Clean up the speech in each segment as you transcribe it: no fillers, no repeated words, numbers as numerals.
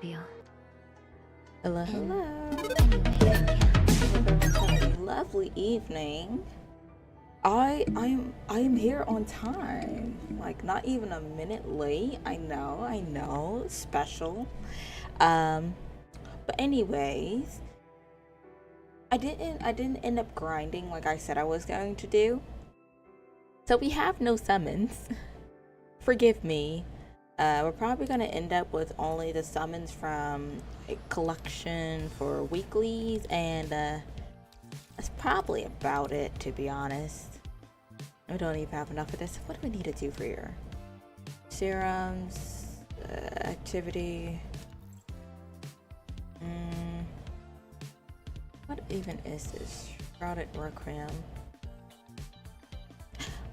feel. Hello, hello. Anyway, Everyone's having a lovely evening. I'm here on time. Like not even a minute late. I know. Special. But anyways, I didn't end up grinding like I said I was going to do. So we have no summons. Forgive me. We're probably gonna end up with only the summons from a collection for weeklies, and that's probably about it, to be honest. We don't even have enough of this. What do we need to do for here? Serums, activity. What even is this? Shrouded Requiem.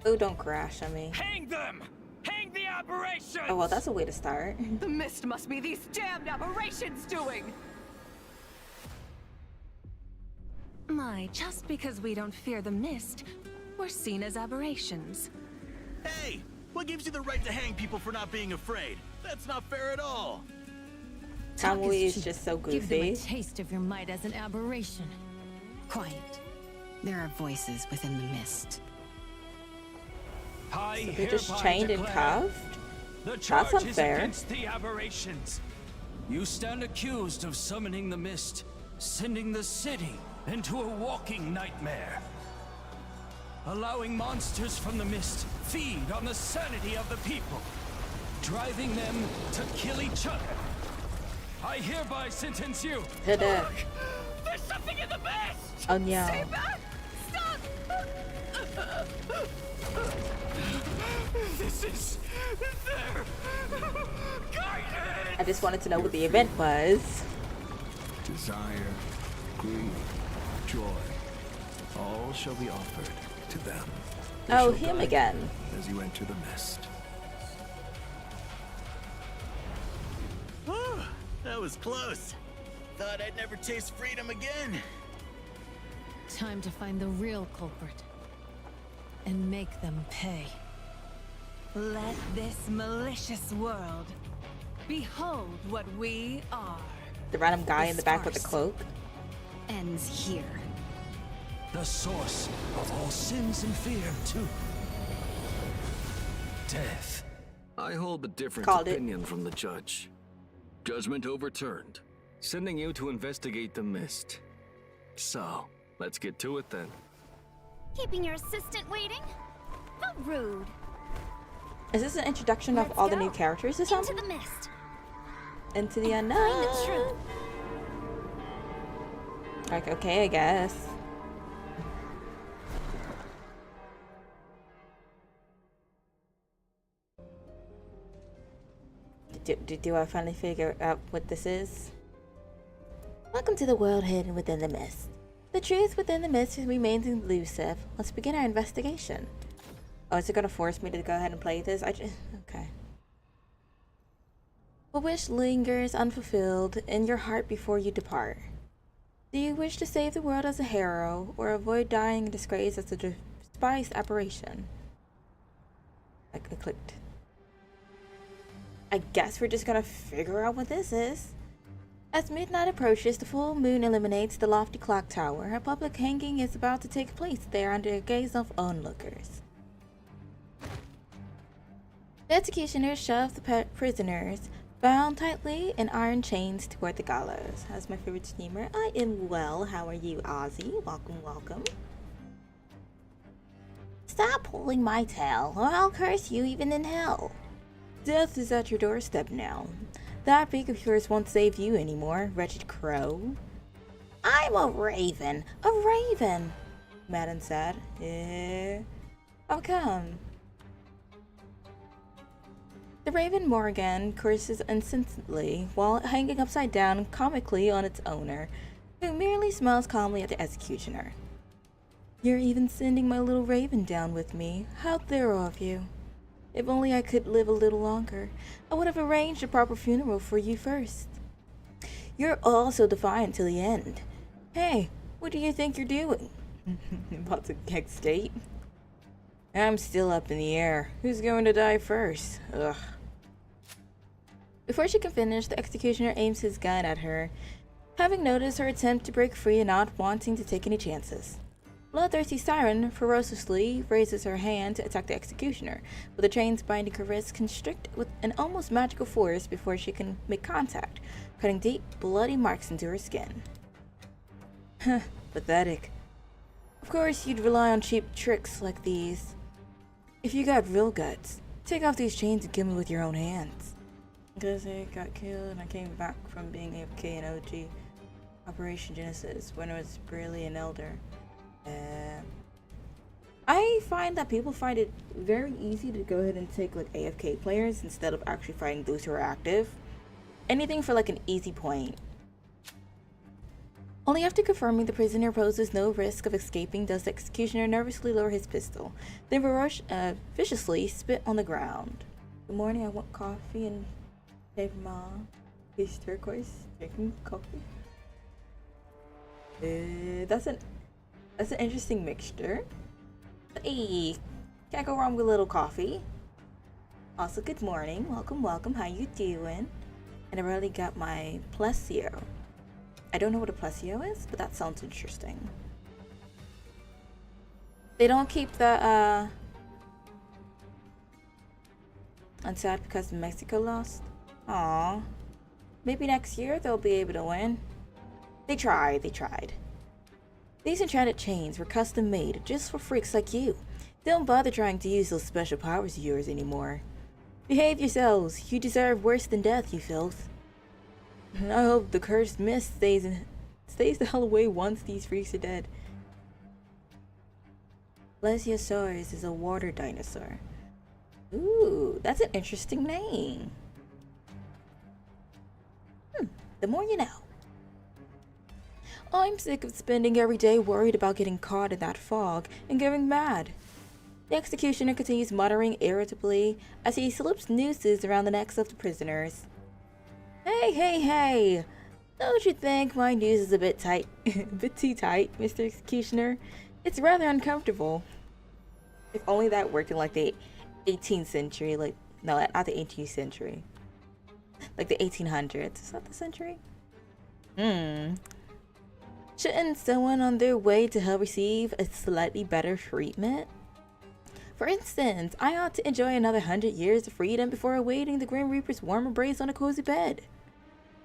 Oh, don't crash on me. Hang them! Hang the aberrations! Oh, well, that's a way to start. The mist must be these damned aberrations doing! My, just because we don't fear the mist, we're seen as aberrations. Hey! What gives you the right to hang people for not being afraid? That's not fair at all! Kamui is just so give them a goofy. taste of your might as an aberration. Quiet. There are voices within the mist. I So they're just hereby chained and declare cuffed? the That's charge is unfair. against the aberrations. You stand accused of summoning the mist, sending the city into a walking nightmare. Allowing monsters from the mist feed on the sanity of the people, driving them to kill each other. I hereby sentence you. To death. There's something in the mist! Oh no. Stay back! Stop! This is their guidance. I just wanted to know what the event was. Desire, greed, joy, all shall be offered to them. They Oh, shall him guide again. you as you enter the mist. Whew, that was close. Thought I'd never taste freedom again. Time to find the real culprit. And make them pay. Let this malicious world behold what we are. The random guy in the back with the cloak. Ends here. The source of all sins and fear, too. Death. I hold a different Called it. opinion from the judge. Judgment overturned, sending you to investigate the mist. So, let's get to it then. Keeping your assistant waiting? How rude. Is this an introduction of Let's all the go. new characters or Into something? the mist. Into the Find the unknown. truth. Like, okay, I guess. Do I finally figure out what this is? Welcome to the world hidden within the mist. The truth within the mist remains elusive. Let's begin our investigation. Oh, is it gonna force me to go ahead and play this? Okay. A wish lingers unfulfilled in your heart before you depart. Do you wish to save the world as a hero, or avoid dying in disgrace as a despised aberration? I clicked. I guess we're just gonna figure out what this is. As midnight approaches, the full moon illuminates the lofty clock tower. A public hanging is about to take place there under the gaze of onlookers. The executioners shove the prisoners, bound tightly in iron chains, toward the gallows. That's my favorite steamer. I am well. How are you, Ozzy? Welcome, welcome. Stop pulling my tail, or I'll curse you even in hell. Death is at your doorstep now. That beak of yours won't save you anymore, wretched crow. I'm a raven. A raven, Madden said. How come? The raven Morgan curses incessantly while hanging upside down comically on its owner, who merely smiles calmly at the executioner. You're even sending my little raven down with me. How dare of you. If only I could live a little longer, I would have arranged a proper funeral for you first. You're all so defiant till the end. Hey, what do you think you're doing? About to kick state? I'm still up in the air. Who's going to die first? Ugh. Before she can finish, the executioner aims his gun at her, having noticed her attempt to break free and not wanting to take any chances. Bloodthirsty Siren ferociously raises her hand to attack the executioner, but the chains binding her wrists constrict with an almost magical force before she can make contact, cutting deep, bloody marks into her skin. Huh, pathetic. Of course, you'd rely on cheap tricks like these. If you got real guts, take off these chains and kill me with your own hands. Because I got killed and I came back from being AFK in OG Operation Genesis when I was barely an elder. I find that people find it very easy to go ahead and take like AFK players instead of actually fighting those who are active. Anything for like an easy point. Only after confirming the prisoner poses no risk of escaping does the executioner nervously lower his pistol, then viciously spit on the ground. Good morning, I want coffee and paper mom. He's turquoise drinking coffee. That's an interesting mixture. Hey, can't go wrong with a little coffee. Also, good morning. Welcome. How you doing? And I really got my Plesio. I don't know what a Plesio is, but that sounds interesting. They don't keep the, I'm sad because Mexico lost. Aww. Maybe next year they'll be able to win. They tried. These enchanted chains were custom made just for freaks like you. Don't bother trying to use those special powers of yours anymore. Behave yourselves. You deserve worse than death, you filth. I hope the cursed mist stays the hell away once these freaks are dead. Plesiosaurus is a water dinosaur. Ooh, that's an interesting name. The more you know. I'm sick of spending every day worried about getting caught in that fog and going mad. The executioner continues muttering irritably as he slips nooses around the necks of the prisoners. Hey! Don't you think my noose is a bit tight? A bit too tight, Mr. Executioner? It's rather uncomfortable. If only that worked in like the 18th century, like, no, not the 18th century. Like the 1800s. Is that the century? Shouldn't someone on their way to hell receive a slightly better treatment? For instance, I ought to enjoy another 100 years of freedom before awaiting the Grim Reaper's warm embrace on a cozy bed.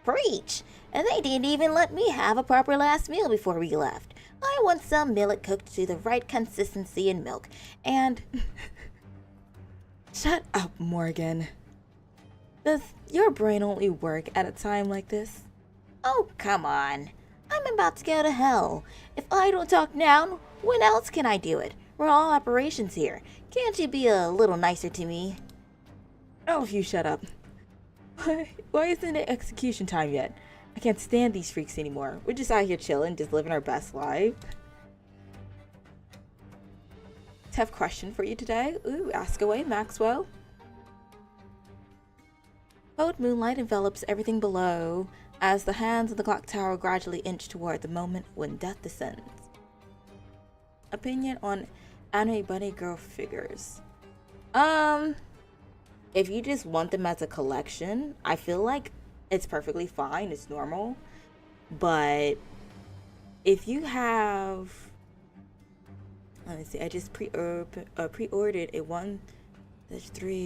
Preach! And they didn't even let me have a proper last meal before we left. I want some millet cooked to the right consistency in milk, and... Shut up, Morgan. Does your brain only work at a time like this? Oh, come on. I'm about to go to hell. If I don't talk now, when else can I do it? We're all operations here. Can't you be a little nicer to me? Oh, if you shut up. Why isn't it execution time yet? I can't stand these freaks anymore. We're just out here chilling, just living our best life. Tough question for you today. Ooh, ask away, Maxwell. Cold moonlight envelops everything below as the hands of the clock tower gradually inch toward the moment when death descends. Opinion on anime bunny girl figures. If you just want them as a collection, I feel like it's perfectly fine, it's normal. But if you have, let me see, I just pre-ordered a 1-3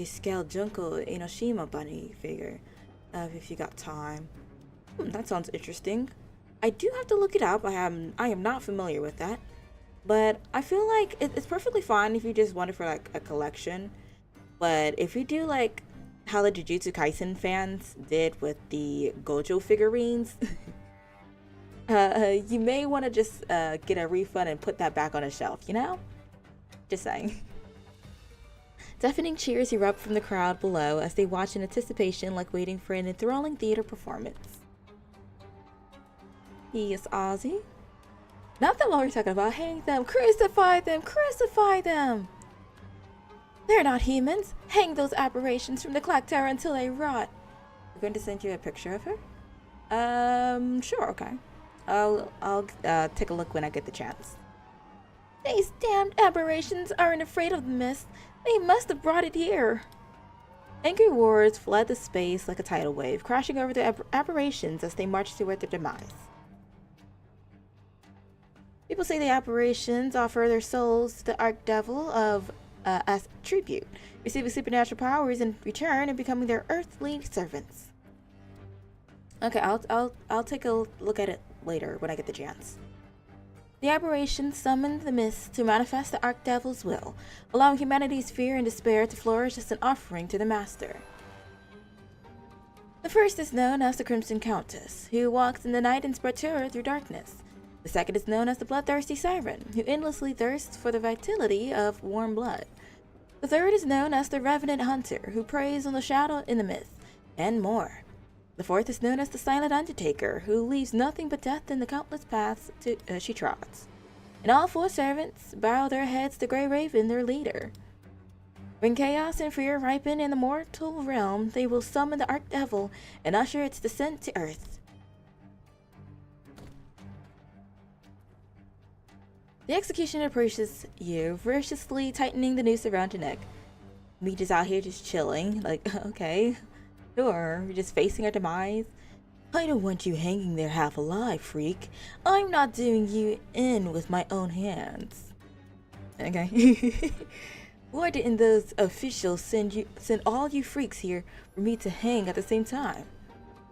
scale Junko Enoshima bunny figure. If you got time. That sounds interesting. I do have to look it up. I am not familiar with that. But I feel like it's perfectly fine if you just want it for like a collection. But if you do like how the Jujutsu Kaisen fans did with the Gojo figurines, you may want to just get a refund and put that back on a shelf, you know? Just saying. Deafening cheers erupt from the crowd below as they watch in anticipation like waiting for an enthralling theater performance. Yes, Ozzy? Not the one we're talking about. Hang them! Crucify them! Crucify them! They're not humans! Hang those aberrations from the clock tower until they rot! I'm going to send you a picture of her? Sure, okay. I'll take a look when I get the chance. These damned aberrations aren't afraid of the mist. They must have brought it here. Angry words flood the space like a tidal wave, crashing over the aberrations as they march toward their demise. People say the aberrations offer their souls to the Archdevil as tribute, receiving supernatural powers in return and becoming their earthly servants. Okay, I'll take a look at it later when I get the chance. The aberrations summoned the mist to manifest the Archdevil's will, allowing humanity's fear and despair to flourish as an offering to the Master. The first is known as the Crimson Countess, who walks in the night and spreads terror through darkness. The second is known as the Bloodthirsty Siren, who endlessly thirsts for the vitality of warm blood. The third is known as the Revenant Hunter, who preys on the shadow in the mist, and more. The fourth is known as the Silent Undertaker, who leaves nothing but death in the countless paths she trods. And all four servants bow their heads to Grey Raven, their leader. When chaos and fear ripen in the mortal realm, they will summon the Archdevil and usher its descent to Earth. The executioner approaches you, viciously tightening the noose around your neck. Me just out here just chilling, like, okay. Sure, we're just facing our demise. I don't want you hanging there half alive, freak. I'm not doing you in with my own hands. Okay. Why didn't those officials send all you freaks here for me to hang at the same time?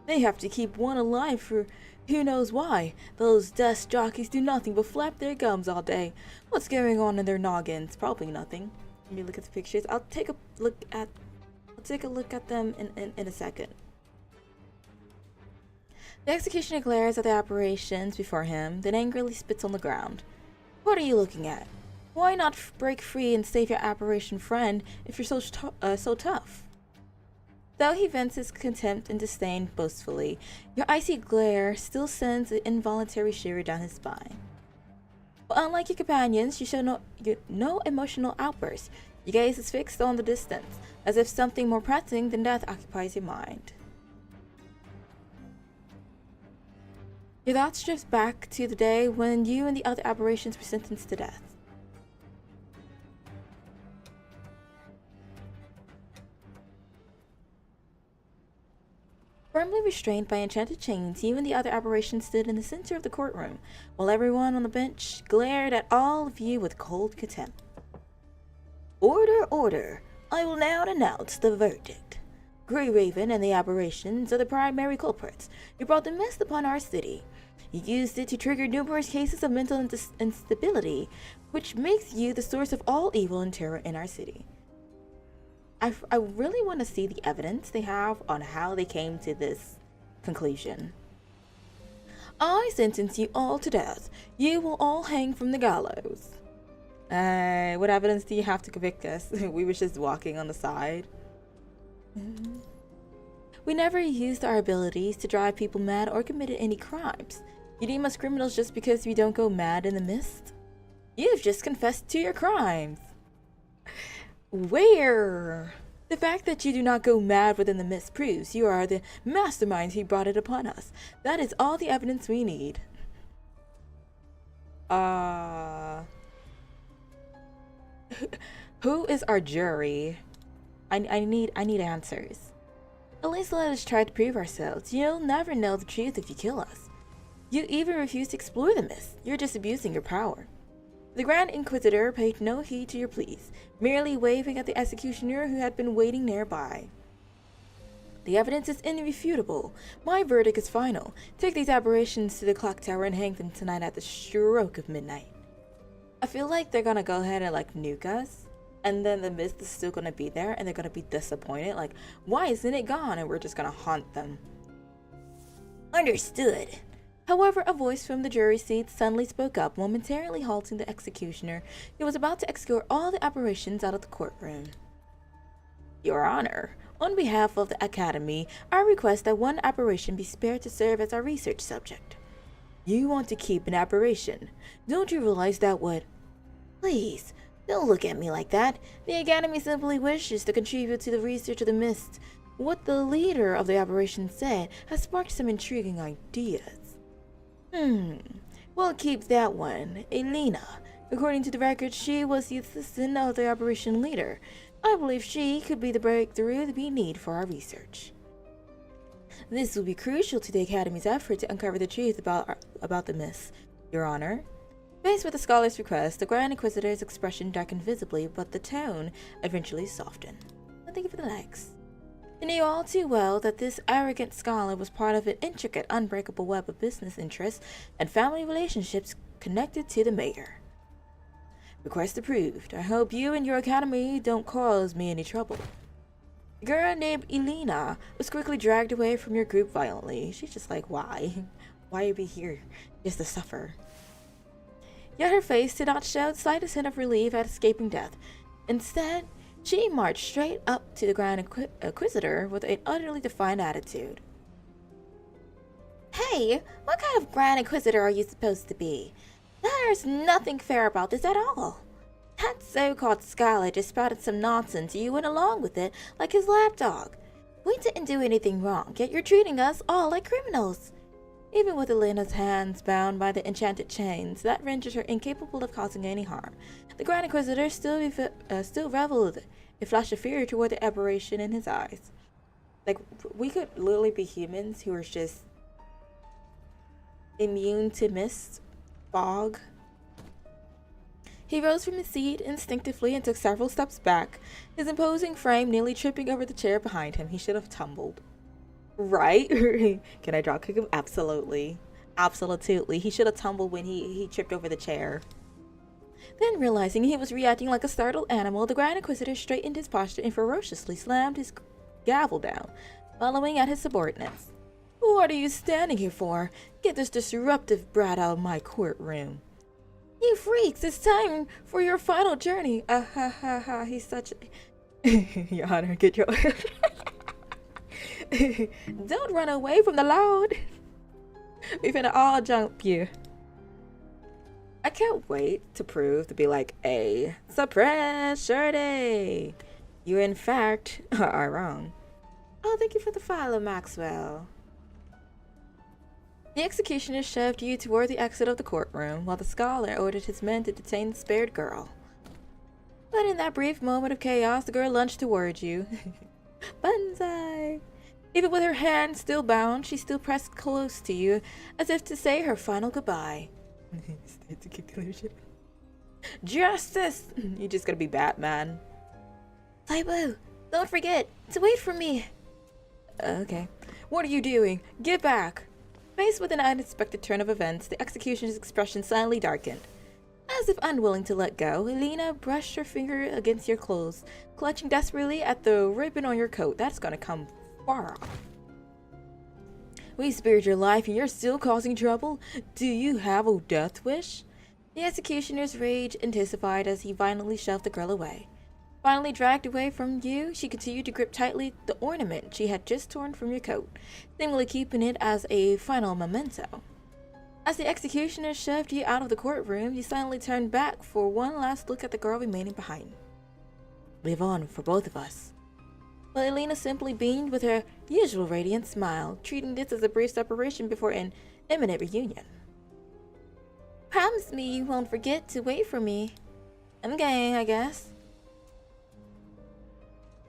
They have to keep one alive for who knows why. Those desk jockeys do nothing but flap their gums all day. What's going on in their noggins? Probably nothing. Let me look at the pictures. I'll take a look at them in a second. The executioner glares at the apparitions before him, then angrily spits on the ground. What are you looking at? Why not break free and save your apparition friend if you're so tough? Though he vents his contempt and disdain boastfully, your icy glare still sends an involuntary shiver down his spine. But unlike your companions, you show no emotional outbursts. Your gaze is fixed on the distance, as if something more pressing than death occupies your mind. Your thoughts drift back to the day when you and the other aberrations were sentenced to death. Firmly restrained by enchanted chains, you and the other aberrations stood in the center of the courtroom, while everyone on the bench glared at all of you with cold contempt. Order, order! I will now announce the verdict. Grey Raven and the aberrations are the primary culprits who brought the mist upon our city. You used it to trigger numerous cases of mental instability, which makes you the source of all evil and terror in our city. I really want to see the evidence they have on how they came to this conclusion. I sentence you all to death. You will all hang from the gallows. What evidence do you have to convict us? We were just walking on the side. We never used our abilities to drive people mad or committed any crimes. You deem us criminals just because we don't go mad in the mist? You've just confessed to your crimes. Where? The fact that you do not go mad within the mist proves you are the masterminds who brought it upon us. That is all the evidence we need. Who is our jury? I need answers. At least let us try to prove ourselves. You'll never know the truth if you kill us. You even refuse to explore the mist. You're just abusing your power. The Grand Inquisitor paid no heed to your pleas, merely waving at the executioner who had been waiting nearby. The evidence is irrefutable. My verdict is final. Take these aberrations to the clock tower and hang them tonight at the stroke of midnight. I feel like they're gonna go ahead and like nuke us, and then the mist is still gonna be there, and they're gonna be disappointed. Like, why isn't it gone? And we're just gonna haunt them. Understood. However, a voice from the jury seat suddenly spoke up, momentarily halting the executioner, who was about to escort all the aberrations out of the courtroom. Your Honor, on behalf of the Academy, I request that one aberration be spared to serve as our research subject. You want to keep an aberration. Don't you realize that would... Please, don't look at me like that. The Academy simply wishes to contribute to the research of the mist. What the leader of the aberration said has sparked some intriguing ideas. We'll keep that one. Elena. According to the record, she was the assistant of the aberration leader. I believe she could be the breakthrough that we need for our research. This will be crucial to the Academy's effort to uncover the truth about the myths, Your Honor. Faced with the scholar's request, the Grand Inquisitor's expression darkened visibly, but the tone eventually softened. Thank you for the likes. He knew all too well that this arrogant scholar was part of an intricate, unbreakable web of business interests and family relationships connected to the mayor. Request approved. I hope you and your academy don't cause me any trouble. A girl named Elena was quickly dragged away from your group violently. She's just like, why? Why are we here? Just to suffer. Yet her face did not show the slightest hint of relief at escaping death. Instead, she marched straight up to the Grand Inquisitor with an utterly defiant attitude. Hey, what kind of Grand Inquisitor are you supposed to be? There's nothing fair about this at all. That so-called scholar just spouted some nonsense and you went along with it like his lapdog. We didn't do anything wrong, yet you're treating us all like criminals. Even with Elena's hands bound by the enchanted chains, that rendered her incapable of causing any harm. The Grand Inquisitor still reveled a flash of fear toward the aberration in his eyes. Like, we could literally be humans who are just immune to mist, fog. He rose from his seat instinctively and took several steps back, his imposing frame nearly tripping over the chair behind him. He should have tumbled. Right? Can I drop kick him? Absolutely. Absolutely. He should have tumbled when he tripped over the chair. Then, realizing he was reacting like a startled animal, the Grand Inquisitor straightened his posture and ferociously slammed his gavel down, bellowing at his subordinates. What are you standing here for? Get this disruptive brat out of my courtroom. You freaks, it's time for your final journey. Ha ha ha, he's such a... Your Honor, get your... Don't run away from the loud. We finna all jump you. I can't wait to prove to be like, a suppress shorty. You in fact are wrong. Oh, thank you for the follow, Maxwell. The executioner shoved you toward the exit of the courtroom, while the scholar ordered his men to detain the spared girl. But in that brief moment of chaos, the girl lunged towards you. Banzai! Even with her hand still bound, she still pressed close to you, as if to say her final goodbye. Justice! You're just gonna be Batman. Saibu, don't forget to wait for me. Okay. What are you doing? Get back! Faced with an unexpected turn of events, the executioner's expression suddenly darkened. As if unwilling to let go, Elena brushed her finger against your clothes, clutching desperately at the ribbon on your coat. That's gonna come far off. We spared your life and you're still causing trouble? Do you have a death wish? The executioner's rage intensified as he violently shoved the girl away. Finally dragged away from you, she continued to grip tightly the ornament she had just torn from your coat, seemingly keeping it as a final memento. As the executioner shoved you out of the courtroom, you silently turned back for one last look at the girl remaining behind. Live on for both of us. But Elena simply beamed with her usual radiant smile, treating this as a brief separation before an imminent reunion. Promise me you won't forget to wait for me. Okay, I guess.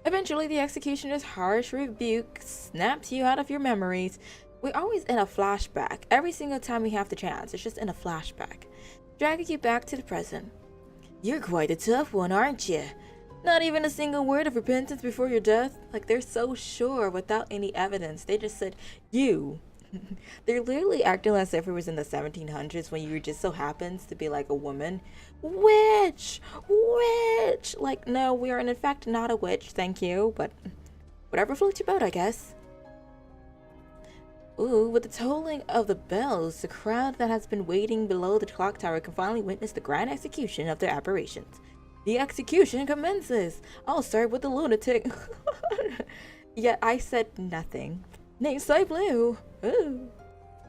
Eventually, the executioner's harsh rebuke snapped you out of your memories. We're always in a flashback. Every single time we have the chance, it's just in a flashback, dragging you back to the present. You're quite a tough one, aren't you? Not even a single word of repentance before your death? Like, they're so sure without any evidence. They just said, you. They're literally acting as if it was in the 1700s when you just so happens to be like a woman. Witch! Witch! Like, no, we are in fact not a witch, thank you, but whatever floats your boat, I guess. Ooh, with the tolling of the bells, the crowd that has been waiting below the clock tower can finally witness the grand execution of their apparitions. The execution commences. I'll start with the lunatic. Yet I said nothing. Name so blue. Ooh.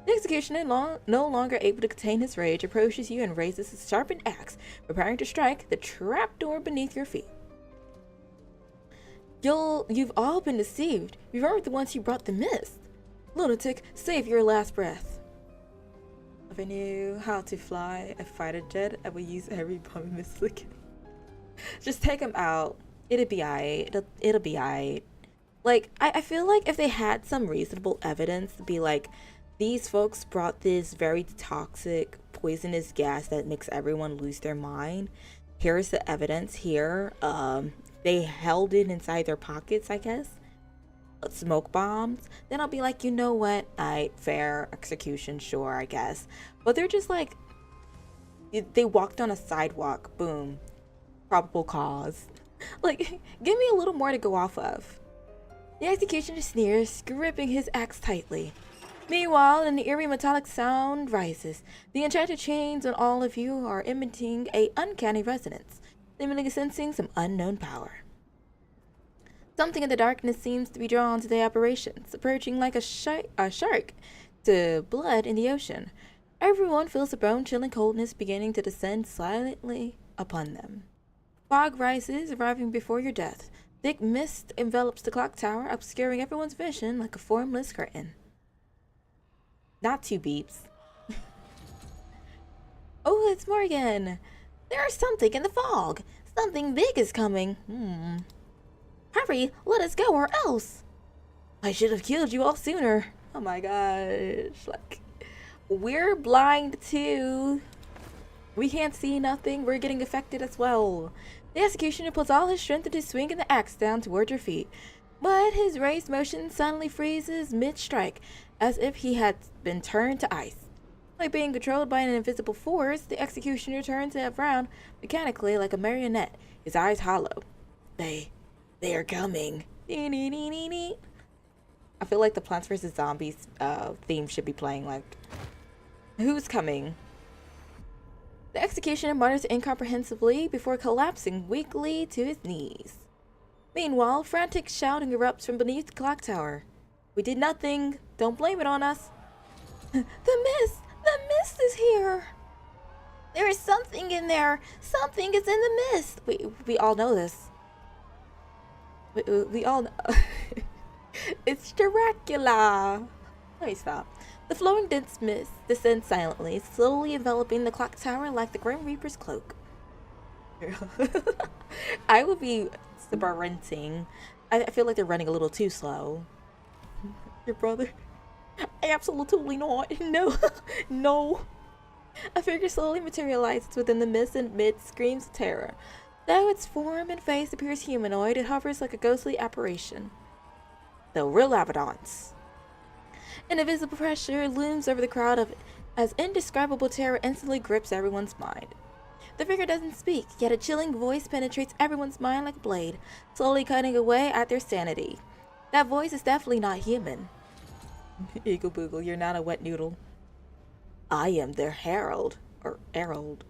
The executioner, no longer able to contain his rage, approaches you and raises his sharpened axe, preparing to strike the trapdoor beneath your feet. You've all been deceived. We weren't the ones who brought the mist. Lunatic, save your last breath. If I knew how to fly a fighter jet, I would use every bomb in Just take him out. It'll be alright. It'll be alright. Like, I feel like if they had some reasonable evidence to be like, these folks brought this very toxic, poisonous gas that makes everyone lose their mind. Here's the evidence here. They held it inside their pockets, I guess. Smoke bombs. Then I'll be like, you know what? Fair execution, sure, I guess. But they're just like, they walked on a sidewalk. Boom. Probable cause. Like, give me a little more to go off of. The executioner sneers, gripping his axe tightly. Meanwhile, an eerie metallic sound rises. The enchanted chains on all of you are emitting a uncanny resonance, seemingly sensing some unknown power. Something in the darkness seems to be drawn to the apparitions, approaching like a shark to blood in the ocean. Everyone feels a bone-chilling coldness beginning to descend silently upon them. Fog rises, arriving before your death. Thick mist envelops the clock tower, obscuring everyone's vision like a formless curtain. Not 2 beeps. Oh, it's Morgan. There's something in the fog. Something big is coming. Hurry, let us go or else. I should have killed you all sooner. Oh my gosh. Like, we're blind too. We can't see nothing. We're getting affected as well. The executioner puts all his strength into swinging the axe down toward your feet. But his raised motion suddenly freezes mid-strike, as if he had been turned to ice. Like being controlled by an invisible force, the executioner turns around mechanically like a marionette, his eyes hollow. They are coming. I feel like the Plants vs. Zombies theme should be playing, like, who's coming? The executioner mutters incomprehensibly before collapsing weakly to his knees. Meanwhile, frantic shouting erupts from beneath the clock tower. We did nothing. Don't blame it on us. The mist is here. There is something in there. Something is in the mist. We all know this. We all know. It's Dracula. Let me stop. The flowing dense mist descends silently, slowly enveloping the clock tower like the Grim Reaper's cloak. I would be sprinting. I feel like they're running a little too slow. Your brother? Absolutely not. No. No. A figure slowly materializes within the mist and amid screams of terror. Though its form and face appears humanoid, it hovers like a ghostly apparition. The real Abaddon's. An invisible pressure looms over the crowd as indescribable terror instantly grips everyone's mind. The figure doesn't speak, yet a chilling voice penetrates everyone's mind like a blade, slowly cutting away at their sanity. That voice is definitely not human. Eagle Boogle, you're not a wet noodle. I am their herald, or herald.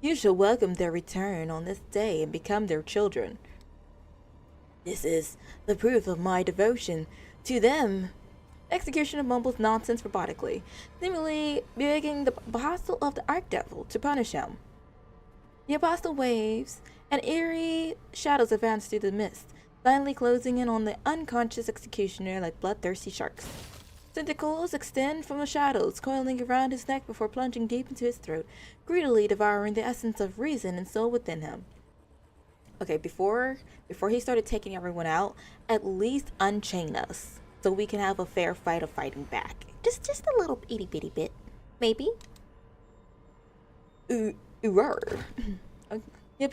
You shall welcome their return on this day and become their children. This is the proof of my devotion to them. Executioner mumbles nonsense robotically, seemingly begging the apostle of the Archdevil to punish him. The apostle waves, and eerie shadows advance through the mist, silently closing in on the unconscious executioner like bloodthirsty sharks. Tentacles extend from the shadows, coiling around his neck before plunging deep into his throat, greedily devouring the essence of reason and soul within him. Okay, before he started taking everyone out, at least unchain us, so we can have a fair fight of fighting back. Just a little itty bitty bit, maybe. You'll be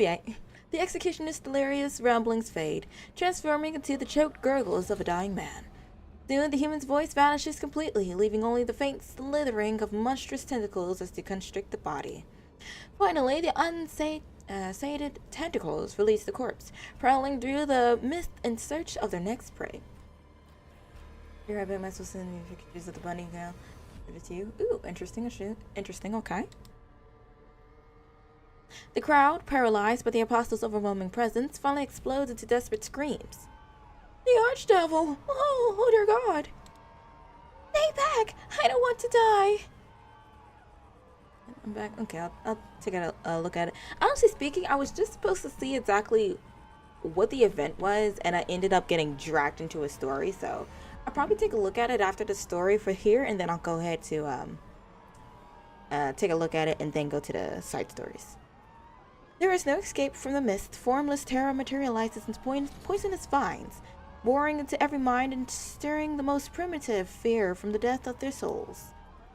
right. The executioner's delirious ramblings fade, transforming into the choked gurgles of a dying man. Soon the human's voice vanishes completely, leaving only the faint slithering of monstrous tentacles as they constrict the body. Finally, the unsated tentacles release the corpse, prowling through the mist in search of their next prey. Here I've been myself sending pictures of the bunny now. Give it to you. Ooh, interesting. Interesting, okay. The crowd, paralyzed by the apostle's overwhelming presence, finally explodes into desperate screams. The Archdevil! Oh dear God! Stay back! I don't want to die! I'm back. Okay, I'll take a look at it. Honestly speaking, I was just supposed to see exactly what the event was, and I ended up getting dragged into a story, so I'll probably take a look at it after the story for here, and then I'll go ahead to take a look at it and then go to the side stories. There is no escape from the mist. Formless terror materializes in poisonous vines, boring into every mind and stirring the most primitive fear from the depth of their souls.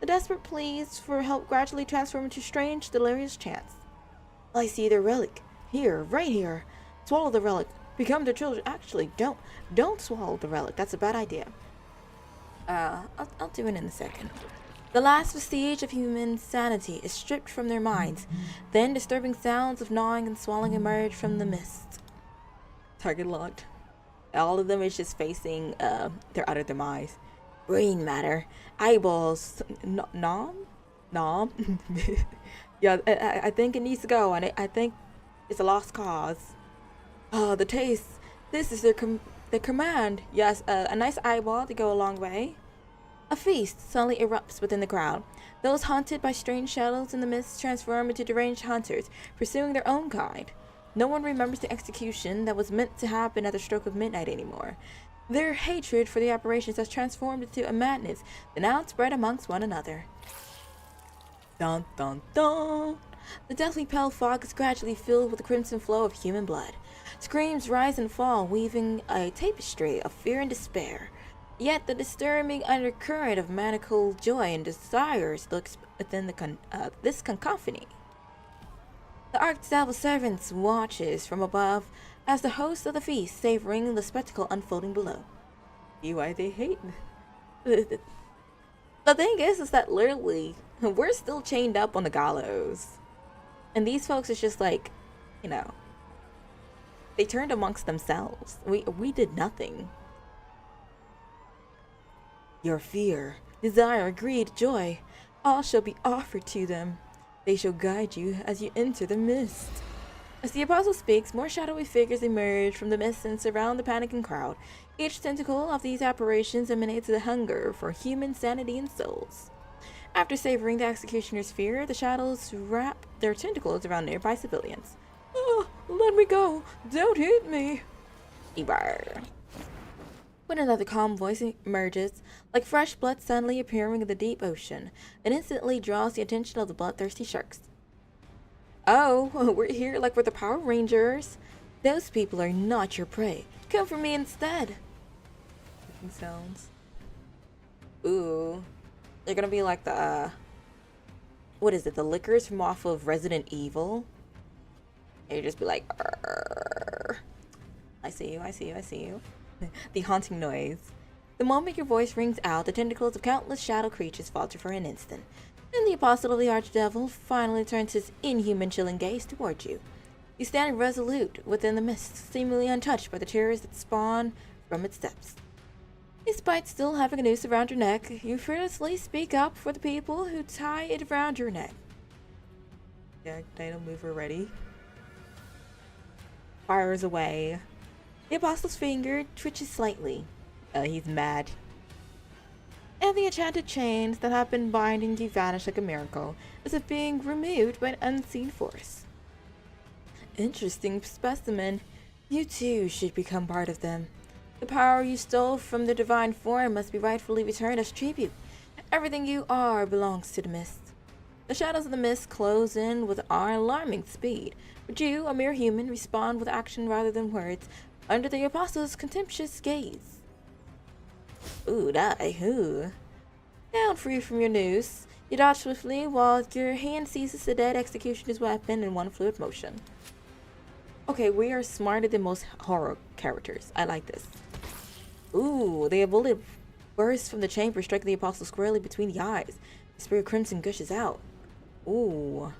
The desperate pleas for help gradually transform into strange, delirious chants. I see their relic. Here, right here. Swallow the relic. Become their children. Actually, don't swallow the relic. That's a bad idea. I'll do it in a second. The last vestige of human sanity is stripped from their minds. Then disturbing sounds of gnawing and swallowing emerge from the mist. Target locked. All of them is just facing their outer demise. Brain matter, eyeballs, nom. Yeah, I think it needs to go, and I think it's a lost cause. Oh, the taste. This is the command. Yes, a nice eyeball to go a long way. A feast suddenly erupts within the crowd. Those haunted by strange shadows in the mist transform into deranged hunters, pursuing their own kind. No one remembers the execution that was meant to happen at the stroke of midnight anymore. Their hatred for the apparitions has transformed into a madness that now spread amongst one another. Dun dun dun! The deathly pale fog is gradually filled with the crimson flow of human blood. Screams rise and fall, weaving a tapestry of fear and despair. Yet the disturbing undercurrent of maniacal joy and desires lurks within this cacophony. The Archdevil's servants watches from above as the host of the feast, savoring the spectacle unfolding below. See why they hate me. The thing is that literally, we're still chained up on the gallows. And these folks is just like, you know, they turned amongst themselves. We did nothing. Your fear, desire, greed, joy, all shall be offered to them. They shall guide you as you enter the mist. As the apostle speaks, more shadowy figures emerge from the mist and surround the panicking crowd. Each tentacle of these apparitions emanates the hunger for human sanity and souls. After savoring the executioner's fear, the shadows wrap their tentacles around nearby civilians. Oh, let me go! Don't hit me! Ebar. When another calm voice emerges, like fresh blood suddenly appearing in the deep ocean, it instantly draws the attention of the bloodthirsty sharks. Oh, we're here like we're the Power Rangers. Those people are not your prey. Come for me instead. Sounds. Ooh. They're gonna be like the, what is it, the lickers from off of Resident Evil? And you just be like, "Arr. I see you, I see you, I see you." The haunting noise. The moment your voice rings out, the tentacles of countless shadow creatures falter for an instant. Then the apostle of the Archdevil finally turns his inhuman chilling gaze toward you. You stand resolute within the mist, seemingly untouched by the terrors that spawn from its depths. Despite still having a noose around your neck, you fearlessly speak up for the people who tie it around your neck. Yeah, dino mover ready. Fires away. The apostle's finger twitches slightly. He's mad. And the enchanted chains that have been binding you vanish like a miracle, as if being removed by an unseen force. Interesting specimen. You too should become part of them. The power you stole from the divine form must be rightfully returned as tribute. Everything you are belongs to the mist. The shadows of the mist close in with alarming speed, but you, a mere human, respond with action rather than words, under the apostle's contemptuous gaze. Ooh, die, ooh. Down free from your noose, you dodge swiftly while your hand seizes the dead executioner's weapon in one fluid motion. Okay, we are smarter than most horror characters. I like this. Ooh, the bullet bursts from the chamber, striking the apostle squarely between the eyes. The spirit crimson gushes out. Ooh,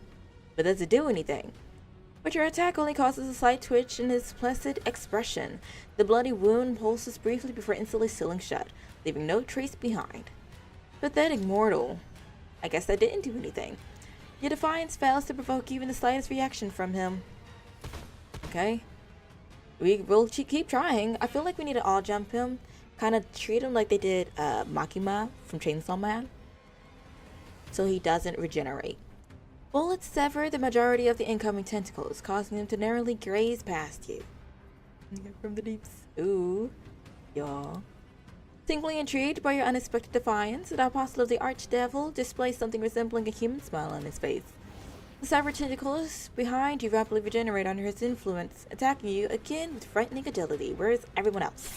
but does it do anything? But your attack only causes a slight twitch in his placid expression. The bloody wound pulses briefly before instantly sealing shut, leaving no trace behind. Pathetic mortal. I guess that didn't do anything. Your defiance fails to provoke even the slightest reaction from him. Okay. We will keep trying. I feel like we need to all jump him. Kind of treat him like they did Makima from Chainsaw Man. So he doesn't regenerate. Bullets sever the majority of the incoming tentacles, causing them to narrowly graze past you. From the deeps. Ooh. Y'all. Tingly intrigued by your unexpected defiance, the apostle of the Archdevil displays something resembling a human smile on his face. The cyber tentacles behind you rapidly regenerate under his influence, attacking you again with frightening agility. Where's everyone else?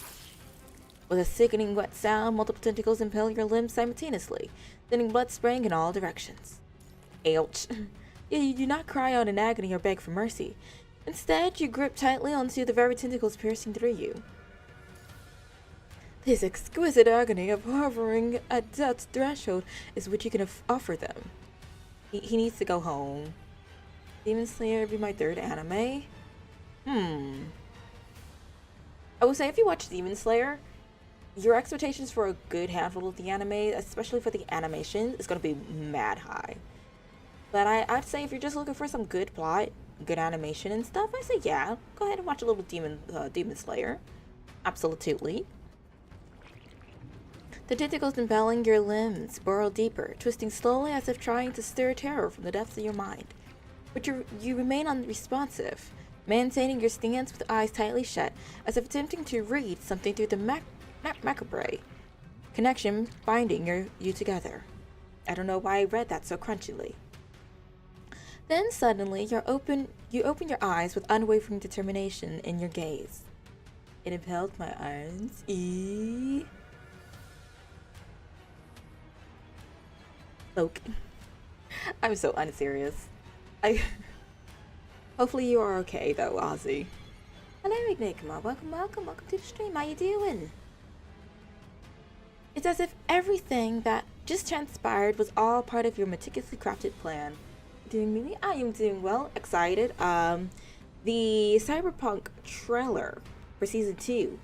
With a sickening wet sound, multiple tentacles impale your limbs simultaneously, sending blood spraying in all directions. Ouch. Yet you do not cry out in agony or beg for mercy. Instead, you grip tightly onto the very tentacles piercing through you. This exquisite agony of hovering at death's threshold is what you can offer them. He needs to go home. Demon Slayer would be my third anime. I would say if you watch Demon Slayer, your expectations for a good handful of the anime, especially for the animation, is going to be mad high. But I'd say if you're just looking for some good plot, good animation and stuff, I say yeah, go ahead and watch a little Demon Slayer. Absolutely. The tentacles impaling your limbs burrow deeper, twisting slowly as if trying to stir terror from the depths of your mind. But you remain unresponsive, maintaining your stance with eyes tightly shut, as if attempting to read something through the macabre connection binding you together. I don't know why I read that so crunchily. Then suddenly, you open your eyes with unwavering determination in your gaze. It impelled my eyes. Look, I'm so unserious. Hopefully you are okay though, Ozzy. Hello, Enigma. Welcome to the stream. How you doing? It's as if everything that just transpired was all part of your meticulously crafted plan. Doing me? I am doing well. Excited. The Cyberpunk trailer for season 2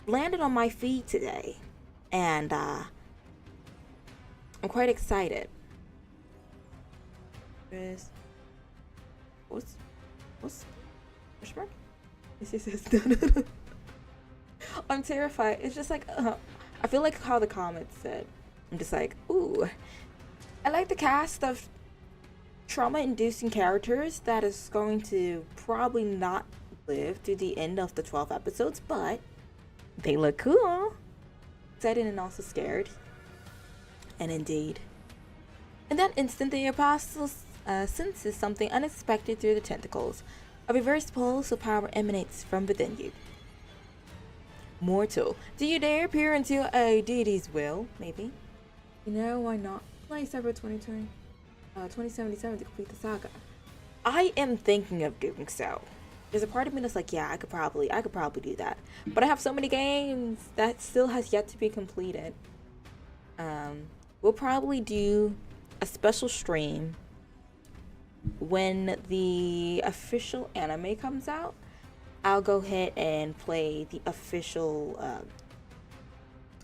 landed on my feed today, and I'm quite excited. What's question mark? No. I'm terrified. It's just like I feel like how the comments said. I'm just like, ooh. I like the cast of trauma-inducing characters that is going to probably not live to the end of the 12 episodes, but they look cool. Excited and also scared. And indeed. In that instant, the apostle senses something unexpected through the tentacles. A reverse pulse of power emanates from within you. Mortal, do you dare peer into a deity's will? Maybe. You know, why not? Play Cyber 2077 to complete the saga. I am thinking of doing so. There's a part of me that's like, yeah, I could probably do that. But I have so many games that still has yet to be completed. We'll probably do a special stream when the official anime comes out. I'll go ahead and play the official.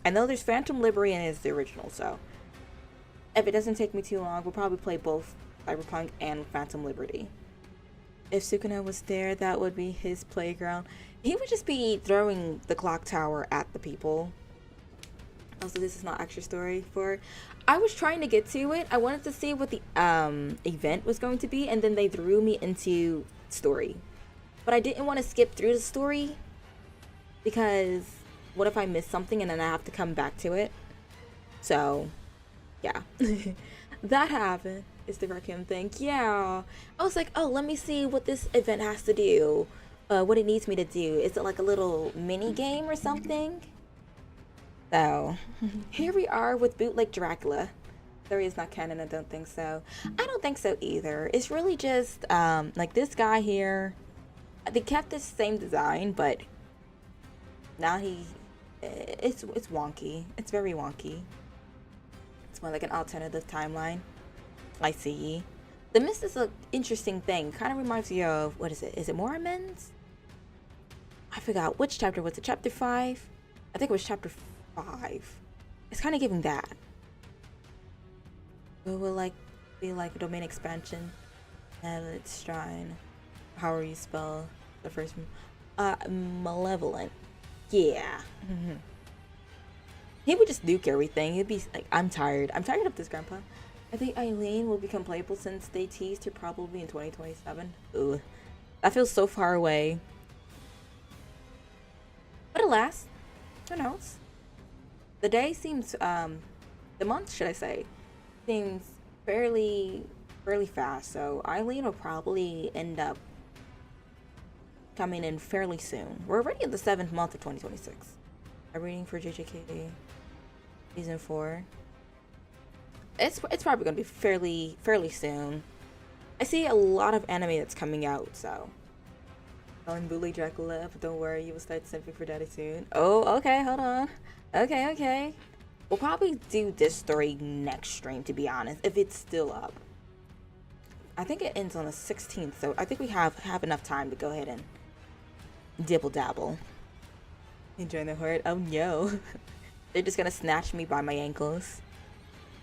I know there's Phantom Liberty and it's the original, so if it doesn't take me too long, we'll probably play both Cyberpunk and Phantom Liberty. If Sukuna was there, that would be his playground. He would just be throwing the clock tower at the people. Also, this is not extra story for. I was trying to get to it. I wanted to see what the event was going to be, and then they threw me into story. But I didn't want to skip through the story because what if I miss something and then I have to come back to it? So, yeah. That happened. It's the Requiem thing. Yeah. I was like, oh, let me see what this event has to do. What it needs me to do. Is it like a little mini game or something? So, here we are with Bootleg Dracula. Story is not canon, I don't think so. I don't think so either. It's really just, like this guy here. They kept the same design, but now it's wonky. It's very wonky. It's more like an alternative timeline. I see. The mist is an interesting thing. Kind of reminds me of, what is it? Is it Mormons? I forgot which chapter was it. Chapter 5? I think it was chapter 5. It's kind of giving that. It will like be like a domain expansion, and its shrine. How you spell the first one? Malevolent. Yeah. He would just nuke everything. He'd be like, I'm tired of this, Grandpa. I think Eileen will become playable since they teased her probably in 2027. Ugh. That feels so far away. But alas, who knows? The day seems, the month, should I say, seems fairly fairly fast, so Eileen will probably end up coming in fairly soon. We're already in the 7th month of 2026. I'm reading for JJK season 4. It's probably gonna be fairly soon. I see a lot of anime that's coming out, so. Calling Bully Dracula, but don't worry, you will start simping for daddy soon. Oh, okay, hold on. Okay. We'll probably do this story next stream, to be honest, if it's still up. I think it ends on the 16th, so I think we have enough time to go ahead and dibble dabble. Enjoying the horde? Oh no. They're just gonna snatch me by my ankles.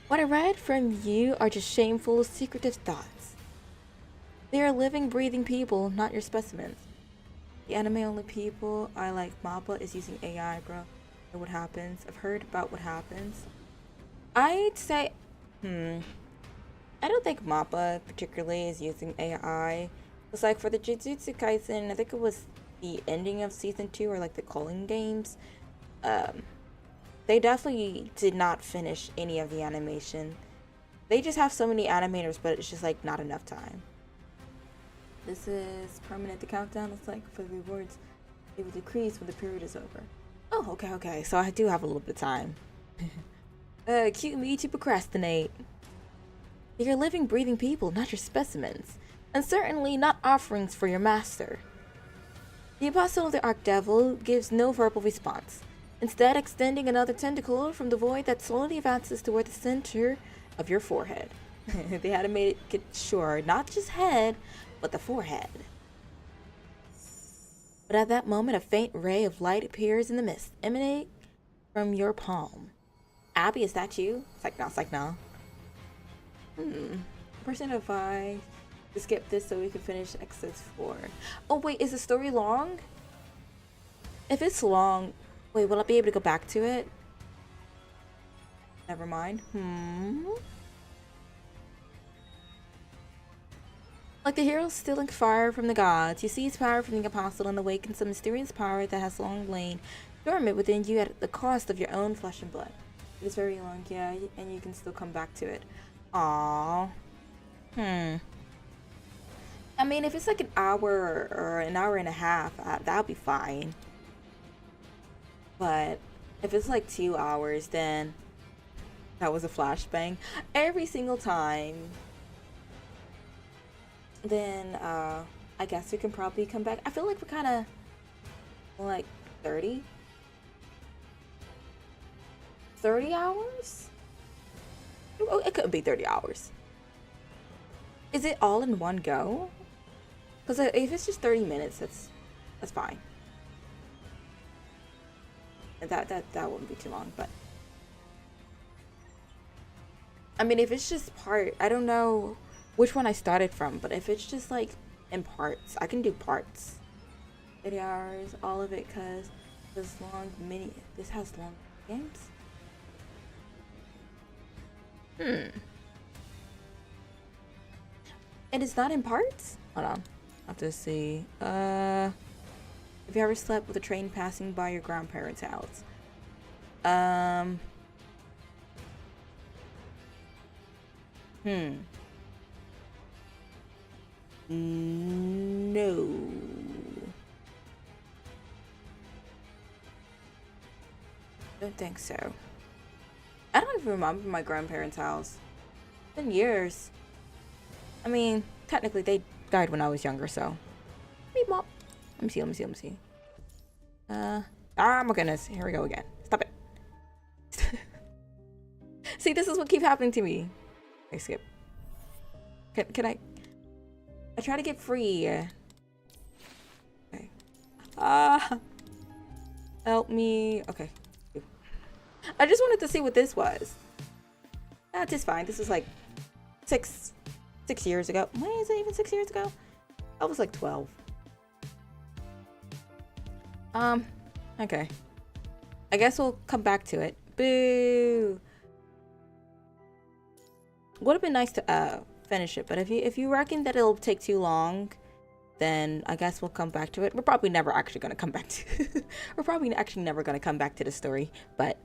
What I read from you are just shameful, secretive thoughts. They are living, breathing people, not your specimens. The anime only people I like Mappa is using AI, bro. And what happens? I've heard about what happens. I'd say, I don't think Mappa particularly is using AI. It's like for the Jujutsu Kaisen, I think it was the ending of season 2 or like the calling games. They definitely did not finish any of the animation. They just have so many animators, but it's just like not enough time. This is permanent. The countdown looks like for the rewards. It will decrease when the period is over. Oh, okay. So I do have a little bit of time. Cue me to procrastinate. You're living, breathing people, not your specimens. And certainly not offerings for your master. The Apostle of the Archdevil gives no verbal response, instead extending another tentacle from the void that slowly advances toward the center of your forehead. They had to make it sure, not just head, but the forehead. But at that moment, a faint ray of light appears in the mist, emanating from your palm. Abby, is that you? It's like no. Person advised to skip this so we can finish EX04. Oh wait, is the story long? If it's long, wait, will I be able to go back to it? Never mind. Like the hero stealing fire from the gods, you seize power from the apostle and awaken some mysterious power that has long lain dormant within you at the cost of your own flesh and blood. It is very long, yeah, and you can still come back to it. Aww. I mean, if it's like an hour or an hour and a half, that'll be fine. But if it's like 2 hours, then that was a flashbang every single time. Then I guess we can probably come back. I feel like we're kind of like 30 hours. Oh, it could be 30 hours. Is it all in one go? Because if it's just 30 minutes, that's fine. That wouldn't be too long, but I mean, if it's just I don't know which one I started from, but if it's just like in parts, I can do parts. 80 hours, all of it, cause this has long games. And it's not in parts? Hold on. I have to see. Have you ever slept with a train passing by your grandparents' house? No. Don't think so. I don't even remember my grandparents' house. It's been years. I mean, technically they died when I was younger, so. Meep mop. Let me see. Oh my goodness. Here we go again. Stop it. See, this is what keeps happening to me. Okay, skip. Can I try to get free. Okay. Help me. Okay. I just wanted to see what this was. That's just fine. This was like six years ago. When is it even 6 years ago? I was like 12. Okay. I guess we'll come back to it. Boo. Would have been nice to finish it, but if you reckon that it'll take too long, then I guess we'll come back to it. We're probably never actually gonna come back to we're probably actually never gonna come back to the story, but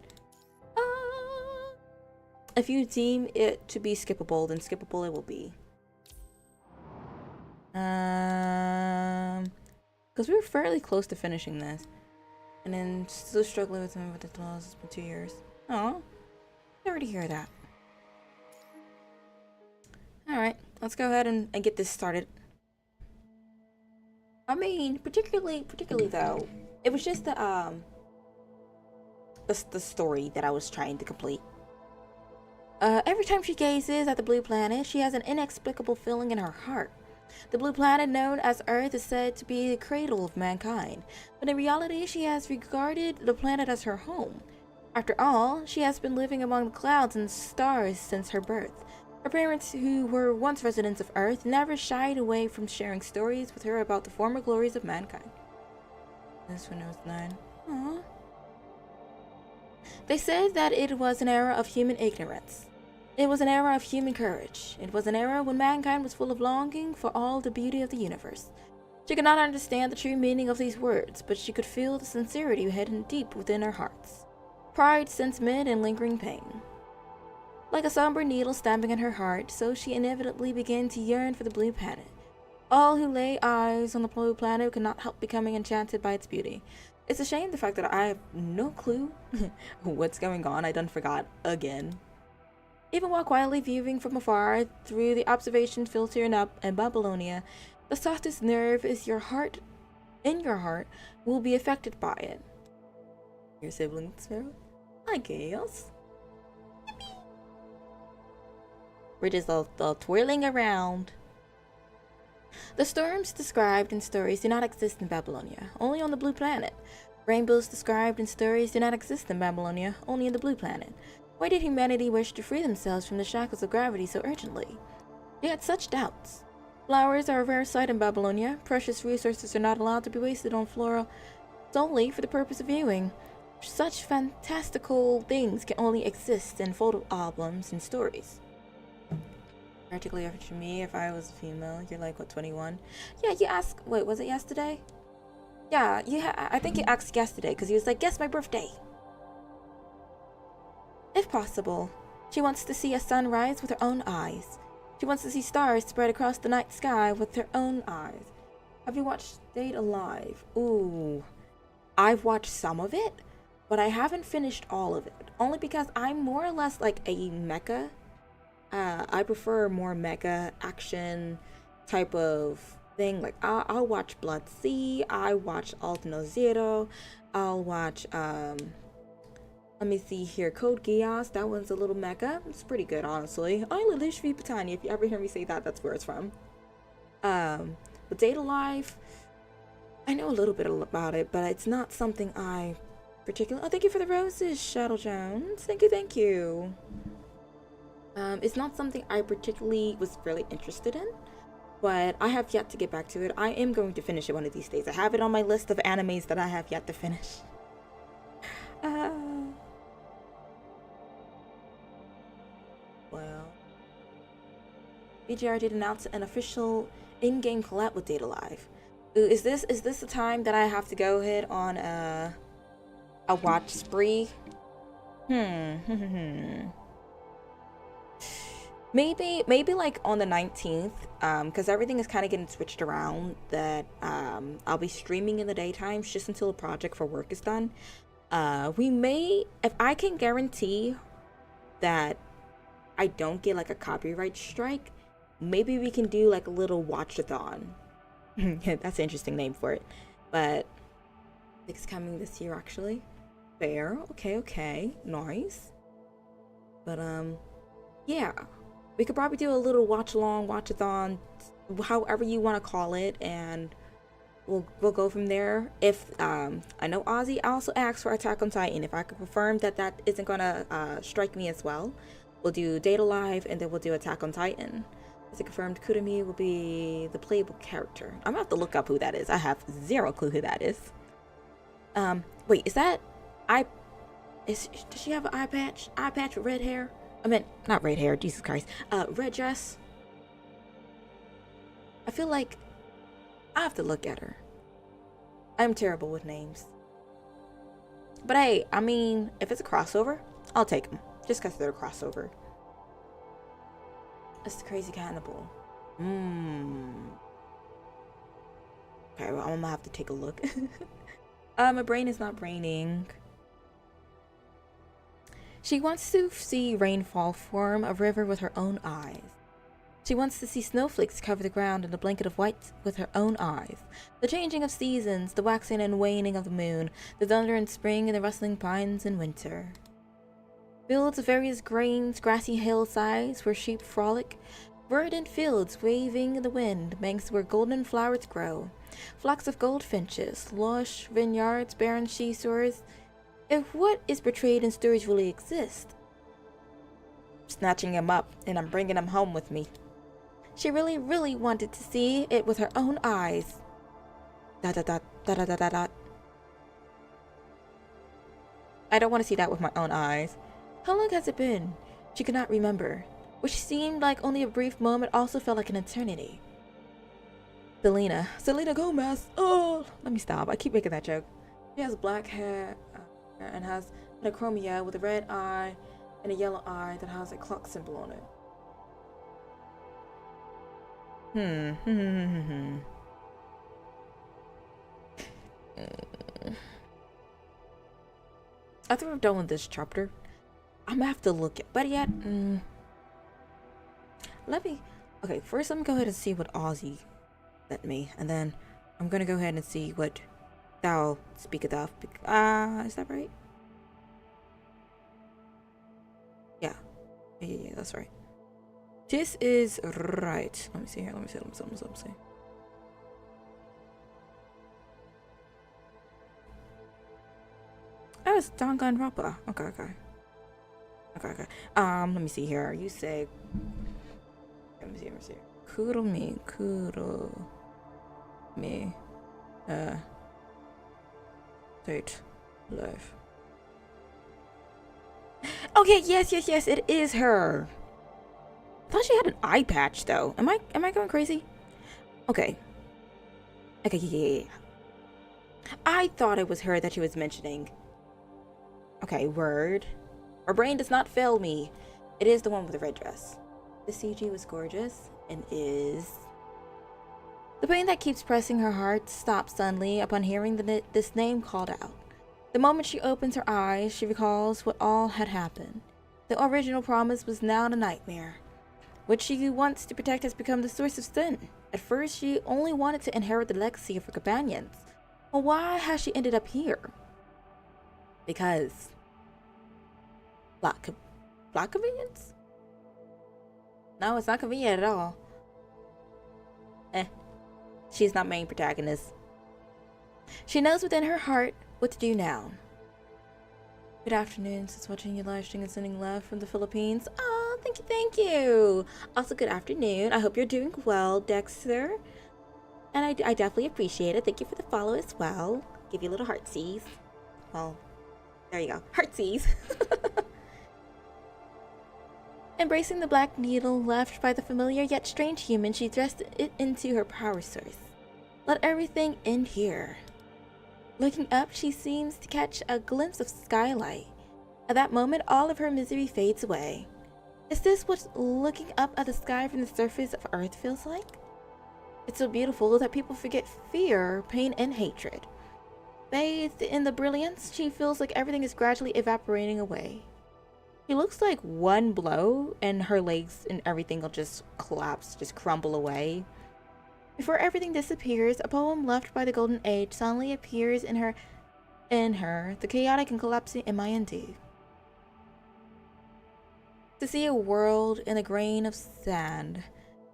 if you deem it to be skippable, then skippable it will be. Because we were fairly close to finishing this. And then still struggling with some of the laws. It's been 2 years. Oh, sorry to hear that. Alright, let's go ahead and get this started. I mean, particularly though, it was just the story that I was trying to complete. Every time she gazes at the blue planet, she has an inexplicable feeling in her heart. The blue planet known as Earth is said to be the cradle of mankind, but in reality she has regarded the planet as her home. After all, she has been living among the clouds and stars since her birth. Her parents, who were once residents of Earth, never shied away from sharing stories with her about the former glories of mankind. This when I was 9. Aww. They said that it was an era of human ignorance. It was an era of human courage. It was an era when mankind was full of longing for all the beauty of the universe. She could not understand the true meaning of these words, but she could feel the sincerity hidden deep within our hearts. Pride, sentiment, and lingering pain. Like a somber needle stabbing in her heart, so she inevitably began to yearn for the blue planet. All who lay eyes on the blue planet could not help becoming enchanted by its beauty. It's a shame the fact that I have no clue what's going on. I done forgot again. Even while quietly viewing from afar through the observation filter in Babylonia, the softest nerve in your heart will be affected by it. Your siblings, Sparrow? I guess. We're just all twirling around. The storms described in stories do not exist in Babylonia, only on the blue planet. Rainbows described in stories do not exist in Babylonia, only on the blue planet. Why did humanity wish to free themselves from the shackles of gravity so urgently? They had such doubts. Flowers are a rare sight in Babylonia. Precious resources are not allowed to be wasted on flora solely for the purpose of viewing. Such fantastical things can only exist in photo albums and stories. Particularly for me, if I was a female, you're like, what, 21? Yeah, you asked, wait, was it yesterday? Yeah, I think you asked yesterday, because he was like, guess my birthday. If possible, she wants to see a sunrise with her own eyes. She wants to see stars spread across the night sky with her own eyes. Have you watched Stayed Alive? Ooh, I've watched some of it, but I haven't finished all of it. Only because I'm more or less like a mecha. I prefer more mecha action type of thing. Like I'll watch Blood Sea. I watch Altino Zero. I'll watch let me see here, Code Geass. That one's a little mecha. It's pretty good, honestly. I Lelouch v Patani. If you ever hear me say that, that's where it's from. But Data Life, I know a little bit about it, but it's not something I particularly. Oh, thank you for the roses, Shadow Jones. Thank you, thank you. It's not something I particularly was really interested in, but I have yet to get back to it. I am going to finish it one of these days. I have it on my list of animes that I have yet to finish. Well, PGR did announce an official in-game collab with Data Live. Ooh, is this the time that I have to go ahead on a watch spree? Maybe like on the 19th, because everything is kind of getting switched around, that I'll be streaming in the daytimes just until the project for work is done. We may, if I can guarantee that I don't get like a copyright strike, maybe we can do like a little watchathon. That's an interesting name for it, but it's coming this year actually. Fair, okay, nice. But yeah, we could probably do a little watch-along, watch-a-thon, however you want to call it, and we'll go from there. If I know Ozzy also asked for Attack on Titan. If I could confirm that isn't gonna strike me as well, we'll do Data Live and then we'll do Attack on Titan. As it confirmed, Kurumi will be the playable character. I'm gonna have to look up who that is. I have zero clue who that is. Wait, is that does she have an eye patch? Eye patch with red hair? I meant, not red hair, Jesus Christ. Red dress? I feel like I have to look at her. I'm terrible with names. But hey, I mean, if it's a crossover, I'll take them. Just because they're a crossover. It's the crazy cannibal. Okay, well, I'm gonna have to take a look. My brain is not braining. She wants to see rainfall form a river with her own eyes. She wants to see snowflakes cover the ground in a blanket of white with her own eyes. The changing of seasons, the waxing and waning of the moon, the thunder in spring and the rustling pines in winter. Fields of various grains, grassy hillsides where sheep frolic, verdant fields waving in the wind, banks where golden flowers grow, flocks of goldfinches, lush vineyards, barren seashores. If what is portrayed in stories really exist, snatching him up and I'm bringing him home with me. She really, really wanted to see it with her own eyes. Dot dot dot dot dot dot dot. I don't want to see that with my own eyes. How long has it been? She could not remember. Which seemed like only a brief moment also felt like an eternity. Selena Gomez. Oh, let me stop. I keep making that joke. She has black hair and has monochromia with a red eye and a yellow eye that has a clock symbol on it. After we're done with this chapter, I'm gonna have to look at, but yet, okay, first I'm gonna go ahead and see what Ozzy sent me, and then I'm gonna go ahead and see what thou speaketh of. Is that right? Yeah, that's right. This is right. Let me see here. Let me see. Oh, it's Danganronpa. Okay. Let me see here. You say. Let me see. Kuromi. Date. Life. Okay, yes, it is her. I thought she had an eye patch though. Am I going crazy? Okay, yeah. I thought it was her that she was mentioning. Okay, word. Her brain does not fail me. It is the one with the red dress. The CG was gorgeous and is. The pain that keeps pressing her heart stops suddenly upon hearing this name called out. The moment she opens her eyes, she recalls what all had happened. The original promise was now a nightmare. What she wants to protect has become the source of sin. At first, she only wanted to inherit the legacy of her companions. But why has she ended up here? Because plot convenience? No, it's not convenient at all. She's not main protagonist. She knows within her heart what to do now. Good afternoon. Since watching your live stream and sending love from the Philippines. Oh, thank you. Also, good afternoon. I hope you're doing well, Dexter. And I definitely appreciate it. Thank you for the follow as well. Give you a little heartsies. Well, there you go. Heartsies. Embracing the black needle left by the familiar yet strange human, she thrust it into her power source. Let everything end here. Looking up, she seems to catch a glimpse of skylight. At that moment, all of her misery fades away. Is this what looking up at the sky from the surface of Earth feels like? It's so beautiful that people forget fear, pain, and hatred. Bathed in the brilliance, she feels like everything is gradually evaporating away. She looks like one blow and her legs and everything will just collapse, just crumble away. Before everything disappears, a poem left by the Golden Age suddenly appears in her, the chaotic and collapsing mind. To see a world in a grain of sand,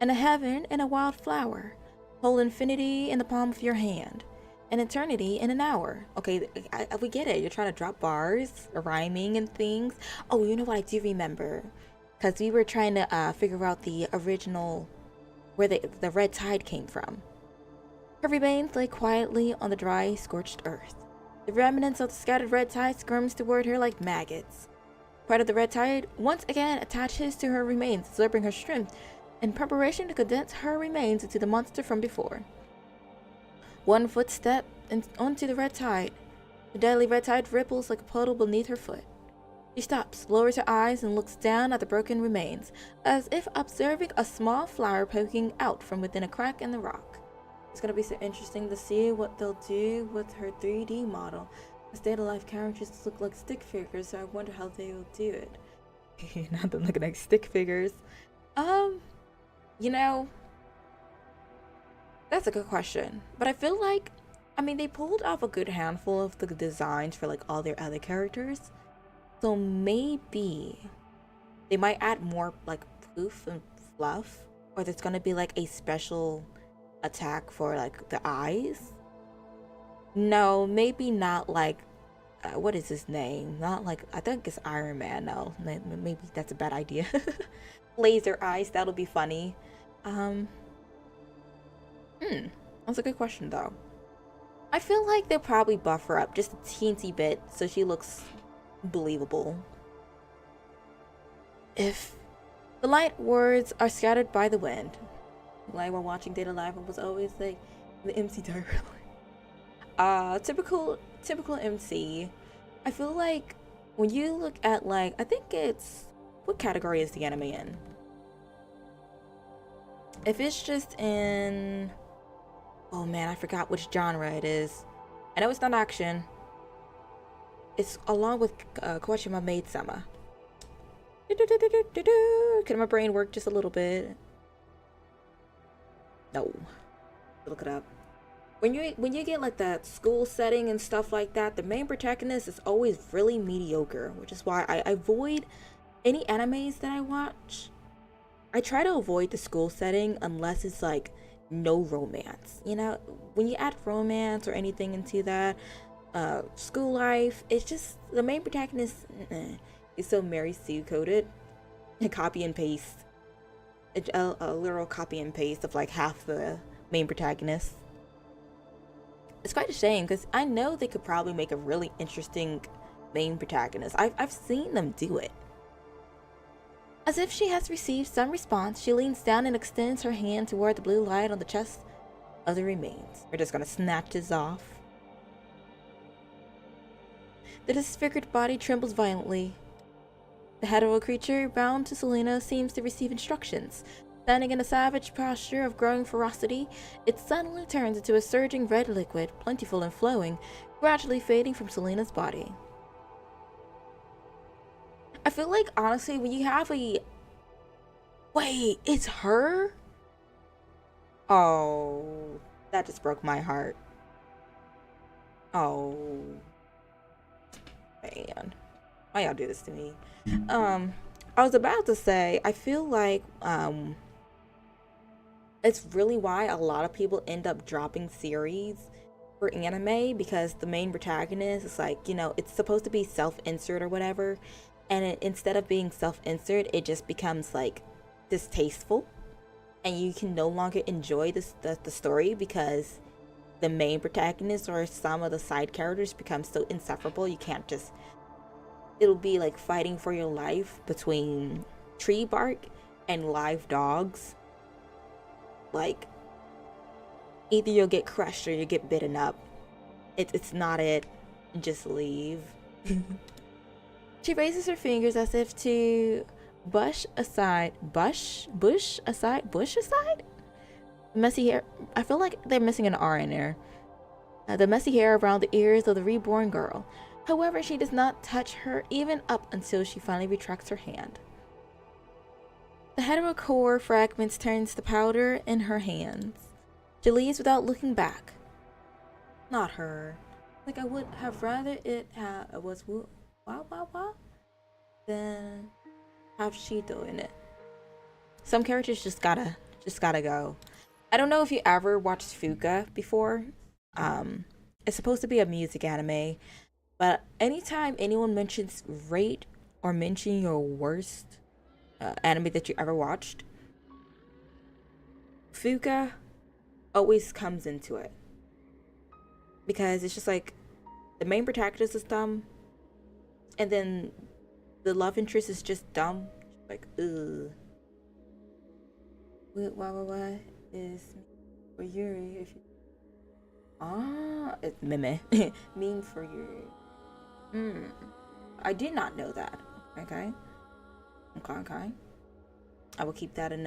and a heaven in a wild flower, hold infinity in the palm of your hand, an eternity in an hour. Okay, we get it. You're trying to drop bars, rhyming and things. Oh, you know what I do remember? Because we were trying to figure out the original, where the red tide came from. Her remains lay quietly on the dry, scorched earth. The remnants of the scattered red tide squirms toward her like maggots. Part of the red tide once again attaches to her remains, absorbing her strength in preparation to condense her remains into the monster from before. One footstep onto the red tide. The deadly red tide ripples like a puddle beneath her foot. She stops, lowers her eyes, and looks down at the broken remains, as if observing a small flower poking out from within a crack in the rock. It's gonna be so interesting to see what they'll do with her 3D model. The state of life characters look like stick figures, so I wonder how they will do it. Not them looking like stick figures. You know, that's a good question. But I feel like, I mean, they pulled off a good handful of the designs for like all their other characters. So maybe they might add more like poof and fluff, or there's gonna be like a special attack for like the eyes. No, maybe not like what is his name? Not like, I think it's Iron Man. No, maybe that's a bad idea. Laser eyes, that'll be funny. That's a good question though. I feel like they'll probably buff her up just a teensy bit so she looks believable. If the light words are scattered by the wind, like while watching Data Live, I was always like the MC directly. Typical MC. I feel like when you look at like, I think it's, what category is the anime in? If it's just in, oh man, I forgot which genre it is. I know it's not action. It's along with Kawashima Maid-sama. Can my brain work just a little bit? No. Look it up. When you get like that school setting and stuff like that, the main protagonist is always really mediocre, which is why I avoid any animes that I watch. I try to avoid the school setting unless it's like no romance. You know, when you add romance or anything into that, school life, it's just the main protagonist is so Mary Sue coded, and copy and paste. A literal copy and paste of like half the main protagonist. It's quite a shame because I know they could probably make a really interesting main protagonist. I've seen them do it. As if she has received some response, she leans down and extends her hand toward the blue light on the chest of the remains. We're just gonna snatch this off. The disfigured body trembles violently. The head of a creature bound to Selena seems to receive instructions. Standing in a savage posture of growing ferocity, it suddenly turns into a surging red liquid, plentiful and flowing, gradually fading from Selena's body. I feel like, honestly, when you have a... Wait, it's her? Oh, that just broke my heart. Oh. Man. Why y'all do this to me? I was about to say, I feel like, it's really why a lot of people end up dropping series for anime, because the main protagonist is like, you know, it's supposed to be self-insert or whatever, and instead of being self-insert, it just becomes like distasteful, and you can no longer enjoy the story because the main protagonist or some of the side characters become so insufferable. You can't just, it'll be like fighting for your life between tree bark and live dogs. Like, either you'll get crushed or you get bitten up. It's not it. Just leave. She raises her fingers as if to bush aside. Messy hair. I feel like they're missing an R in there. The messy hair around the ears of the reborn girl. However, she does not touch her even up until she finally retracts her hand. The heterocore fragments turns to powder in her hands. She leaves without looking back. Not her. Like, I would have rather it was wow than have Shito in it. Some characters just gotta go. I don't know if you ever watched Fuka before. It's supposed to be a music anime, but anytime anyone mentions rate or mention your worst anime that you ever watched, Fuka always comes into it, because it's just like the main protagonist is dumb, and then the love interest is just dumb. Like, ugh. What is for Yuri? If you... it's Meme. Mean for Yuri. I did not know that. Okay. I will keep that in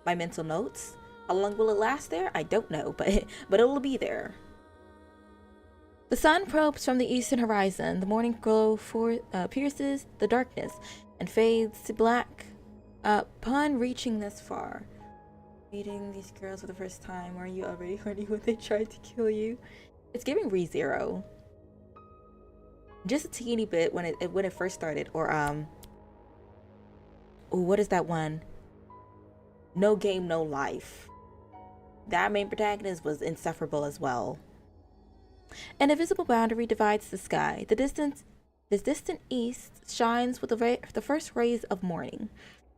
my mental notes. How long will it last there? I don't know, but it will be there. The sun probes from the eastern horizon. The morning glow pierces the darkness and fades to black upon reaching this far. Meeting these girls for the first time. Are you already horny when they tried to kill you? It's giving ReZero. Just a teeny bit when it first started. Or ooh, what is that one? No Game, No Life. That main protagonist was insufferable as well. An invisible boundary divides the sky. This distant east shines with the first rays of morning.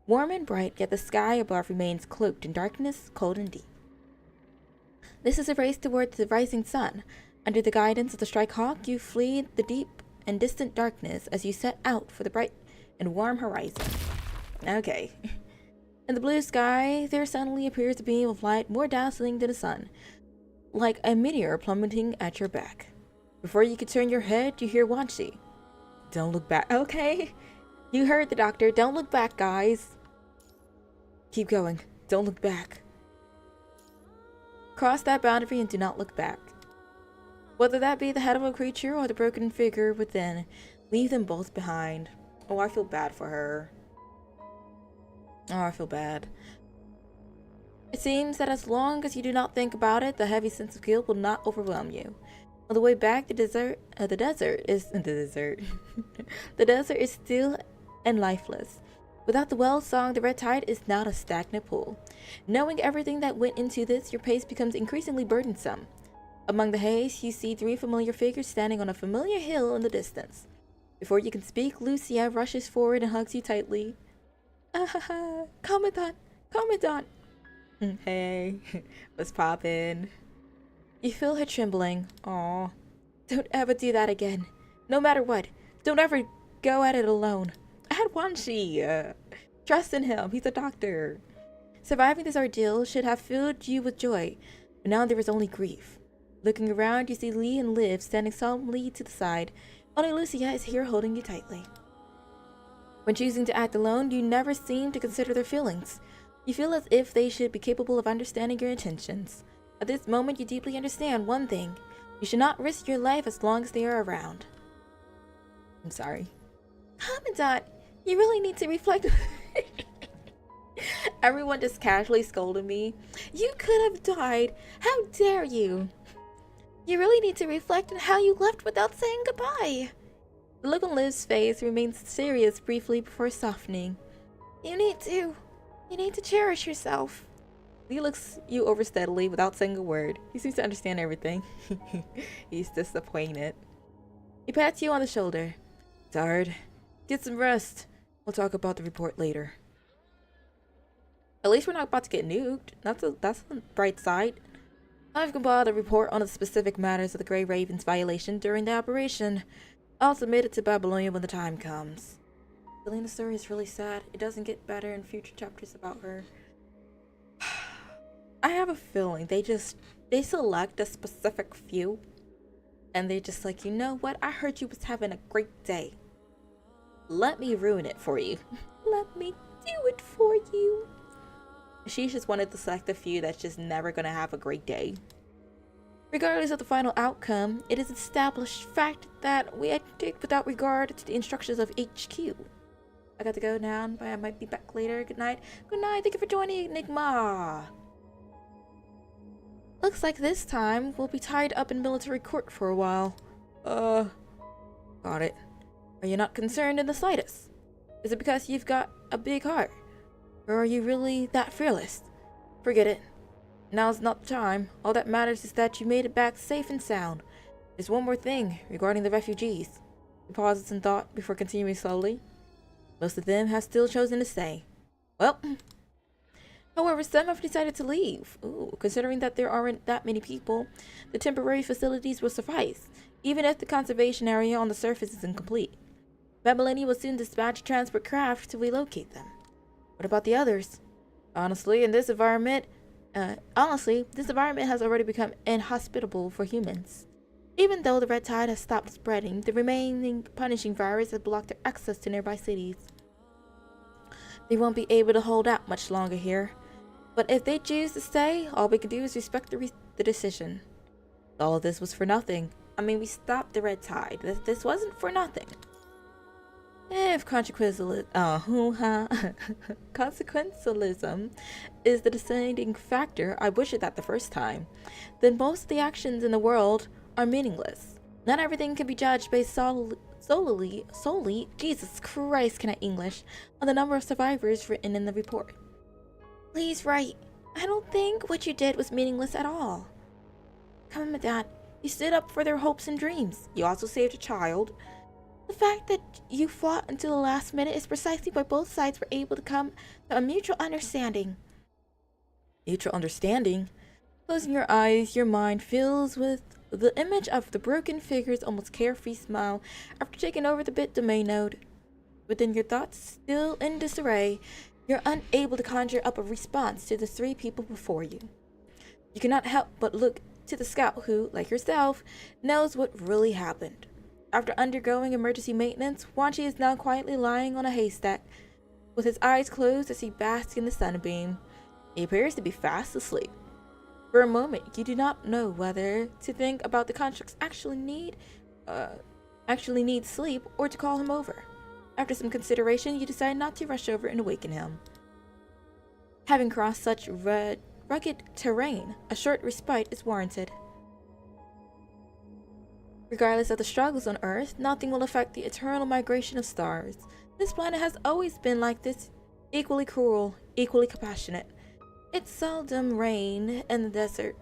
Warm and bright, yet the sky above remains cloaked in darkness, cold and deep. This is a race towards the rising sun. Under the guidance of the Strike Hawk, you flee the deep and distant darkness as you set out for the bright and warm horizon. Okay. In the blue sky, there suddenly appears a beam of light more dazzling than the sun, like a meteor plummeting at your back. Before you can turn your head, you hear Wanshi. Don't look back. Okay. You heard the doctor. Don't look back, guys. Keep going. Don't look back. Cross that boundary and do not look back. Whether that be the head of a creature or the broken figure within, leave them both behind. Oh, I feel bad for her. Oh, I feel bad. It seems that as long as you do not think about it, the heavy sense of guilt will not overwhelm you. On the way back, the desert is still and lifeless. Without the well song, the red tide is not a stagnant pool. Knowing everything that went into this, your pace becomes increasingly burdensome. Among the haze, you see 3 familiar figures standing on a familiar hill in the distance. Before you can speak, Lucia rushes forward and hugs you tightly. Commandant! Commandant! Hey, what's poppin'? You feel her trembling. Aw. Don't ever do that again. No matter what. Don't ever go at it alone. I had Wanshi. Trust in him. He's a doctor. Surviving this ordeal should have filled you with joy, but now there is only grief. Looking around, you see Lee and Liv standing solemnly to the side. Only Lucia is here holding you tightly. When choosing to act alone, you never seem to consider their feelings. You feel as if they should be capable of understanding your intentions. At this moment, you deeply understand one thing. You should not risk your life as long as they are around. I'm sorry. Commandant, you really need to reflect. Everyone just casually scolded me. You could have died. How dare you? You really need to reflect on how you left without saying goodbye. The look on Liv's face remains serious briefly before softening. You need to cherish yourself. He looks you over steadily without saying a word. He seems to understand everything. He's disappointed. He pats you on the shoulder. Tired? Get some rest. We'll talk about the report later. At least we're not about to get nuked. That's a bright side. I've compiled a report on the specific matters of the Grey Raven's violation during the operation. I'll submit it to Babylonia when the time comes. Selena's story is really sad. It doesn't get better in future chapters about her. I have a feeling they select a specific few and they're just like, you know what? I heard you was having a great day. Let me ruin it for you. Let me do it for you. She just wanted to select a few that's just never gonna have a great day. Regardless of the final outcome, it is established fact that we acted without regard to the instructions of HQ. I got to go now, but I might be back later. Good night. Good night. Thank you for joining, Enigma. Looks like this time we'll be tied up in military court for a while. Got it. Are you not concerned in the slightest? Is it because you've got a big heart? Or are you really that fearless? Forget it. Now's not the time. All that matters is that you made it back safe and sound. There's one more thing regarding the refugees. He pauses in thought before continuing slowly. Most of them have still chosen to stay. Well, however, some have decided to leave. Ooh, considering that there aren't that many people, the temporary facilities will suffice, even if the conservation area on the surface is incomplete. Babylonia will soon dispatch a transport craft to relocate them. What about the others? Honestly, this environment has already become inhospitable for humans. Even though the red tide has stopped spreading, the remaining punishing virus has blocked their access to nearby cities. They won't be able to hold out much longer here. But if they choose to stay, all we can do is respect the decision. All of this was for nothing. I mean, we stopped the red tide. This wasn't for nothing. If consequentialism is the deciding factor, I wish it that the first time, then most of the actions in the world are meaningless. Not everything can be judged based solely, Jesus Christ, can I English, on the number of survivors written in the report. Please write, I don't think what you did was meaningless at all. Come on, Dad. You stood up for their hopes and dreams. You also saved a child. The fact that you fought until the last minute is precisely why both sides were able to come to a mutual understanding. Mutual understanding? Closing your eyes, your mind fills with the image of the broken figure's almost carefree smile after taking over the bit domain node. Within your thoughts, still in disarray, you're unable to conjure up a response to the three people before you. You cannot help but look to the scout who, like yourself, knows what really happened. After undergoing emergency maintenance, Wanchi is now quietly lying on a haystack, with his eyes closed as he basks in the sunbeam. He appears to be fast asleep. For a moment, you do not know whether to think about the constructs actually need sleep or to call him over. After some consideration, you decide not to rush over and awaken him. Having crossed such rugged terrain, a short respite is warranted. Regardless of the struggles on Earth, nothing will affect the eternal migration of stars. This planet has always been like this, equally cruel, equally compassionate. It seldom rains in the desert,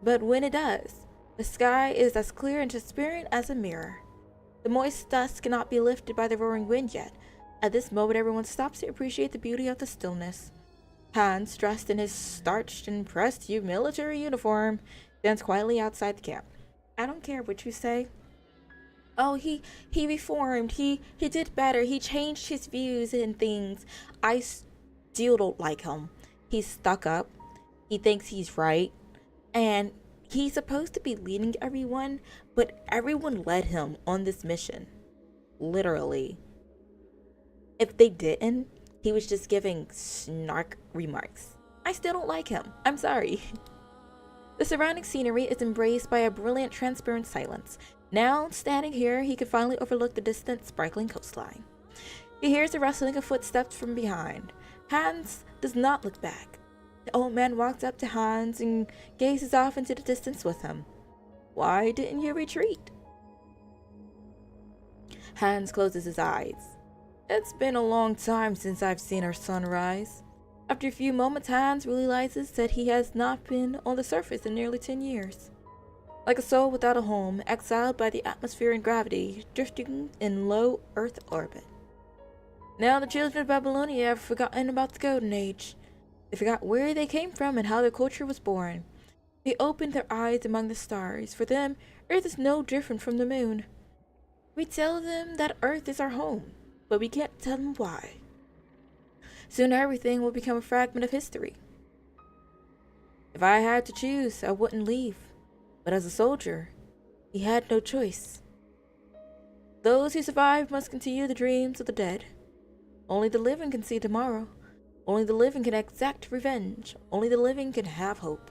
but when it does, the sky is as clear and transparent as a mirror. The moist dust cannot be lifted by the roaring wind yet. At this moment, everyone stops to appreciate the beauty of the stillness. Hans, dressed in his starched and pressed military uniform, stands quietly outside the camp. I don't care what you say. Oh, he reformed. He did better. He changed his views and things. I still don't like him. He's stuck up. He thinks he's right. And he's supposed to be leading everyone, but everyone led him on this mission. Literally. If they didn't, he was just giving snark remarks. I still don't like him. I'm sorry. The surrounding scenery is embraced by a brilliant, transparent silence. Now, standing here, he can finally overlook the distant, sparkling coastline. He hears the rustling of footsteps from behind. Hans does not look back. The old man walks up to Hans and gazes off into the distance with him. Why didn't you retreat? Hans closes his eyes. It's been a long time since I've seen our sun rise. After a few moments, Hans realizes that he has not been on the surface in nearly 10 years. Like a soul without a home, exiled by the atmosphere and gravity, drifting in low Earth orbit. Now the children of Babylonia have forgotten about the Golden Age. They forgot where they came from and how their culture was born. They opened their eyes among the stars. For them, Earth is no different from the moon. We tell them that Earth is our home, but we can't tell them why. Soon everything will become a fragment of history. If I had to choose, I wouldn't leave. But as a soldier, he had no choice. Those who survive must continue the dreams of the dead. Only the living can see tomorrow. Only the living can exact revenge. Only the living can have hope.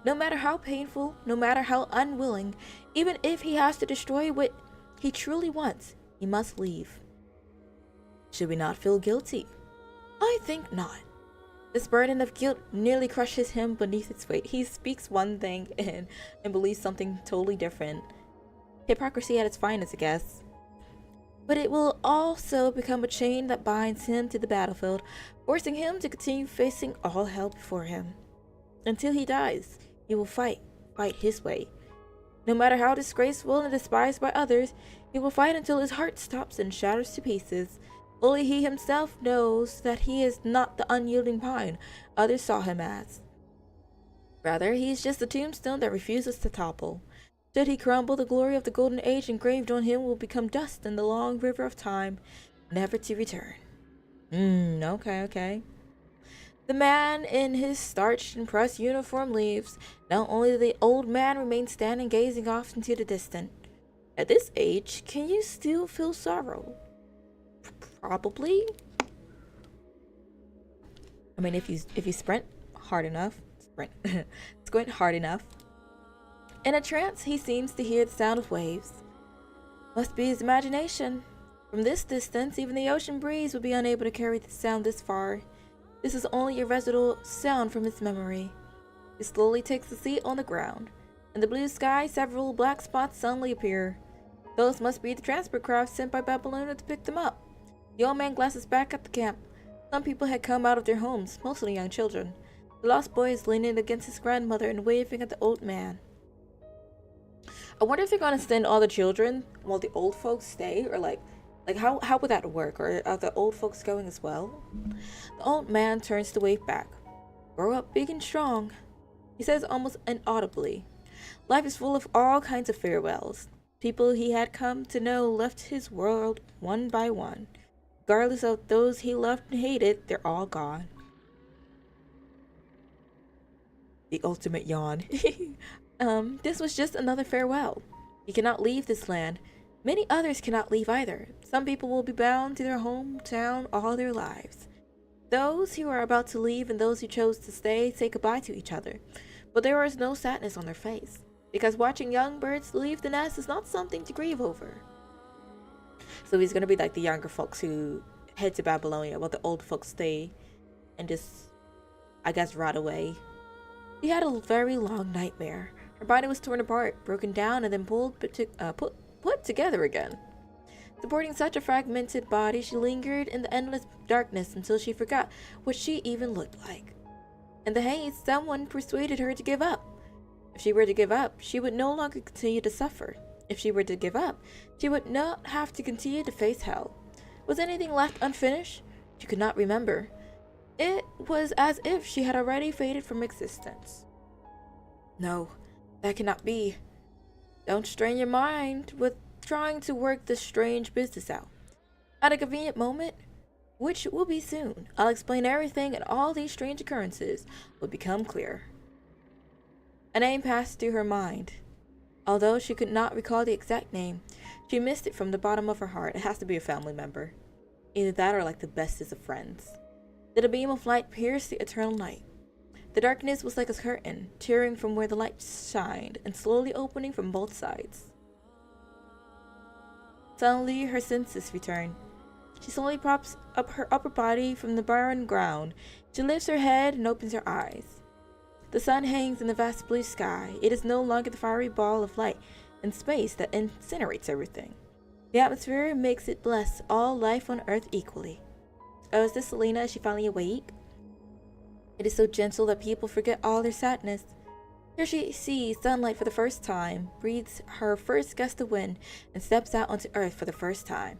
No matter how painful, no matter how unwilling, even if he has to destroy what he truly wants, he must leave. Should we not feel guilty? I think not. This burden of guilt nearly crushes him beneath its weight. He speaks one thing and believes something totally different. Hypocrisy at its finest, I guess. But it will also become a chain that binds him to the battlefield, forcing him to continue facing all hell before him. Until he dies, he will fight his way. No matter how disgraceful and despised by others, he will fight until his heart stops and shatters to pieces. Only he himself knows that he is not the unyielding pine others saw him as. Rather, he is just a tombstone that refuses to topple. Should he crumble, the glory of the Golden Age engraved on him will become dust in the long river of time, never to return. Okay. The man in his starched and pressed uniform leaves. Now only the old man remains standing, gazing off into the distance. At this age, can you still feel sorrow? Probably. I mean, if you sprint hard enough. Squint hard enough. In a trance, he seems to hear the sound of waves. Must be his imagination. From this distance, even the ocean breeze would be unable to carry the sound this far. This is only a residual sound from his memory. He slowly takes a seat on the ground. In the blue sky, several black spots suddenly appear. Those must be the transport craft sent by Babylona to pick them up. The old man glances back at the camp. Some people had come out of their homes, mostly young children. The lost boy is leaning against his grandmother and waving at the old man. I wonder if they're gonna send all the children while the old folks stay, or like how would that work? Or are the old folks going as well? The old man turns to wave back. Grow up big and strong, he says almost inaudibly. Life is full of all kinds of farewells. People he had come to know left his world one by one. Regardless of those he loved and hated, they're all gone. The ultimate yawn. This was just another farewell. You cannot leave this land. Many others cannot leave either. Some people will be bound to their hometown all their lives. Those who are about to leave and those who chose to stay say goodbye to each other. But there is no sadness on their face, because watching young birds leave the nest is not something to grieve over. So he's gonna be like the younger folks who head to Babylonia, while the old folks stay and just, I guess, rot away. He had a very long nightmare. Her body was torn apart, broken down, and then put together again. Supporting such a fragmented body, she lingered in the endless darkness until she forgot what she even looked like. In the haze, someone persuaded her to give up. If she were to give up, she would no longer continue to suffer. If she were to give up, she would not have to continue to face hell. Was anything left unfinished? She could not remember. It was as if she had already faded from existence. No, that cannot be. Don't strain your mind with trying to work this strange business out. At a convenient moment, which will be soon, I'll explain everything, and all these strange occurrences will become clear. A name passed through her mind. Although she could not recall the exact name, she missed it from the bottom of her heart. It has to be a family member. Either that or like the bestest of friends. Then a beam of light pierced the eternal night. The darkness was like a curtain, tearing from where the light shined, and slowly opening from both sides. Suddenly, her senses return. She slowly props up her upper body from the barren ground. She lifts her head and opens her eyes. The sun hangs in the vast blue sky. It is no longer the fiery ball of light and space that incinerates everything. The atmosphere makes it bless all life on earth equally. Oh, is this Selena? Is she finally awake? It is so gentle that people forget all their sadness. Here she sees sunlight for the first time, breathes her first gust of wind, and steps out onto earth for the first time.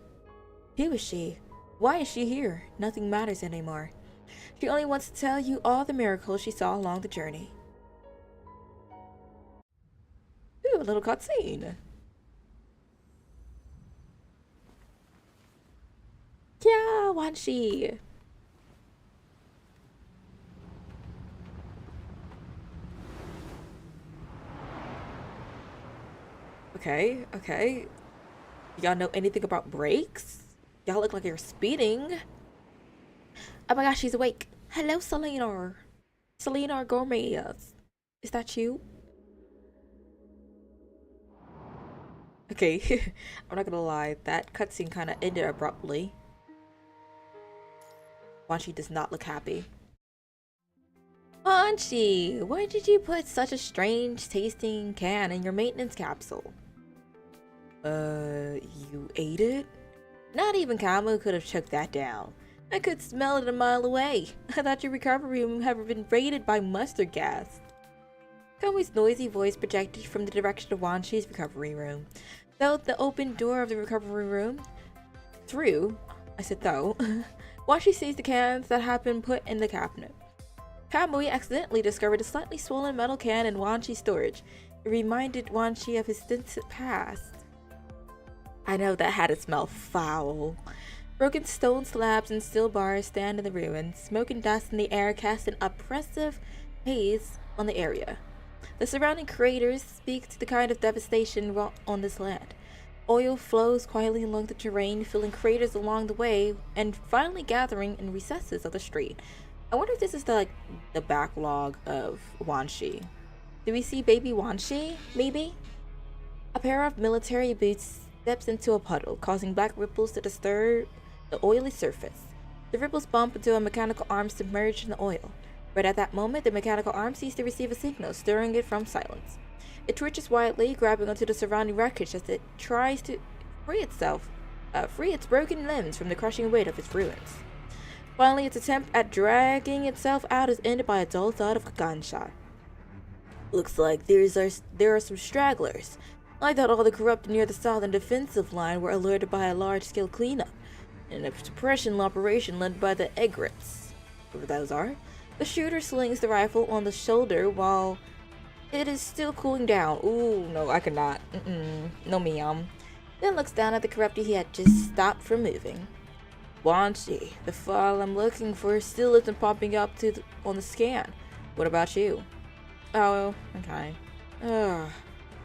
Who is she? Why is she here? Nothing matters anymore. She only wants to tell you all the miracles she saw along the journey. Ooh, a little cutscene. Yeah, Wanshi. Okay. Y'all know anything about brakes? Y'all look like you're speeding. Oh my gosh, she's awake. Hello, Selena. Selena Gomez. Is that you? Okay, I'm not gonna lie. That cutscene kind of ended abruptly. Wanshi does not look happy. Wanshi, why did you put such a strange tasting can in your maintenance capsule? You ate it? Not even Kamu could have choked that down. I could smell it a mile away. I thought your recovery room had been raided by mustard gas. Kamu's noisy voice projected from the direction of Wanshi's recovery room. Though the open door of the recovery room, Wanshi sees the cans that have been put in the cabinet. Kamui accidentally discovered a slightly swollen metal can in Wanshi's storage. It reminded Wanshi of his distant past. I know that had to smell foul. Broken stone slabs and steel bars stand in the ruins. Smoke and dust in the air cast an oppressive haze on the area. The surrounding craters speak to the kind of devastation wrought on this land. Oil flows quietly along the terrain, filling craters along the way, and finally gathering in recesses of the street. I wonder if this is the backlog of Wanshi. Do we see baby Wanshi, maybe? A pair of military boots steps into a puddle, causing black ripples to disturb the oily surface. The ripples bump into a mechanical arm submerged in the oil. Right at that moment, the mechanical arm ceases to receive a signal, stirring it from silence. It twitches wildly, grabbing onto the surrounding wreckage as it tries to free its broken limbs from the crushing weight of its ruins. Finally, its attempt at dragging itself out is ended by a dull thud of a gunshot. Looks like there are some stragglers. I thought all the corrupted near the southern defensive line were alerted by a large-scale cleanup, and a suppression operation led by the Egrets. Whoever those are. The shooter slings the rifle on the shoulder while it is still cooling down. Ooh, no, I cannot. No meow. Then looks down at the corrupted he had just stopped from moving. Wanshi, the file I'm looking for still isn't popping up on the scan. What about you? Oh, okay.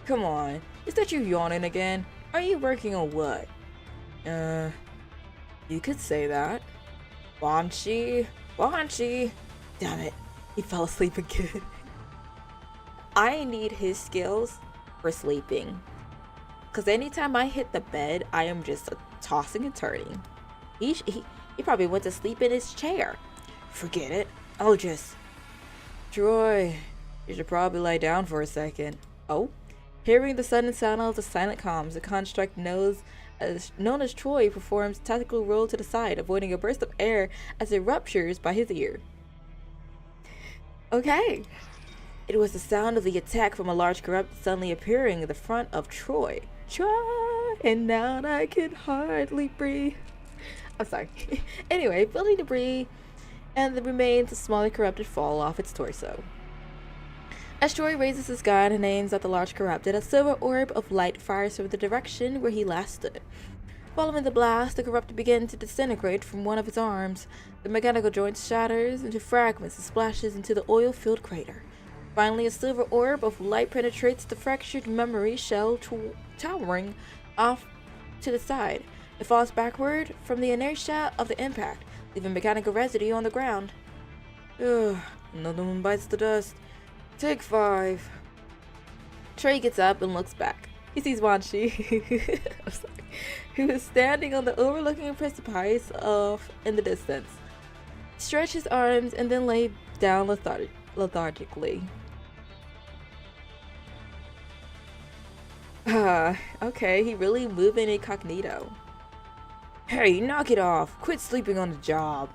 Come on. Is that you yawning again? Are you working on what? You could say that. Wanshi. Damn it. He fell asleep again. I need his skills for sleeping. Because anytime I hit the bed, I am just tossing and turning. He probably went to sleep in his chair. Forget it. I'll just... Troy, you should probably lie down for a second. Oh? Hearing the sudden sound of the silent comms, the construct known as Troy performs a tactical roll to the side, avoiding a burst of air as it ruptures by his ear. Okay. It was the sound of the attack from a large corrupt suddenly appearing in the front of Troy. Troy, and now I can hardly breathe. I'm sorry. Anyway, building debris and the remains of smaller corrupted fall off its torso. As Troy raises his gun and aims at the large corrupted, a silver orb of light fires from the direction where he last stood. Following the blast, the corrupted begins to disintegrate from one of its arms. The mechanical joint shatters into fragments and splashes into the oil-filled crater. Finally, a silver orb of light penetrates the fractured memory shell, towering off to the side. It falls backward from the inertia of the impact, leaving mechanical residue on the ground. Ugh, another one bites the dust. Take 5. Trey gets up and looks back. He sees Wanshi, who is standing on the overlooking precipice in the distance. Stretch his arms and then lay down lethargically. Okay, he really moving incognito. Hey, knock it off. Quit sleeping on the job.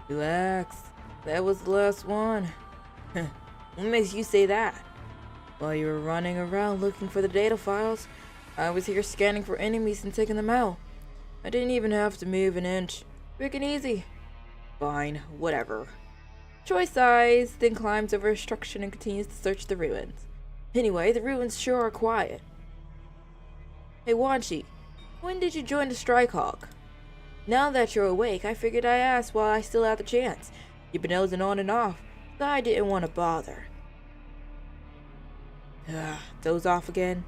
Relax. That was the last one. What makes you say that? While you were running around looking for the data files, I was here scanning for enemies and taking them out. I didn't even have to move an inch. Quick and easy. Fine, whatever. Troy sighs, then climbs over a structure and continues to search the ruins. Anyway, the ruins sure are quiet. Hey Wanshi, when did you join the Strikehawk? Now that you're awake, I figured I'd ask while I still have the chance. You've been nosing on and off, so I didn't want to bother. Doze off again?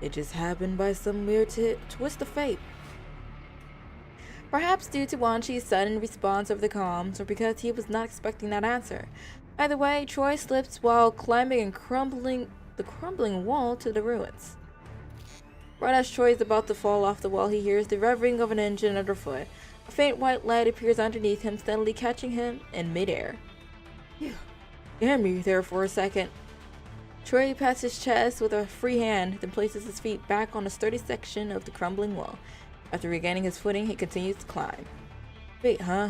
It just happened by some weird twist of fate. Perhaps due to Wanshi's sudden response over the comms, or because he was not expecting that answer. Either way, Troy slips while climbing and the crumbling wall to the ruins. Right as Troy is about to fall off the wall, he hears the revving of an engine underfoot. A faint white light appears underneath him, steadily catching him in midair. Phew. You had me there for a second. Troy pats his chest with a free hand, then places his feet back on a sturdy section of the crumbling wall. After regaining his footing, he continues to climb. Wait, huh?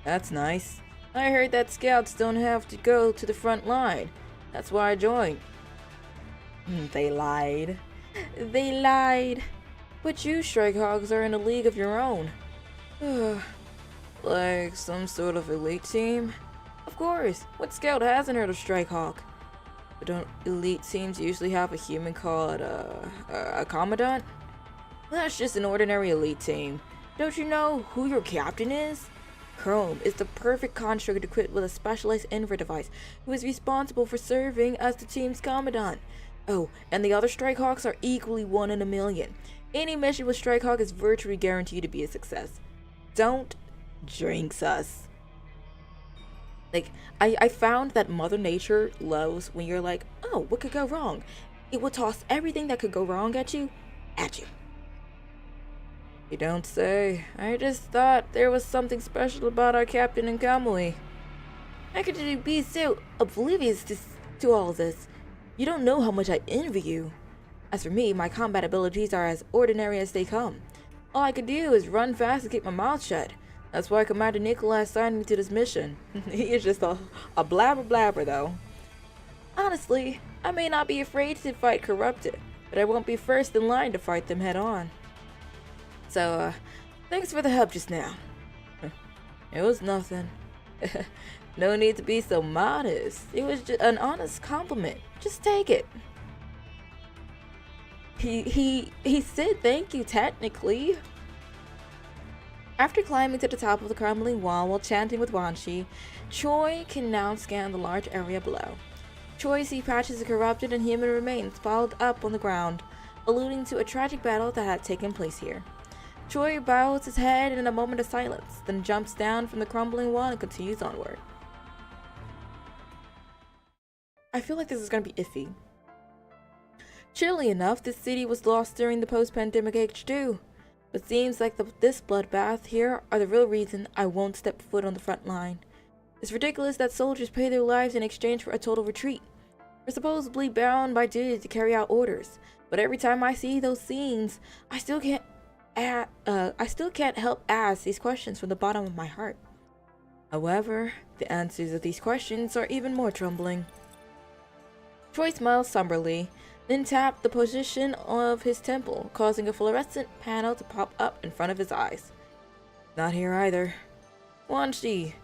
That's nice. I heard that scouts don't have to go to the front line. That's why I joined. They lied. They lied. But you Strikehogs are in a league of your own. Like some sort of elite team? Of course. What scout hasn't heard of Strikehawk? But don't elite teams usually have a human called a commandant? Well, that's just an ordinary elite team. Don't you know who your captain is? Chrome is the perfect construct equipped with a specialized infra device who is responsible for serving as the team's commandant. Oh, and the other Strikehawks are equally 1 in a million. Any mission with Strikehawk is virtually guaranteed to be a success. Don't jinx us. Like, I found that Mother Nature loves when you're like, oh, what could go wrong? It will toss everything that could go wrong at you, at you. You don't say. I just thought there was something special about our captain and Kamui. How could you be so oblivious to all this? You don't know how much I envy you. As for me, my combat abilities are as ordinary as they come. All I could do is run fast and keep my mouth shut. That's why Commander Nikolai assigned me to this mission. He is just a blabber though. Honestly, I may not be afraid to fight corrupted, but I won't be first in line to fight them head on. So, thanks for the help just now. It was nothing. No need to be so modest. It was just an honest compliment. Just take it. He said thank you technically. After climbing to the top of the crumbling wall while chanting with Wanshi, Choi can now scan the large area below. Choi sees patches of corrupted and human remains piled up on the ground, alluding to a tragic battle that had taken place here. Choi bows his head in a moment of silence, then jumps down from the crumbling wall and continues onward. I feel like this is gonna be iffy. Chilly enough, this city was lost during the post-pandemic age too. But seems like this bloodbath here are the real reason I won't step foot on the front line. It's ridiculous that soldiers pay their lives in exchange for a total retreat. We're supposedly bound by duty to carry out orders, but every time I see those scenes, I still can't help ask these questions from the bottom of my heart. However, the answers of these questions are even more troubling. Troy smiles somberly, then tapped the position of his temple, causing a fluorescent panel to pop up in front of his eyes. Not here either. Wanshi,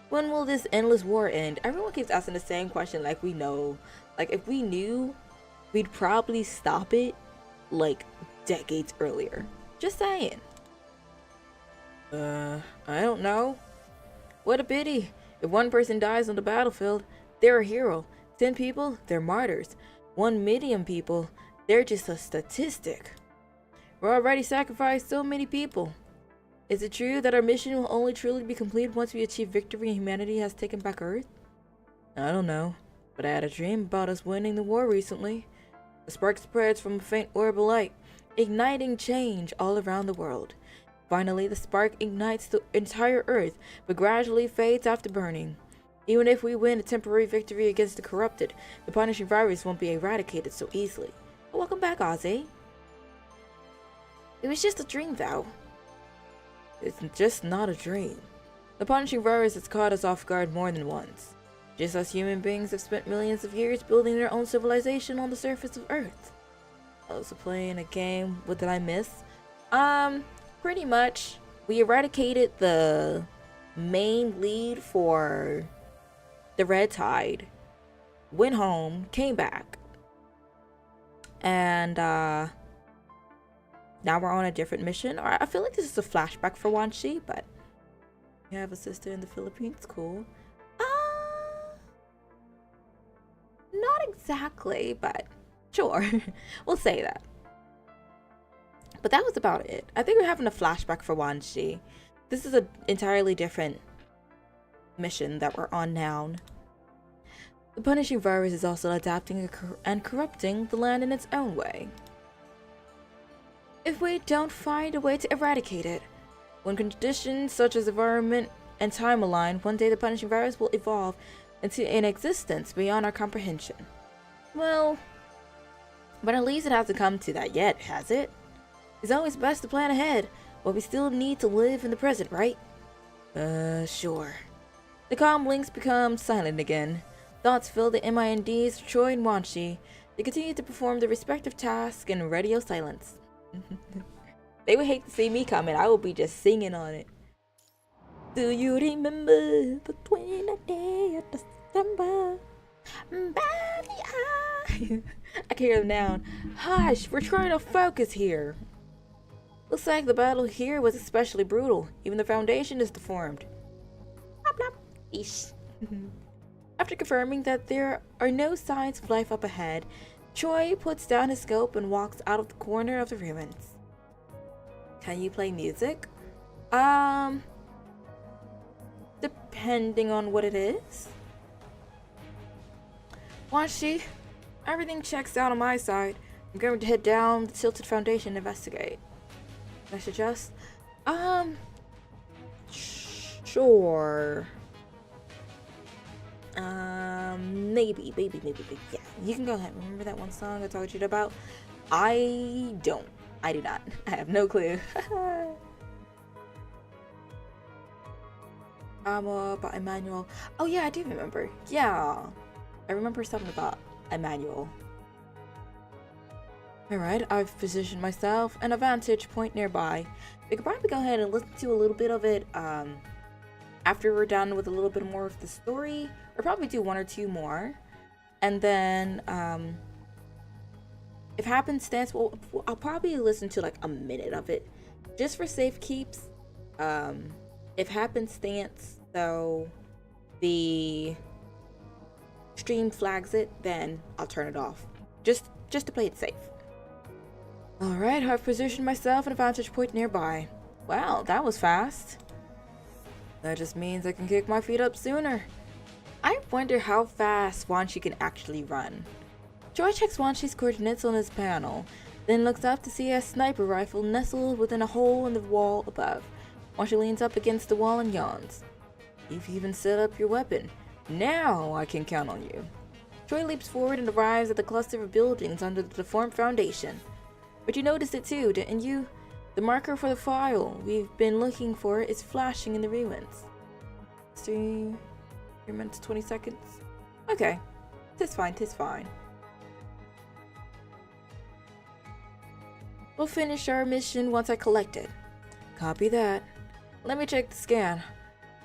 when will this endless war end? Everyone keeps asking the same question like we know. Like, if we knew, we'd probably stop it, like, decades earlier. Just saying. I don't know. What a pity. If one person dies on the battlefield, they're a hero. 10 people, they're martyrs. 1 million people, they're just a statistic. We're already sacrificed so many people. Is it true that our mission will only truly be complete once we achieve victory and humanity has taken back Earth? I don't know, but I had a dream about us winning the war recently. The spark spreads from a faint orb of light, igniting change all around the world. Finally, the spark ignites the entire Earth, but gradually fades after burning. Even if we win a temporary victory against the corrupted, the punishing virus won't be eradicated so easily. But welcome back, Ozzy. It was just a dream, though. It's just not a dream. The punishing virus has caught us off guard more than once. Just as human beings have spent millions of years building their own civilization on the surface of Earth. Also playing a game, what did I miss? Pretty much, we eradicated the main lead for the Red Tide, went home, came back, and now we're on a different mission. Or I feel like this is a flashback for Wanshi, but you have a sister in the Philippines, cool. Not exactly, but sure. We'll say that. But that was about it. I think we're having a flashback for Wanshi. This is an entirely different mission that we're on now. The punishing virus is also adapting and corrupting the land in its own way. If we don't find a way to eradicate it, when conditions such as environment and time align, one day the punishing virus will evolve into an existence beyond our comprehension. Well, but at least it hasn't come to that yet, has it? It's always best to plan ahead, but we still need to live in the present, right? Sure. The comm links become silent again. Thoughts fill the MINDs of Choi and Wanshi. They continue to perform their respective tasks in radio silence. They would hate to see me coming. I would be just singing on it. Do you remember the 20th day of December? I can hear them now. Hush, we're trying to focus here. Looks like the battle here was especially brutal. Even the foundation is deformed. Blah, blah. Eesh. After confirming that there are no signs of life up ahead, Choi puts down his scope and walks out of the corner of the ruins. Can you play music? depending on what it is. Wanshi, everything checks out on my side. I'm going to head down the Tilted Foundation and investigate. I suggest? Sure. Maybe. Yeah, you can go ahead. Remember that one song I told you about? I don't. I do not. I have no clue. About Emmanuel. Oh yeah, I do remember. Yeah. I remember something about Emmanuel. Alright, I've positioned myself in a vantage point nearby. We could probably go ahead and listen to a little bit of it after we're done with a little bit more of the story. Or probably do one or two more. And then, if happenstance, well, I'll probably listen to like a minute of it. Just for safe keeps. If happenstance, though, the stream flags it, then I'll turn it off. Just to play it safe. Alright, I've positioned myself in a vantage point nearby. Wow, that was fast. That just means I can kick my feet up sooner. I wonder how fast Wanshi can actually run. Joy checks Wanshi's coordinates on his panel, then looks up to see a sniper rifle nestled within a hole in the wall above. Wanshi leans up against the wall and yawns. You've even set up your weapon. Now I can count on you. Joy leaps forward and arrives at the cluster of buildings under the deformed foundation. But you noticed it too, didn't you? The marker for the file we've been looking for is flashing in the ruins. 3 minutes 20 seconds. Okay. Tis fine. We'll finish our mission once I collect it. Copy that. Let me check the scan.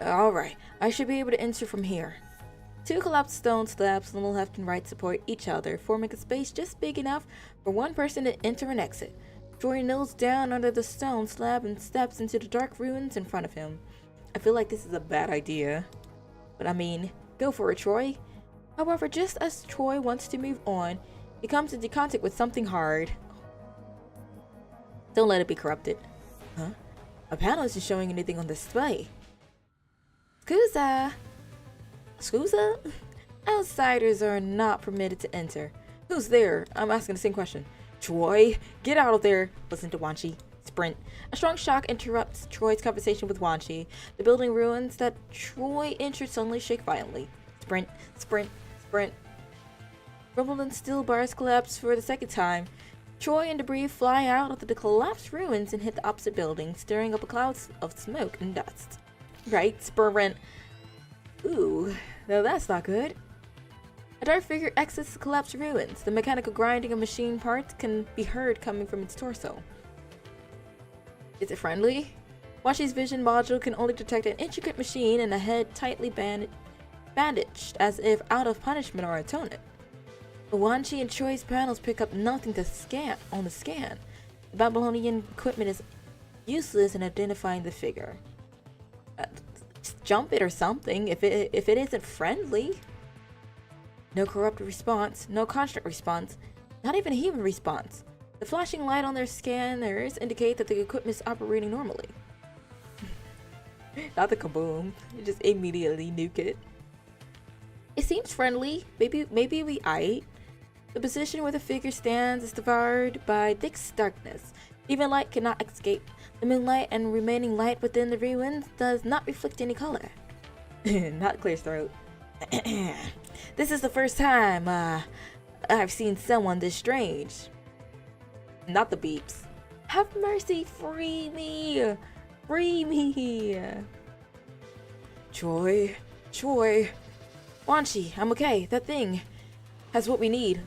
Alright, I should be able to enter from here. 2 collapsed stone slabs on the left and right support each other, forming a space just big enough for one person to enter and exit. Troy kneels down under the stone slab and steps into the dark ruins in front of him. I feel like this is a bad idea. But I mean, go for it, Troy. However, just as Troy wants to move on, he comes into contact with something hard. Don't let it be corrupted. Huh? A panel isn't showing anything on display. Scusa? Outsiders are not permitted to enter. Who's there? I'm asking the same question. Troy, get out of there. Listen to Wanshi. Sprint. A strong shock interrupts Troy's conversation with Wanshi. The building ruins that Troy entered suddenly shake violently. Sprint. Rumble and steel bars collapse for the second time. Troy and debris fly out of the collapsed ruins and hit the opposite building, stirring up a cloud of smoke and dust. Right, sprint. Ooh, no, that's not good. A dark figure exits the collapsed ruins. The mechanical grinding of machine parts can be heard coming from its torso. Is it friendly? Wanshi's vision module can only detect an intricate machine and a head tightly bandaged, as if out of punishment or atonement. But Wanshi and Troy's panels pick up nothing to scan on the scan. The Babylonian equipment is useless in identifying the figure. Just jump it or something if it isn't friendly. No corrupted response, no constant response, not even a human response. The flashing light on their scanners indicate that the equipment is operating normally. Not the kaboom. You just immediately nuke it. It seems friendly. Maybe we aight. The position where the figure stands is devoured by thick darkness. Even light cannot escape. The moonlight and remaining light within the ruins does not reflect any color. Not clear throat. This is the first time I've seen someone this strange. Not the beeps. Have mercy, free me! Free me! Troy. Wanshi, I'm okay. That thing has what we need.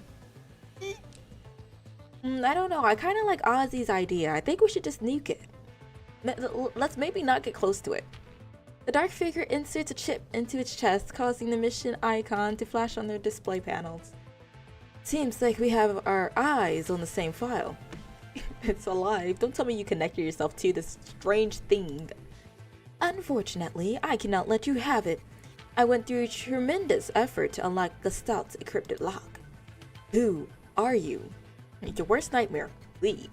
I don't know. I kind of like Ozzy's idea. I think we should just nuke it. Let's maybe not get close to it. The dark figure inserts a chip into its chest, causing the mission icon to flash on their display panels. Seems like we have our eyes on the same file. It's alive. Don't tell me you connected yourself to this strange thing. Unfortunately, I cannot let you have it. I went through a tremendous effort to unlock Gestalt's encrypted lock. Who are you? Your worst nightmare. Leave.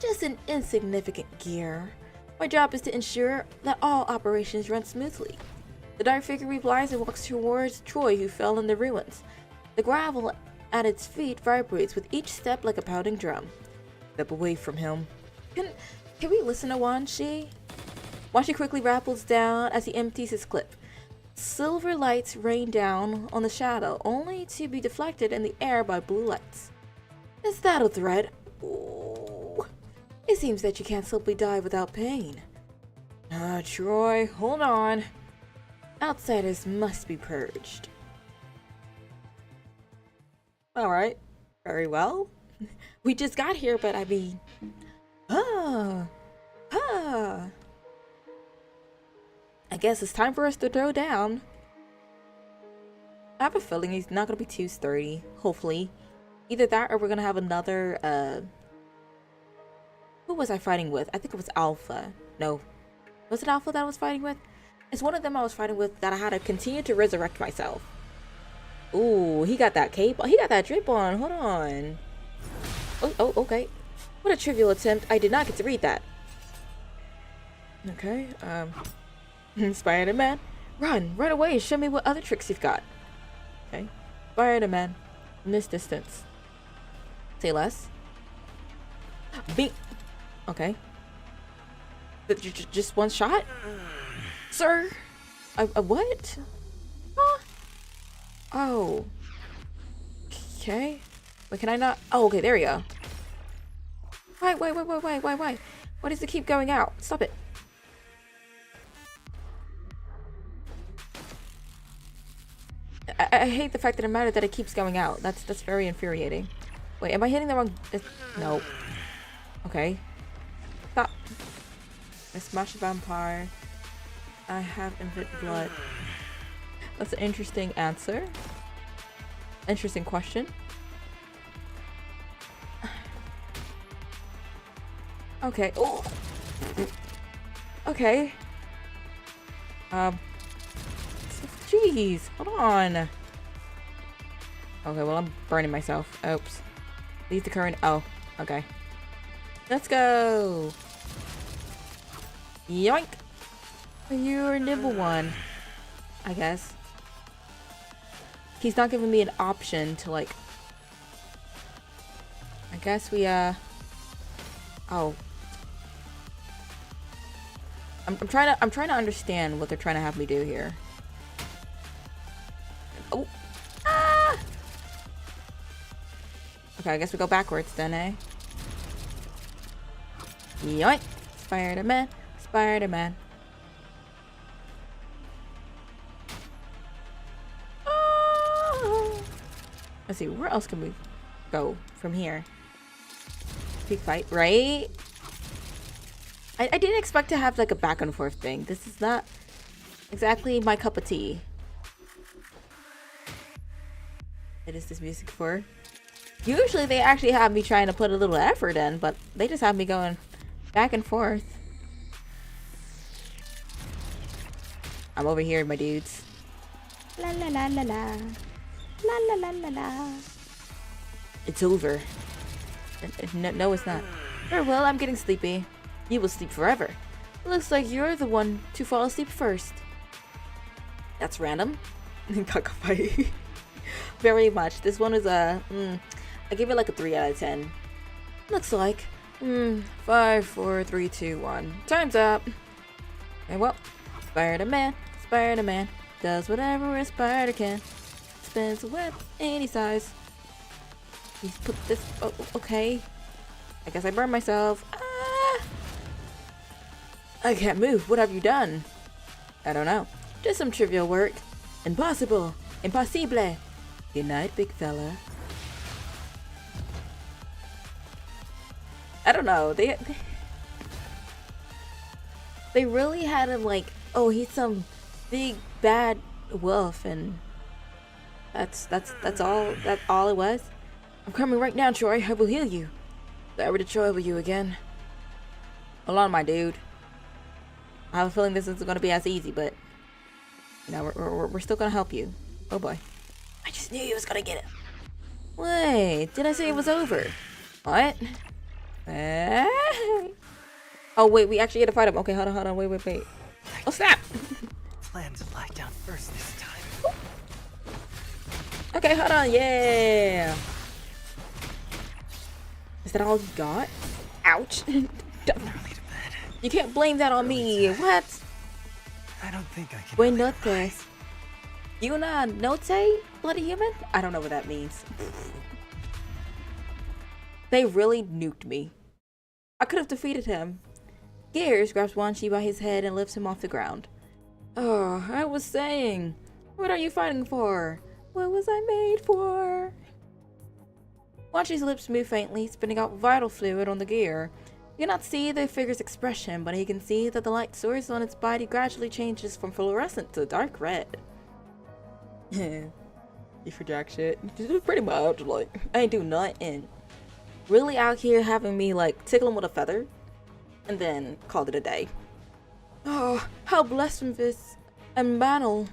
Just an insignificant gear. My job is to ensure that all operations run smoothly. The dark figure replies and walks towards Troy, who fell in the ruins. The gravel at its feet vibrates with each step like a pounding drum. Step away from him. Can we listen to Wan Shi? Wan Shi quickly rappels down as he empties his clip. Silver lights rain down on the shadow, only to be deflected in the air by blue lights. Is that a threat? Ooh. It seems that you can't simply die without pain. Troy, hold on. Outsiders must be purged. Alright, very well. We just got here, but I mean... I guess it's time for us to throw down. I have a feeling he's not gonna be too sturdy, hopefully. Either that or we're gonna have another, who was I fighting with? I think it was Alpha. No. Was it Alpha that I was fighting with? It's one of them I was fighting with that I had to continue to resurrect myself. Ooh, he got that cape. He got that drip on. Hold on. Oh, okay. What a trivial attempt. I did not get to read that. Okay, Spider-Man. Run away. Show me what other tricks you've got. Okay. Spider-Man. In this distance. Say less. Bing. Okay. But just one shot? Sir? What? Huh? Oh. Okay. Wait, can I not? Oh, okay, there you go. Why? Why does it keep going out? Stop it. I hate the fact that it mattered that it keeps going out. That's very infuriating. Wait, am I hitting the wrong? No. Okay. Stop. I smashed a vampire. I have infinite blood. That's an interesting answer. Interesting question. Okay. Oh. Okay. Jeez. Hold on. Okay, well, I'm burning myself. Oops. Leave the current. Oh, okay. Let's go. Yoink. You're a nibble one, I guess. He's not giving me an option to, like... I guess we, Oh. I'm trying to understand what they're trying to have me do here. Oh. Ah! Okay, I guess we go backwards then, eh? Yoink. Spider-Man. Spider-Man. Let's see, where else can we go from here? Big fight, right? I didn't expect to have like a back and forth thing. This is not exactly my cup of tea. What is this music for? Usually they actually have me trying to put a little effort in, but they just have me going back and forth. I'm over here, my dudes. La la la la la. La la la la la. It's over. No, it's not. Farewell, I'm getting sleepy. You will sleep forever. Looks like you're the one to fall asleep first. That's random. Cockfight. Very much. This one is a... I give it like a 3 out of 10. Looks like. 5, 4, 3, 2, 1. Time's up. And well, Spider-Man. Spider-Man does whatever a spider can. Spins a web any size. He's put this... Oh, okay. I guess I burned myself. Ah! I can't move. What have you done? I don't know. Just some trivial work. Impossible. Impossible. Good night, big fella. I don't know. They really had him like, oh, he's some big bad wolf, and that's all it was. I'm coming right now, Troy. I will heal you. Sorry to trouble you again. Hold on, my dude. I have a feeling this isn't gonna be as easy, but you know, we're still gonna help you. Oh boy. I just knew he was gonna get it. Wait, did I say it was over? What? Oh wait, we actually had to fight him. Okay, hold on, wait. Oh snap! Plan to lie down first this time. Okay, hold on, yeah. Is that all you got? Ouch! Early to bed. You can't blame that on me. What? I don't think I can. Wait, not this. Una note, bloody human? I don't know what that means. They really nuked me. I could have defeated him. Gears grabs Wan Shi by his head and lifts him off the ground. Oh, I was saying, what are you fighting for? What was I made for? Wan Shi's lips move faintly, spitting out vital fluid on the gear. You cannot see the figure's expression, but he can see that the light source on its body gradually changes from fluorescent to dark red. You for jack shit. Pretty much, like, I ain't do nothing. Really out here having me, like, tickle him with a feather, and then called it a day. Oh, how blasphemous and banal.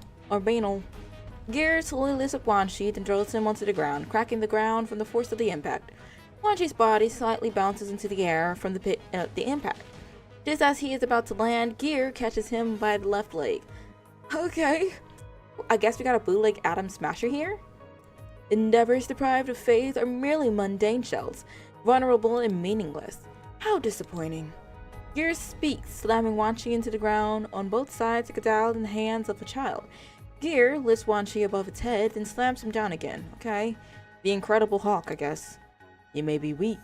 Gear slowly lifts up Wan Shi and throws him onto the ground, cracking the ground from the force of the impact. Wan Shi's body slightly bounces into the air from the pit at the impact. Just as he is about to land, Gear catches him by the left leg. Okay, I guess we got a bootleg Atom Smasher here? Endeavors deprived of faith are merely mundane shells, vulnerable and meaningless. How disappointing. Gear speaks, slamming Wan Shi into the ground on both sides like a doll in the hands of a child. Gear lifts Wan Shi above its head and slams him down again. Okay, the Incredible Hawk, I guess. You may be weak,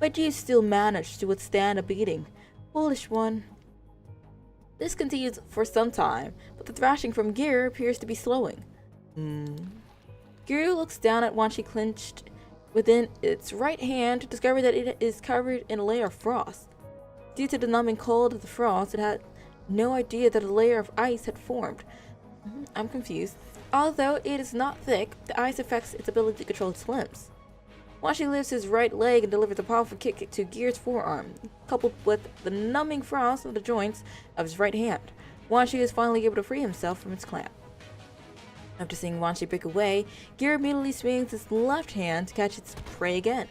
but you still manage to withstand a beating. Foolish one. This continues for some time, but the thrashing from Gear appears to be slowing. Gear looks down at Wan Shi clenched within its right hand to discover that it is covered in a layer of frost. Due to the numbing cold of the frost, it had no idea that a layer of ice had formed. I'm confused. Although it is not thick, the ice affects its ability to control its limbs. Wan Shi lifts his right leg and delivers a powerful kick to Gear's forearm, coupled with the numbing frost of the joints of his right hand. Wan Shi is finally able to free himself from its clamp. After seeing Wan Shi break away, Gear immediately swings his left hand to catch its prey again.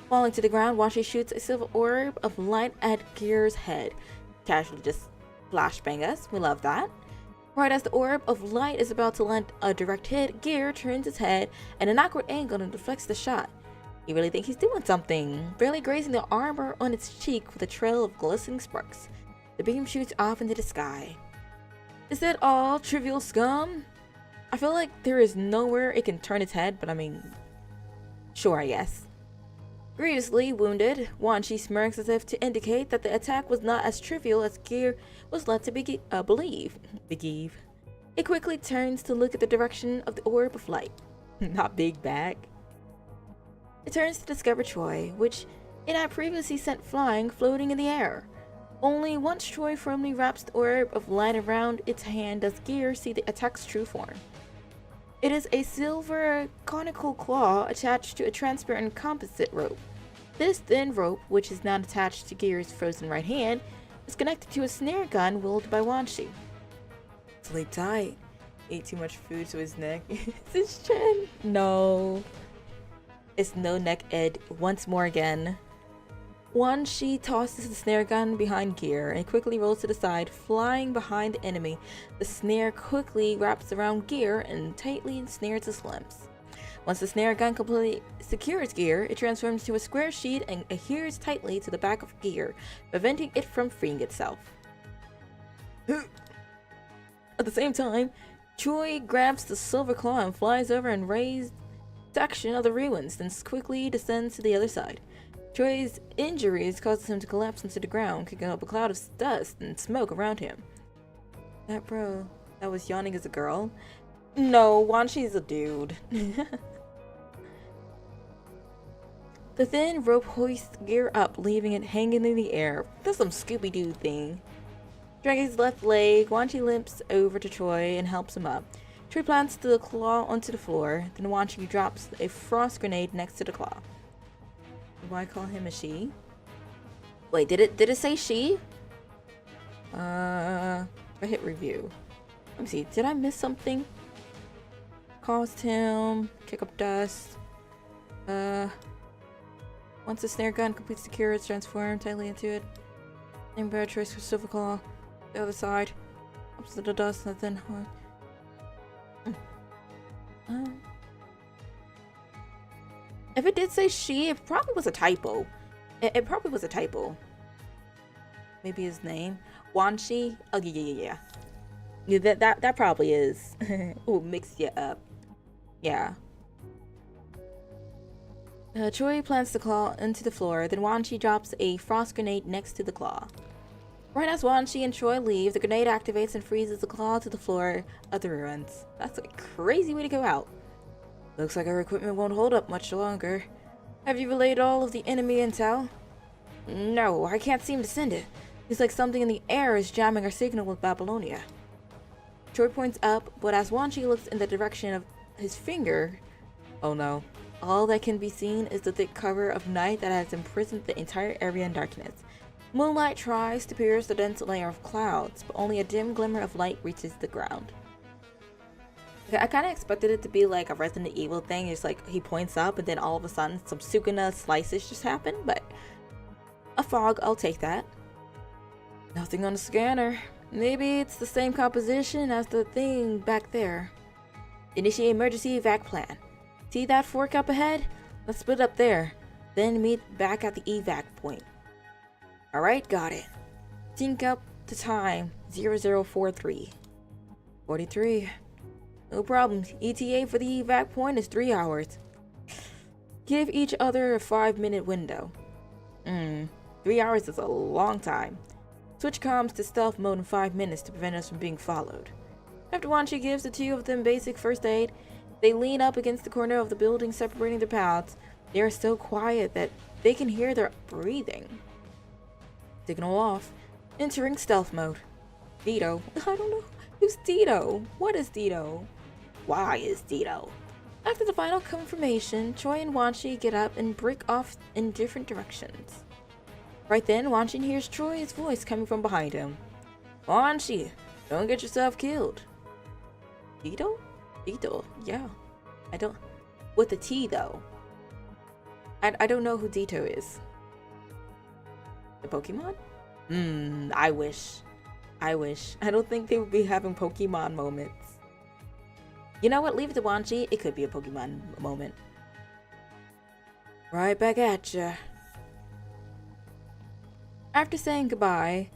Falling to the ground, Wan Shi shoots a silver orb of light at Gear's head. Casually just flashbang us, we love that. Right as the orb of light is about to land a direct hit, Gear turns his head at an awkward angle and deflects the shot. You really think he's doing something, barely grazing the armor on its cheek with a trail of glistening sparks. The beam shoots off into the sky. Is that all, trivial scum? I feel like there is nowhere it can turn its head, but I mean, sure, I guess. Grievously wounded, Wan Shi smirks as if to indicate that the attack was not as trivial as Gear was led to believe. It quickly turns to look at the direction of the orb of light. Not big bag. It turns to discover Troy, which it had previously sent flying, floating in the air. Only once Troy firmly wraps the orb of light around its hand does Gear see the attack's true form. It is a silver conical claw attached to a transparent composite rope. This thin rope, which is now attached to Gear's frozen right hand, is connected to a snare gun wielded by Wan Shi. Sleep tight. Ate too much food to his neck. It's his chin. No. It's no neck ed once more again. Wan Shi tosses the snare gun behind Gear and quickly rolls to the side, flying behind the enemy. The snare quickly wraps around Gear and tightly ensnares his limbs. Once the snare gun completely secures Gear, it transforms to a square sheet and adheres tightly to the back of Gear, preventing it from freeing itself. At the same time, Troy grabs the silver claw and flies over and raised section of the ruins, then quickly descends to the other side. Troy's injuries causes him to collapse into the ground, kicking up a cloud of dust and smoke around him. That bro that was yawning as a girl? No, Wan Shi's a dude. The thin rope hoists Gear up, leaving it hanging in the air. That's some Scooby-Doo thing. Dragging his left leg, Wan Shi limps over to Troy and helps him up. Troy plants the claw onto the floor, then Wan Shi drops a frost grenade next to the claw. Do I call him a she? Wait, did it say she? I hit review. Let me see, did I miss something? Caused him, kick up dust. Once the snare gun completes the cure, it's transformed tightly into it. Name Beatrice with Silver Claw. The other side. Opposite the dust and then if it did say she, it probably was a typo. It probably was a typo. Maybe his name. Wanshi? Oh yeah. Yeah, that probably is. Oh, mix you up. Yeah. Choi plants the claw into the floor, then Wanshi drops a frost grenade next to the claw. Right as Wanshi and Choi leave, the grenade activates and freezes the claw to the floor of the ruins. That's a crazy way to go out. Looks like our equipment won't hold up much longer. Have you relayed all of the enemy intel? No, I can't seem to send it. It's like something in the air is jamming our signal with Babylonia. Choi points up, but as Wanshi looks in the direction of his finger, oh no. All that can be seen is the thick cover of night that has imprisoned the entire area in darkness. Moonlight tries to pierce the dense layer of clouds, but only a dim glimmer of light reaches the ground. Okay, I kind of expected it to be like a Resident Evil thing. It's like he points up and then all of a sudden some Sukuna slices just happen, but a fog, I'll take that. Nothing on the scanner. Maybe it's the same composition as the thing back there. Initiate emergency evac plan. See that fork up ahead? Let's split up there. Then meet back at the evac point. Alright, got it. Sync up the time. 0043. 43. No problem. ETA for the evac point is 3 hours. Give each other a 5-minute window. 3 hours is a long time. Switch comms to stealth mode in 5 minutes to prevent us from being followed. After Wanshi gives the two of them basic first aid, they lean up against the corner of the building separating their paths. They are so quiet that they can hear their breathing. Signal off. Entering stealth mode. Dito. I don't know. Who's Dito? What is Dito? Why is Dito? After the final confirmation, Choi and Wanshi get up and break off in different directions. Right then, Wanshi hears Choi's voice coming from behind him. Wanshi, don't get yourself killed. Dito? Dito, yeah. I don't... With a T, though. I don't know who Dito is. The Pokemon? I wish. I don't think they would be having Pokemon moments. You know what? Leave it to Wanshi. It could be a Pokemon moment. Right back at ya. After saying goodbye,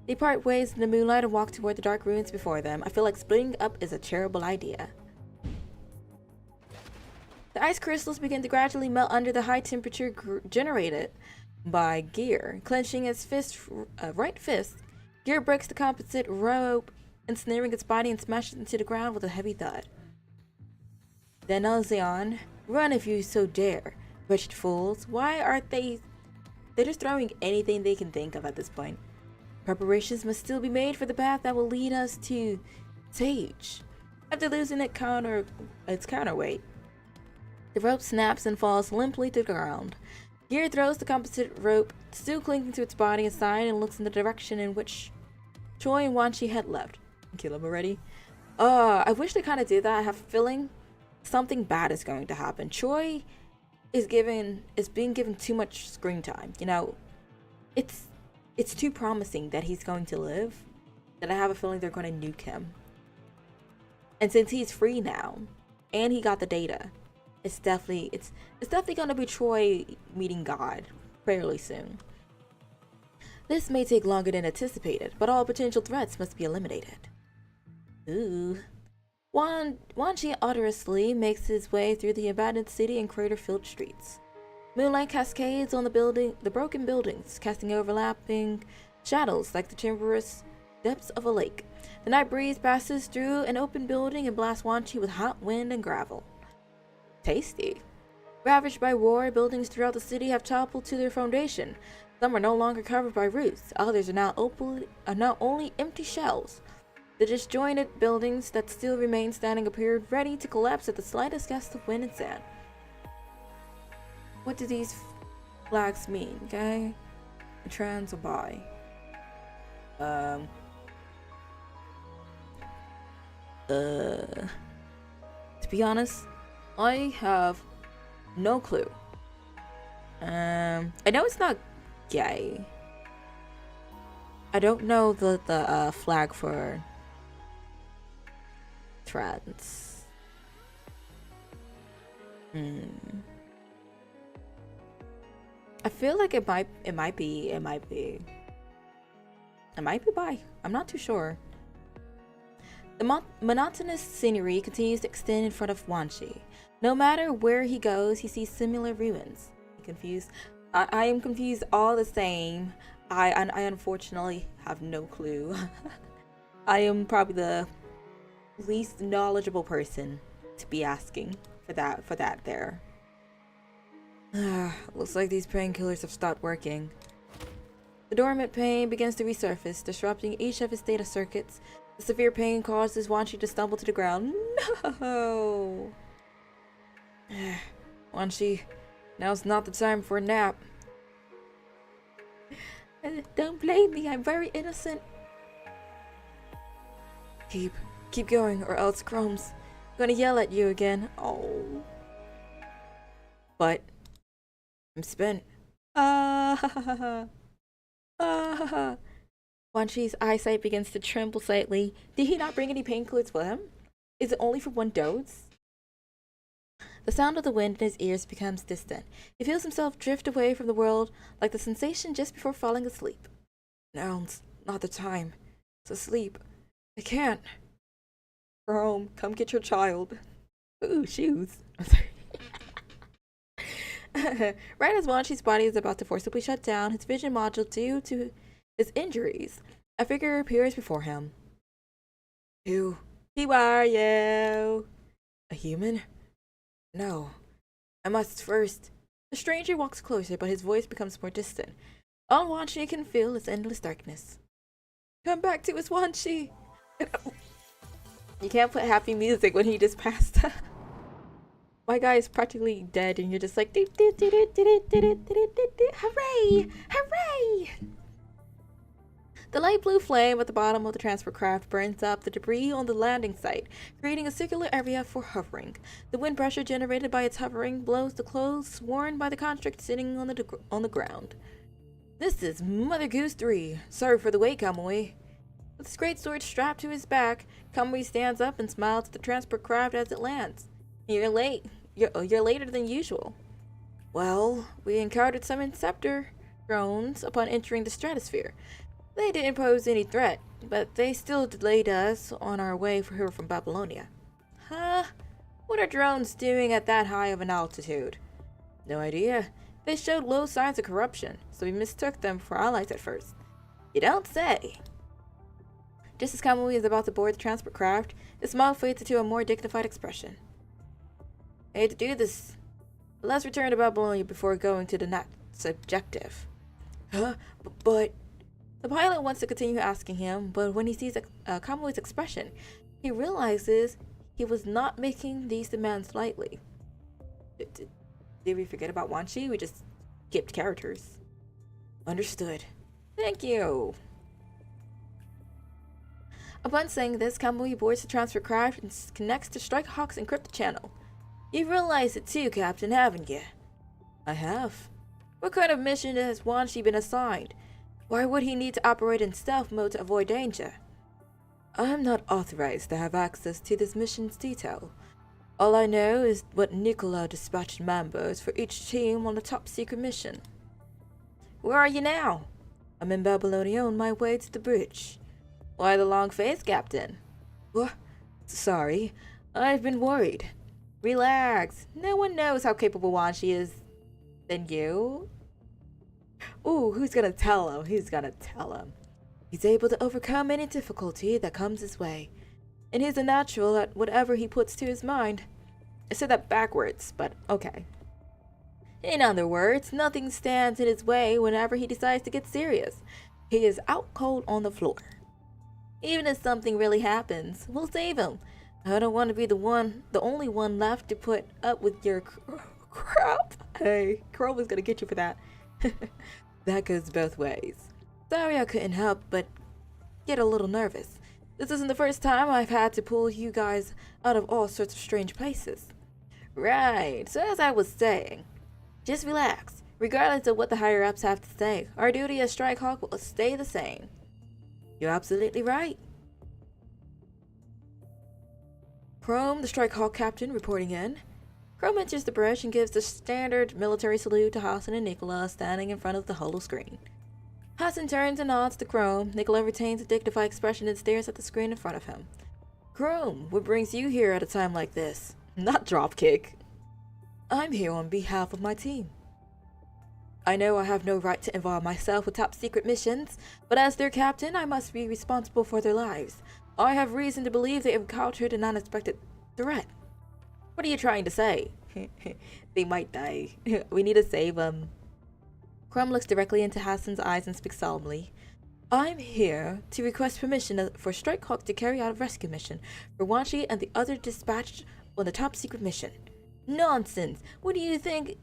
they part ways in the moonlight and walk toward the dark ruins before them. I feel like splitting up is a terrible idea. The ice crystals begin to gradually melt under the high temperature generated by Gear. Clenching his right fist, Gear breaks the composite rope, ensnaring its body and smashes it into the ground with a heavy thud. Then Elzion, run if you so dare, wretched fools. Why aren't they... They're just throwing anything they can think of at this point. Preparations must still be made for the path that will lead us to Sage. After losing its counterweight, the rope snaps and falls limply to the ground. Gear throws the composite rope, still clinging to its body, aside and looks in the direction in which Choi and Wanshi had left. Kill him already? I wish they kind of did that. I have a feeling something bad is going to happen. Choi is being given too much screen time. You know, it's too promising that he's going to live that I have a feeling they're going to nuke him. And since he's free now, and he got the data, it's definitely going to be Choi meeting God fairly soon. This may take longer than anticipated, but all potential threats must be eliminated. Ooh. Wanshi odorously makes his way through the abandoned city and crater-filled streets. Moonlight cascades on the broken buildings, casting overlapping shadows like the timorous depths of a lake. The night breeze passes through an open building and blasts Wanshi with hot wind and gravel. Tasty. Ravaged by war, buildings throughout the city have toppled to their foundation. Some are no longer covered by roofs. Others are now only empty shells. The disjointed buildings that still remain standing appear ready to collapse at the slightest gust of wind and sand. What do these flags mean, okay? Trans or bi? To be honest, I have no clue. I know it's not gay. I don't know the flag for trans. I feel like it might be bi. I'm not too sure. The monotonous scenery continues to extend in front of Wanshi. No matter where he goes, he sees similar ruins. Confused. I am confused all the same. I unfortunately have no clue. I am probably the least knowledgeable person to be asking for that there. Looks like these painkillers have stopped working. The dormant pain begins to resurface, disrupting each of his data circuits. The severe pain causes Wanshi to stumble to the ground. No! Wanshi, now's not the time for a nap. Don't blame me, I'm very innocent. Keep going, or else Chrome's gonna yell at you again. Oh. But I'm spent. Wanshi's eyesight begins to tremble slightly. Did he not bring any painkillers with him? Is it only for one dose? The sound of the wind in his ears becomes distant. He feels himself drift away from the world, like the sensation just before falling asleep. Now's not the time to sleep. I can't. Chrome, come get your child. Ooh, shoes. I'm sorry. Right as Wanshi's body is about to forcibly shut down his vision module due to his injuries, a figure appears before him. Who are you? A human? No. I must first. The stranger walks closer, but his voice becomes more distant. All Wanshi can feel is endless darkness. Come back to us, Wanshi! You can't put happy music when he just passed. My guy is practically dead, and you're just like, hooray! Hooray! The light blue flame at the bottom of the transport craft burns up the debris on the landing site, creating a circular area for hovering. The wind pressure generated by its hovering blows the clothes worn by the construct sitting on the ground. This is Mother Goose 3. Sorry for the wait, Kamui. With his great sword strapped to his back, Kamui stands up and smiles at the transport craft as it lands. You're late. You're later than usual. Well, we encountered some interceptor drones upon entering the stratosphere. They didn't pose any threat, but they still delayed us on our way here from Babylonia. Huh? What are drones doing at that high of an altitude? No idea. They showed low signs of corruption, so we mistook them for allies at first. You don't say. Just as Kamui is about to board the transport craft, his smile fades into a more dignified expression. I hate to do this, but let's return to Babylonia before going to the next objective. Huh? But... The pilot wants to continue asking him, but when he sees Kamui's expression, he realizes he was not making these demands lightly. Did we forget about Wanshi? We just skipped characters. Understood. Thank you. Upon saying this, Kamui boards the transfer craft and connects to Strike Hawk's encrypted channel. You realize it too, Captain, haven't you? I have. What kind of mission has Wanshi been assigned? Why would he need to operate in stealth mode to avoid danger? I am not authorized to have access to this mission's detail. All I know is what Nicola dispatched members for each team on a top-secret mission. Where are you now? I'm in Babylonia on my way to the bridge. Why the long face, Captain? What? Sorry, I've been worried. Relax. No one knows how capable Wanshi is than you. Ooh, who's gonna tell him? Who's gonna tell him? He's able to overcome any difficulty that comes his way. And he's a natural at whatever he puts to his mind. I said that backwards, but okay. In other words, nothing stands in his way whenever he decides to get serious. He is out cold on the floor. Even if something really happens, we'll save him. I don't want to be the only one left to put up with your crap. Hey, Crow was gonna get you for that. That goes both ways. Sorry I couldn't help but get a little nervous. This isn't the first time I've had to pull you guys out of all sorts of strange places. Right, so as I was saying, just relax. Regardless of what the higher-ups have to say, our duty as Strike Hawk will stay the same. You're absolutely right. Chrome, the Strike Hawk captain, reporting in. Chrome enters the bridge and gives the standard military salute to Hassan and Nicola standing in front of the holo screen. Hassan turns and nods to Chrome. Nicola retains a dignified expression and stares at the screen in front of him. Chrome, what brings you here at a time like this? Not dropkick. I'm here on behalf of my team. I know I have no right to involve myself with top secret missions, but as their captain, I must be responsible for their lives. I have reason to believe they have encountered an unexpected threat. What are you trying to say? They might die. We need to save them. Chrome looks directly into Hassan's eyes and speaks solemnly. I'm here to request permission for Strike Hawk to carry out a rescue mission for Wanshi and the other dispatched on the top secret mission. Nonsense! What do you think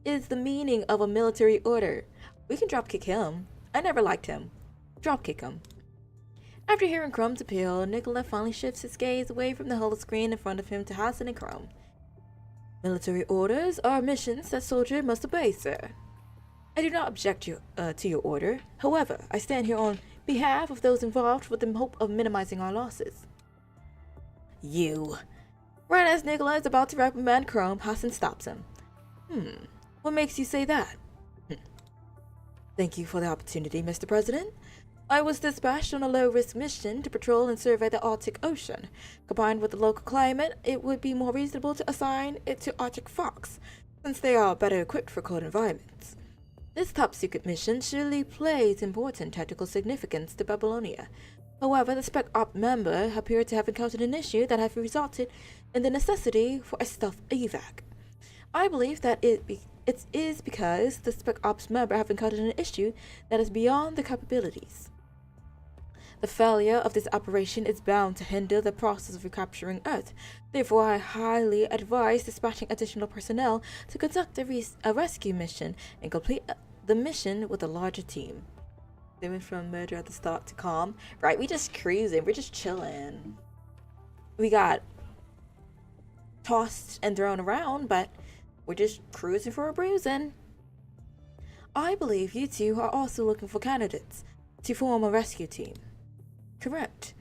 is the meaning of a military order? We can dropkick him. I never liked him. Dropkick him. After hearing Chrome's appeal, Nicola finally shifts his gaze away from the holo screen in front of him to Hassan and Chrome. Military orders are missions that soldiers must obey, sir. I do not object to your order. However, I stand here on behalf of those involved with the hope of minimizing our losses. You. Right as Nicola is about to reprimand Chrome, Hassan stops him. What makes you say that? Thank you for the opportunity, Mr. President. I was dispatched on a low-risk mission to patrol and survey the Arctic Ocean. Combined with the local climate, it would be more reasonable to assign it to Arctic Fox, since they are better equipped for cold environments. This top-secret mission surely plays important tactical significance to Babylonia. However, the Spec Op member appeared to have encountered an issue that has resulted in the necessity for a stealth evac. I believe that it is because the Spec Ops member have encountered an issue that is beyond their capabilities. The failure of this operation is bound to hinder the process of recapturing Earth. Therefore, I highly advise dispatching additional personnel to conduct a rescue mission and complete the mission with a larger team. They went from murder at the start to calm. Right, we just cruising. We're just chilling. We got tossed and thrown around, but we're just cruising for a bruising. I believe you two are also looking for candidates to form a rescue team. Correct.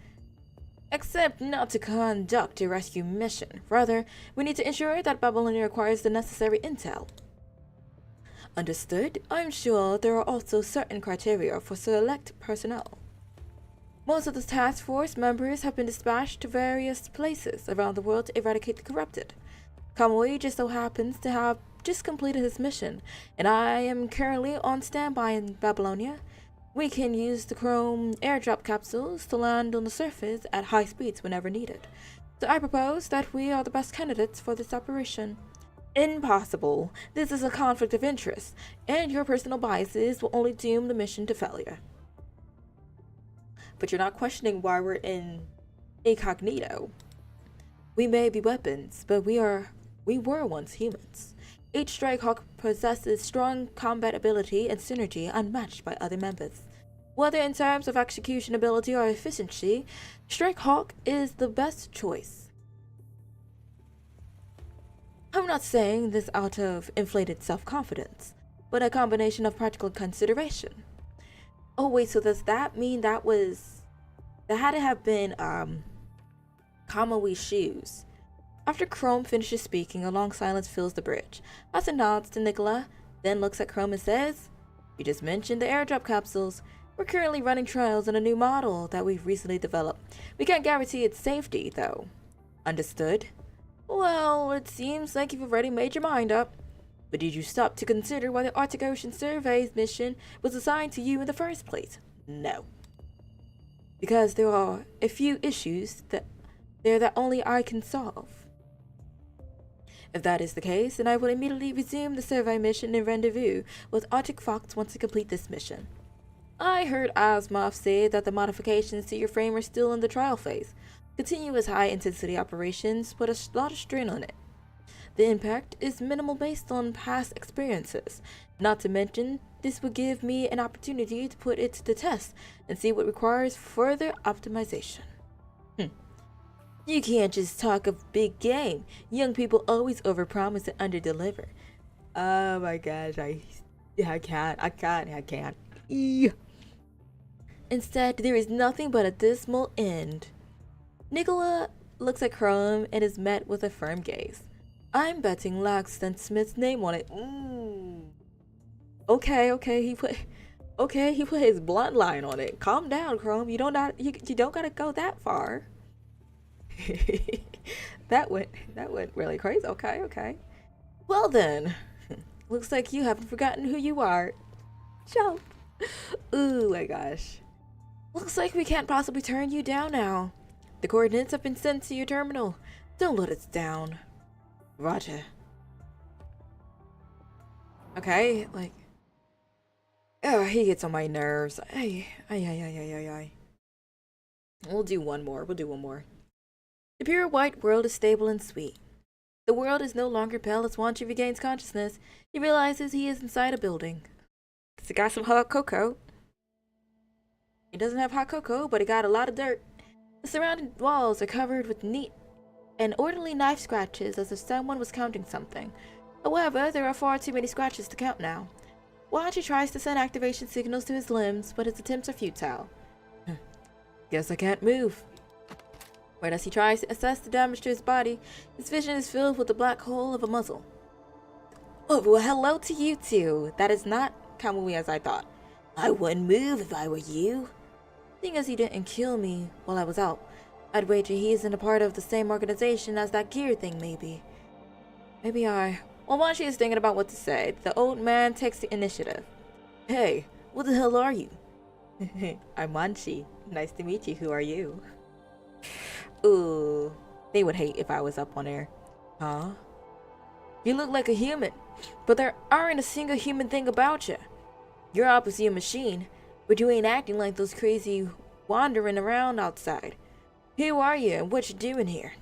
Except not to conduct a rescue mission. Rather, we need to ensure that Babylonia acquires the necessary intel. Understood. I'm sure there are also certain criteria for select personnel. Most of the task force members have been dispatched to various places around the world to eradicate the corrupted. Kamui just so happens to have just completed his mission, and I am currently on standby in Babylonia. We can use the Chrome airdrop capsules to land on the surface at high speeds whenever needed. So I propose that we are the best candidates for this operation. Impossible. This is a conflict of interest, and your personal biases will only doom the mission to failure. But you're not questioning why we're in incognito. We may be weapons, but we were once humans. Each Strike Hawk possesses strong combat ability and synergy unmatched by other members. Whether in terms of execution ability or efficiency, Strike Hawk is the best choice. I'm not saying this out of inflated self-confidence, but a combination of practical consideration. Oh wait, so does that mean that had to have been Kamawi's shoes? After Chrome finishes speaking, a long silence fills the bridge. Hassan nods to Nicola, then looks at Chrome and says, You just mentioned the airdrop capsules. We're currently running trials on a new model that we've recently developed. We can't guarantee its safety, though. Understood? Well, it seems like you've already made your mind up. But did you stop to consider why the Arctic Ocean Survey's mission was assigned to you in the first place? No. Because there are a few issues that only I can solve. If that is the case, then I will immediately resume the survey mission and rendezvous with Arctic Fox once I complete this mission. I heard Asmoth say that the modifications to your frame are still in the trial phase. Continuous high-intensity operations put a lot of strain on it. The impact is minimal based on past experiences. Not to mention, this would give me an opportunity to put it to the test and see what requires further optimization. You can't just talk of big game. Young people always overpromise and underdeliver. Oh my gosh, I can't. Instead, there is nothing but a dismal end. Nicola looks at Chrome and is met with a firm gaze. I'm betting Langston Smith's name on it. Okay, he put his bloodline on it. Calm down, Chrome. You don't gotta go that far. that went really crazy. Okay. Well then, looks like you haven't forgotten who you are. Jump. Ooh my gosh. Looks like we can't possibly turn you down now. The coordinates have been sent to your terminal. Don't let us down. Roger. Okay, like, oh, he gets on my nerves. Ay. We'll do one more. The pure white world is stable and sweet. The world is no longer pale as Wanchi regains consciousness. He realizes he is inside a building. He got some hot cocoa. He doesn't have hot cocoa, but he got a lot of dirt. The surrounding walls are covered with neat and orderly knife scratches as if someone was counting something. However, there are far too many scratches to count now. Wanchi tries to send activation signals to his limbs, but his attempts are futile. Guess I can't move. Right as he tries to assess the damage to his body, his vision is filled with the black hole of a muzzle. Oh, well, hello to you two. That is not Kamui as I thought. I wouldn't move if I were you. Seeing as he didn't kill me while I was out, I'd wager he isn't a part of the same organization as that gear thing, maybe. While Wanchi is thinking about what to say, the old man takes the initiative. Hey, what the hell are you? I'm Wanchi. Nice to meet you. Who are you? Ooh, they would hate if I was up on there. Huh? You look like a human, but there aren't a single human thing about you. You're obviously a machine, but you ain't acting like those crazy wandering around outside. Who are you and what you doing here?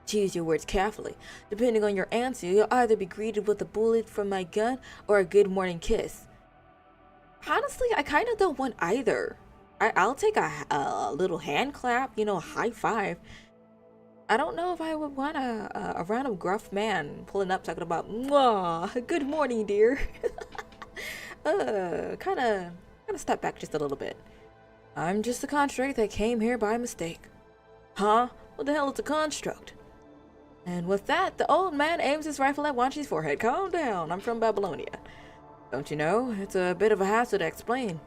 Choose your words carefully. Depending on your answer, you'll either be greeted with a bullet from my gun or a good morning kiss. Honestly, I kind of don't want either. I'll take a little hand clap, a high five. I don't know if I would want a random gruff man pulling up talking about, "Mwah, good morning, dear." Kind of step back just a little bit. I'm just a construct that came here by mistake. Huh? What the hell is a construct? And with that, the old man aims his rifle at Wanchi's forehead. Calm down, I'm from Babylonia. Don't you know? It's a bit of a hassle to explain.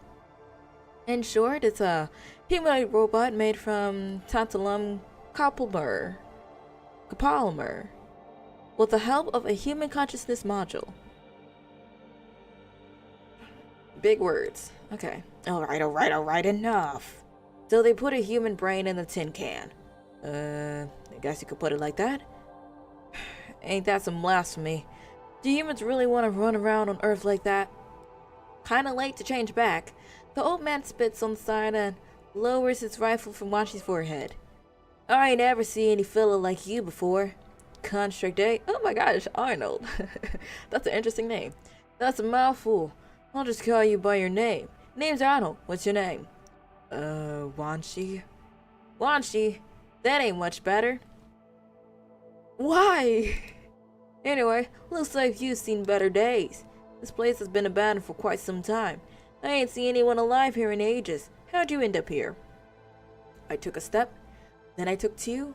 In short, it's a humanoid robot made from tantalum copolymer with the help of a human consciousness module. Big words. Okay. Alright, enough. So they put a human brain in the tin can. I guess you could put it like that. Ain't that some blasphemy? Do humans really want to run around on Earth like that? Kinda late to change back. The old man spits on the side and lowers his rifle from Wanchi's forehead. I ain't ever seen any fella like you before. Construct A? Oh my gosh, Arnold. That's an interesting name. That's a mouthful. I'll just call you by your name. Name's Arnold. What's your name? Wanchi? Wanchi? That ain't much better. Why? Anyway, looks like you've seen better days. This place has been abandoned for quite some time. I ain't seen anyone alive here in ages. How'd you end up here? I took a step, then I took two,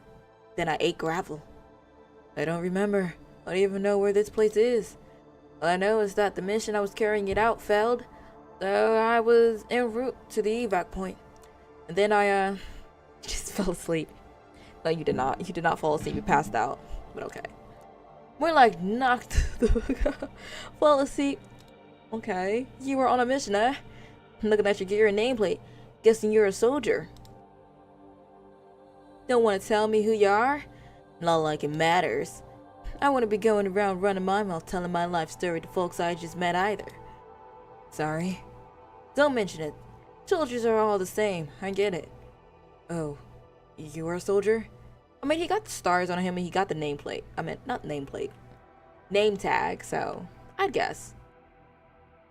then I ate gravel. I don't remember. I don't even know where this place is. All I know is that the mission I was carrying it out failed, so I was en route to the evac point. And then I, just fell asleep. No, you did not. You did not fall asleep. You passed out. But okay. More like knocked fall asleep. Okay. You were on a mission, eh? Looking at your gear and nameplate. Guessing you're a soldier. Don't want to tell me who you are? Not like it matters. I wouldn't be going around running my mouth telling my life story to folks I just met either. Sorry. Don't mention it. Soldiers are all the same. I get it. Oh. You are a soldier? I mean, he got the stars on him and he got the nameplate. I mean, not nameplate. Name tag, so I'd guess.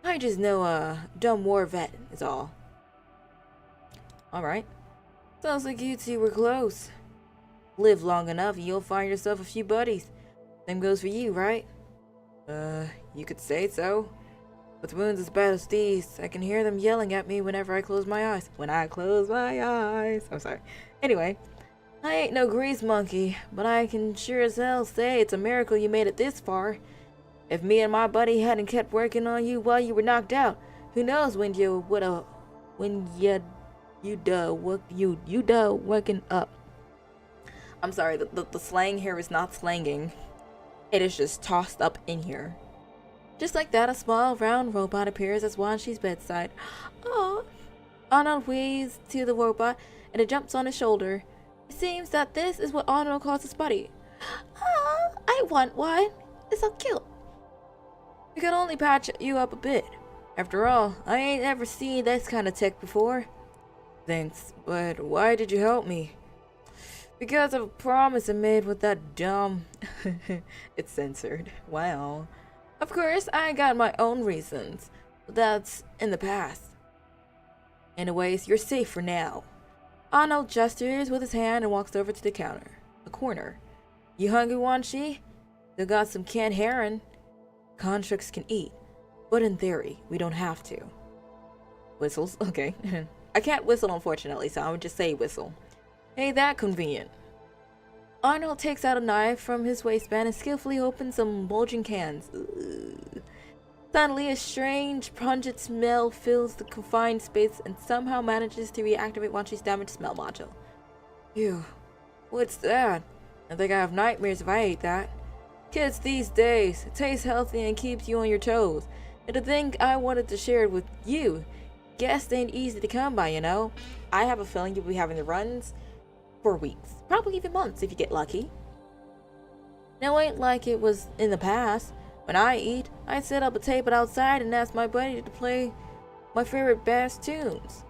I just know a dumb war vet is all. Alright. Sounds like you two were close. Live long enough and you'll find yourself a few buddies. Same goes for you, right? You could say so. With wounds as bad as these, I can hear them yelling at me whenever I close my eyes. When I close my eyes. I'm sorry. Anyway, I ain't no grease monkey, but I can sure as hell say it's a miracle you made it this far. If me and my buddy hadn't kept working on you while you were knocked out, who knows when you waking up. I'm sorry, the slang here is not slanging. It is just tossed up in here. Just like that, a small, round robot appears at Wan Shi's bedside. Oh, Arnold waves to the robot, and it jumps on his shoulder. It seems that this is what Arnold calls his buddy. Oh, I want one. It's so cute. We could only patch you up a bit. After all, I ain't ever seen this kind of tech before. Thanks, but why did you help me? Because of a promise I made with that dumb... It's censored. Wow. Of course, I got my own reasons, but that's in the past. Anyways, you're safe for now. Arnold gestures with his hand and walks over to the corner. You hungry, Wan Shi? Still got some canned herring. Constructs can eat, but in theory, we don't have to. Whistles? Okay. I can't whistle, unfortunately, so I would just say whistle. Ain't that convenient. Arnold takes out a knife from his waistband and skillfully opens some bulging cans. Ugh. Suddenly, a strange, pungent smell fills the confined space and somehow manages to reactivate Wan Shi's damaged smell module. Ew. What's that? I think I have nightmares if I ate that. Kids these days, it tastes healthy and keeps you on your toes. And to think I wanted to share it with you. Guests ain't easy to come by, you know. I have a feeling you'll be having the runs for weeks, probably even months if you get lucky. Now ain't like it was in the past. When I eat, I set up a table outside and ask my buddy to play my favorite bass tunes.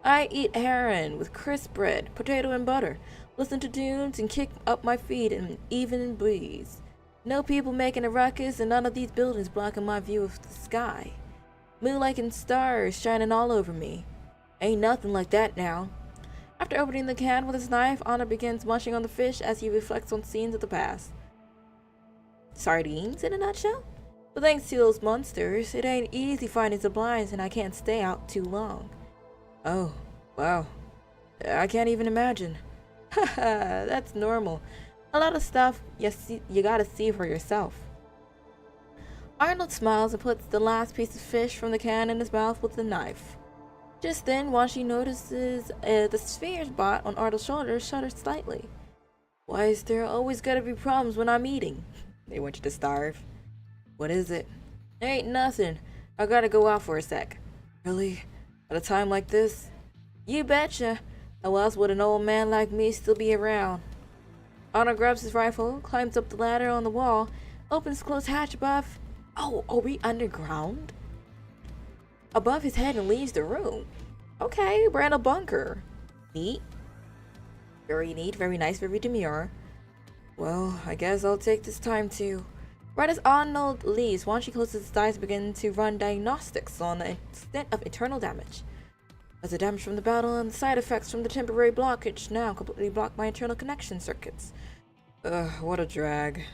I eat herring with crisp bread, potato and butter, listen to tunes and kick up my feet in an even breeze. No people making a ruckus and none of these buildings blocking my view of the sky. Moonlight and stars shining all over me. Ain't nothing like that now. After opening the can with his knife, Anna begins munching on the fish as he reflects on scenes of the past. Sardines in a nutshell? But thanks to those monsters, it ain't easy finding supplies and I can't stay out too long. Oh, wow. I can't even imagine. Haha, that's normal. A lot of stuff you gotta see for yourself. Arnold smiles and puts the last piece of fish from the can in his mouth with the knife. Just then, Wan Shi notices the sphere spot on Arnold's shoulder shudder slightly. Why is there always gotta be problems when I'm eating? They want you to starve. What is it? Ain't nothing. I gotta go out for a sec. Really? At a time like this? You betcha. How else would an old man like me still be around? Arnold grabs his rifle, climbs up the ladder on the wall, opens the closed hatch above. Oh, are we underground? Above his head and leaves the room. Okay, we're in a bunker. Neat. Very neat, very nice, very demure. Well, I guess I'll take this time to... Right as Arnold leaves, Wan Shi closes his eyes and begins to run diagnostics on the extent of internal damage. As the damage from the battle and the side effects from the temporary blockage now completely block my internal connection circuits. Ugh, what a drag.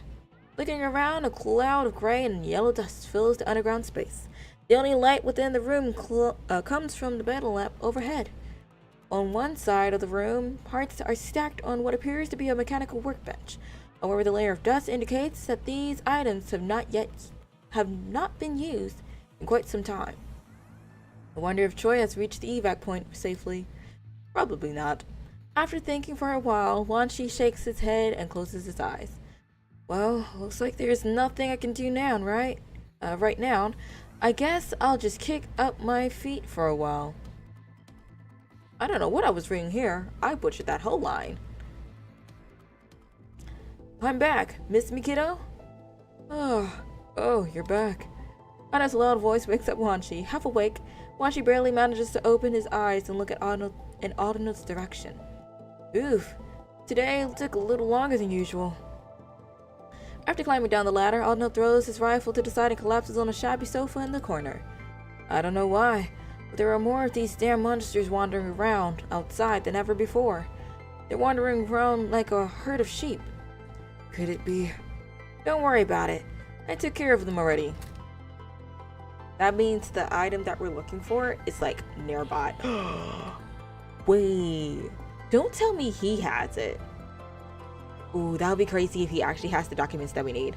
Looking around, a cloud of gray and yellow dust fills the underground space. The only light within the room comes from the battle lamp overhead. On one side of the room, parts are stacked on what appears to be a mechanical workbench. However, the layer of dust indicates that these items have not been used in quite some time. I wonder if Choi has reached the evac point safely. Probably not. After thinking for a while, Wan Shi shakes his head and closes his eyes. Well, looks like there's nothing I can do now, right? Right now, I guess I'll just kick up my feet for a while. I don't know what I was reading here. I butchered that whole line. I'm back. Miss me, kiddo? Oh, you're back. Anna's loud voice wakes up Wan Shi. Half awake, Wan Shi barely manages to open his eyes and look at Arnold in Arnold's direction. Oof. Today took a little longer than usual. After climbing down the ladder, Arnold throws his rifle to the side and collapses on a shabby sofa in the corner. I don't know why, but there are more of these damn monsters wandering around outside than ever before. They're wandering around like a herd of sheep. Could it be? Don't worry about it. I took care of them already. That means the item that we're looking for is like nearby. Wait, don't tell me he has it. Ooh, that would be crazy if he actually has the documents that we need.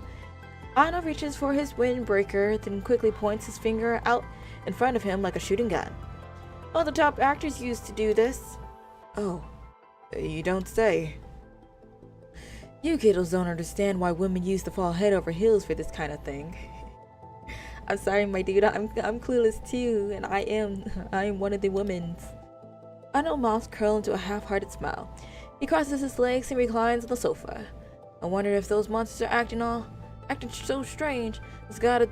Anna reaches for his windbreaker, then quickly points his finger out in front of him like a shooting gun. All the top actors used to do this. Oh, you don't say. You kiddos don't understand why women used to fall head over heels for this kind of thing. I'm sorry, my dude. I'm clueless too, and I am one of the women's. Arnold's mouth curls into a half-hearted smile. He crosses his legs and reclines on the sofa. I wonder if those monsters are acting so strange. It's got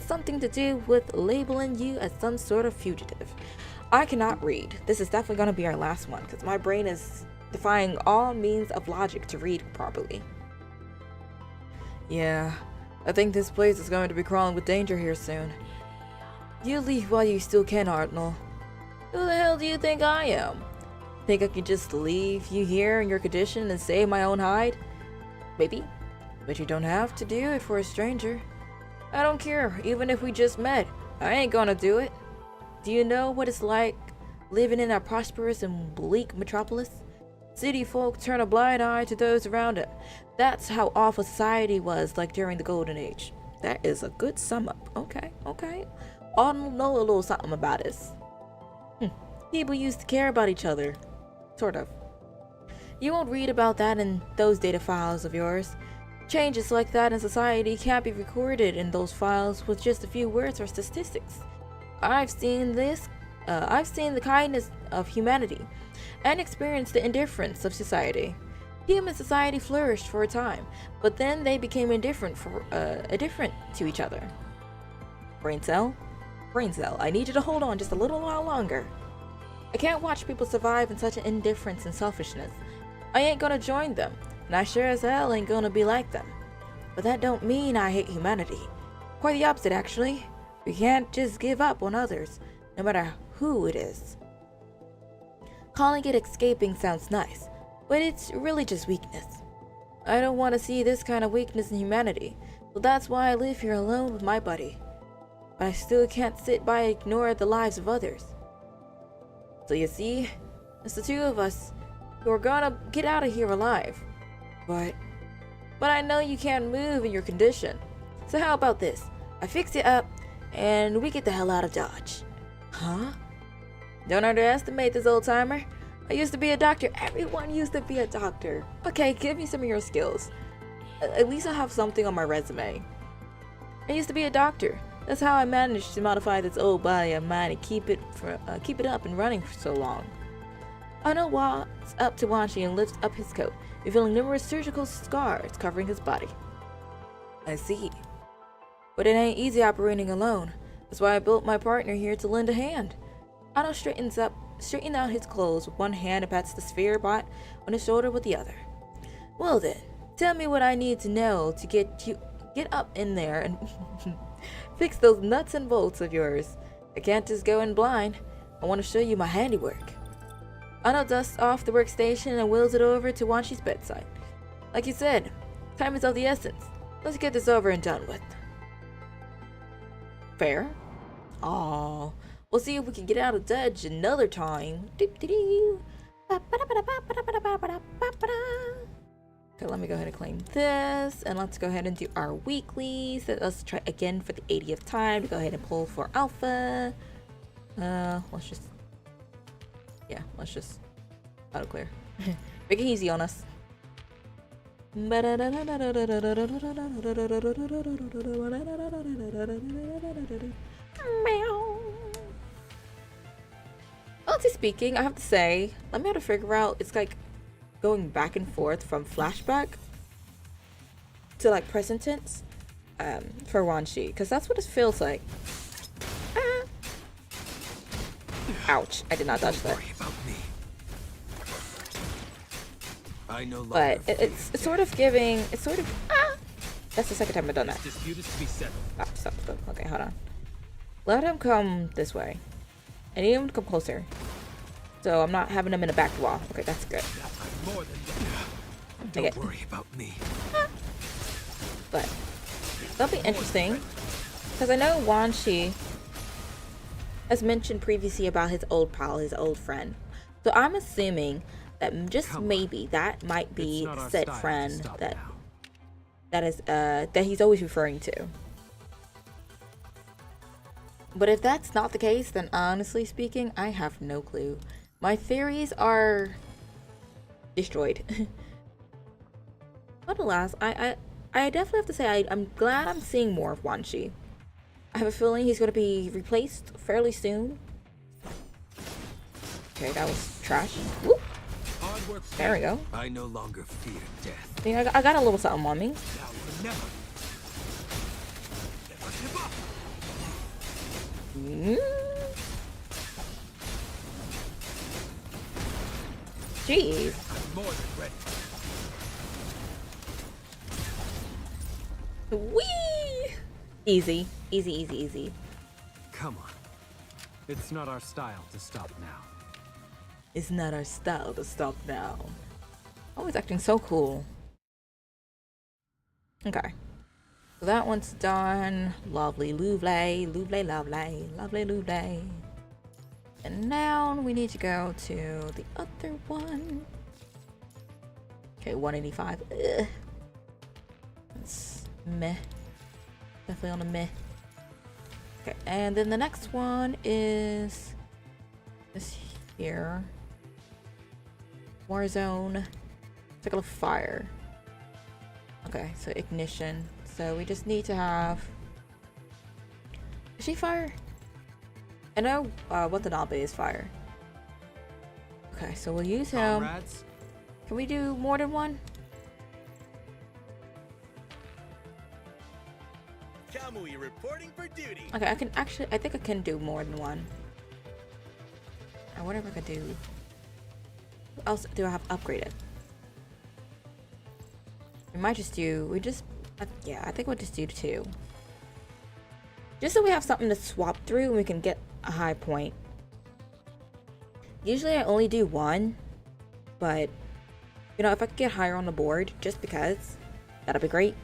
something to do with labeling you as some sort of fugitive. I cannot read. This is definitely gonna be our last one because my brain is defying all means of logic to read properly. Yeah, I think this place is going to be crawling with danger here soon. You leave while you still can, Arnold. Who the hell do you think I am? Think I could just leave you here in your condition and save my own hide? Maybe. But you don't have to do it for a stranger. I don't care, even if we just met. I ain't gonna do it. Do you know what it's like living in a prosperous and bleak metropolis? City folk turn a blind eye to those around it. That's how awful society was like during the Golden Age. That is a good sum up. Okay. I'll know a little something about this. People used to care about each other. Sort of. You won't read about that in those data files of yours. Changes like that in society can't be recorded in those files with just a few words or statistics. I've seen the kindness of humanity and experienced the indifference of society. Human society flourished for a time, but then they became indifferent to each other. Brain cell, I need you to hold on just a little while longer. I can't watch people survive in such an indifference and selfishness. I ain't gonna join them, and I sure as hell ain't gonna be like them. But that don't mean I hate humanity. Quite the opposite, actually. We can't just give up on others, no matter who it is. Calling it escaping sounds nice, but it's really just weakness. I don't want to see this kind of weakness in humanity, so that's why I live here alone with my buddy. But I still can't sit by and ignore the lives of others. So you see, it's the two of us who are gonna get out of here alive. But I know you can't move in your condition. So how about this? I fix you up, and we get the hell out of Dodge. Huh? Don't underestimate this old-timer. I used to be a doctor. Everyone used to be a doctor. Okay, give me some of your skills. At least I have something on my resume. I used to be a doctor. That's how I managed to modify this old body of mine and keep it up and running for so long. Arnold walks up to Wanshi and lifts up his coat, revealing numerous surgical scars covering his body. I see. But it ain't easy operating alone. That's why I built my partner here to lend a hand. Arnold straightens out his clothes with one hand and pats the sphere bot on his shoulder with the other. Well then, tell me what I need to know to get up in there and fix those nuts and bolts of yours. I can't just go in blind. I want to show you my handiwork. Arnold dusts off the workstation and wheels it over to Wanshi's bedside. Like you said, time is of the essence. Let's get this over and done with. Fair? Aww. We'll see if we can get out of Dodge another time. Okay, let me go ahead and claim this, and let's go ahead and do our weeklies. So let's try again for the 80th time to go ahead and pull for Alpha. Let's just auto clear. Make it easy on us. Honestly speaking, I have to say, let me have to figure out, it's like going back and forth from flashback to like present tense for Wanshi, because that's what it feels like. Ouch, I did not dodge that. But it's sort of giving, that's the second time I've done that. Stop. Okay, hold on. Let him come this way. I need him to come closer. So I'm not having him in a back wall. Okay, that's good. Don't worry about me. But that'll be interesting. Because I know Wan Shi has mentioned previously about his old pal, his old friend. So I'm assuming that just maybe that might be said friend that he's always referring to. But if that's not the case, then honestly speaking, I have no clue. My theories are destroyed. But alas, I definitely have to say I'm glad I'm seeing more of Wan Shi. I have a feeling he's going to be replaced fairly soon. Okay, that was trash. Whoop. There we go. I no longer fear death. See, I got a little something on me. Jeez. Whee! Easy. Easy, easy, easy. Come on. It's not our style to stop now. It's not our style to stop now. Oh, he's acting so cool. Okay. So that one's done. Lovely, lovely, lovely, lovely, lovely, lovely. And now we need to go to the other one. Okay, 185. Ugh. It's meh. Definitely on a meh. Okay, and then the next one is this here. Warzone. Circle of Fire. Okay, so ignition. So we just need to have... Is she fire? I know Watanabe is fire. Okay, so we'll use him. Comrades? Can we do more than one? Kamui reporting for duty. Okay, I think I can do more than one. I wonder if I could do... What else do I have upgraded? We might just do... yeah, I think we'll just do 2. Just so we have something to swap through and we can get a high point. Usually I only do 1, but you know, if I could get higher on the board, just because, that'd be great.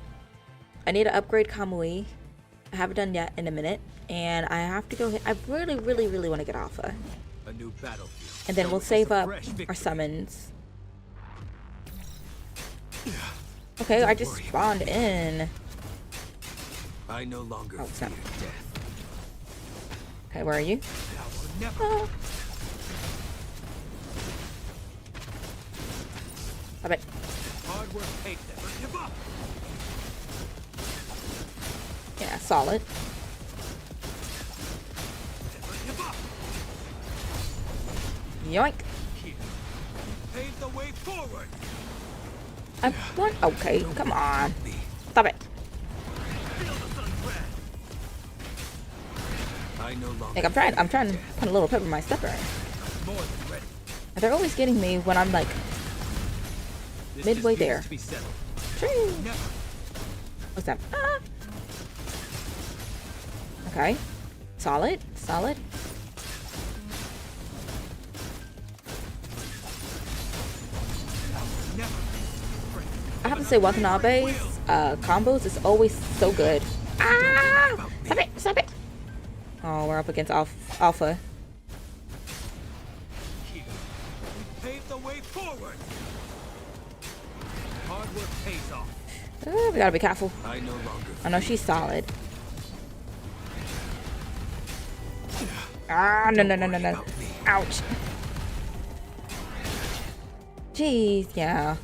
I need to upgrade Kamui. I haven't done yet in a minute, and I have to go hit. I really, really, really want to get Alpha. A new battlefield. And then we'll save up our summons. Okay, I just spawned in. I no longer fear death. Okay, where are you? Oh. Stop it. Hard work paid never give up. Yeah, solid. Never give up. Yoink. Here. Pave the way forward. I want. Okay, come on. Stop it. Feel the sun's red. I no longer. Like I'm trying to put a little pep in my stepper. More than ready. And they're always getting me when I'm like This midway dispute there. is to be settled. True. Never. What's that? Ah. Okay. Solid. Solid. Never. I have to say Watanabe's combos is always so good. Ah! Stop it! Stop it! Oh, we're up against Alpha. Here. Pave the way forward. Hard work pays off. We gotta be careful. I no longer. I know she's solid. Ah, no, no, no, no, no. Ouch. Jeez, yeah.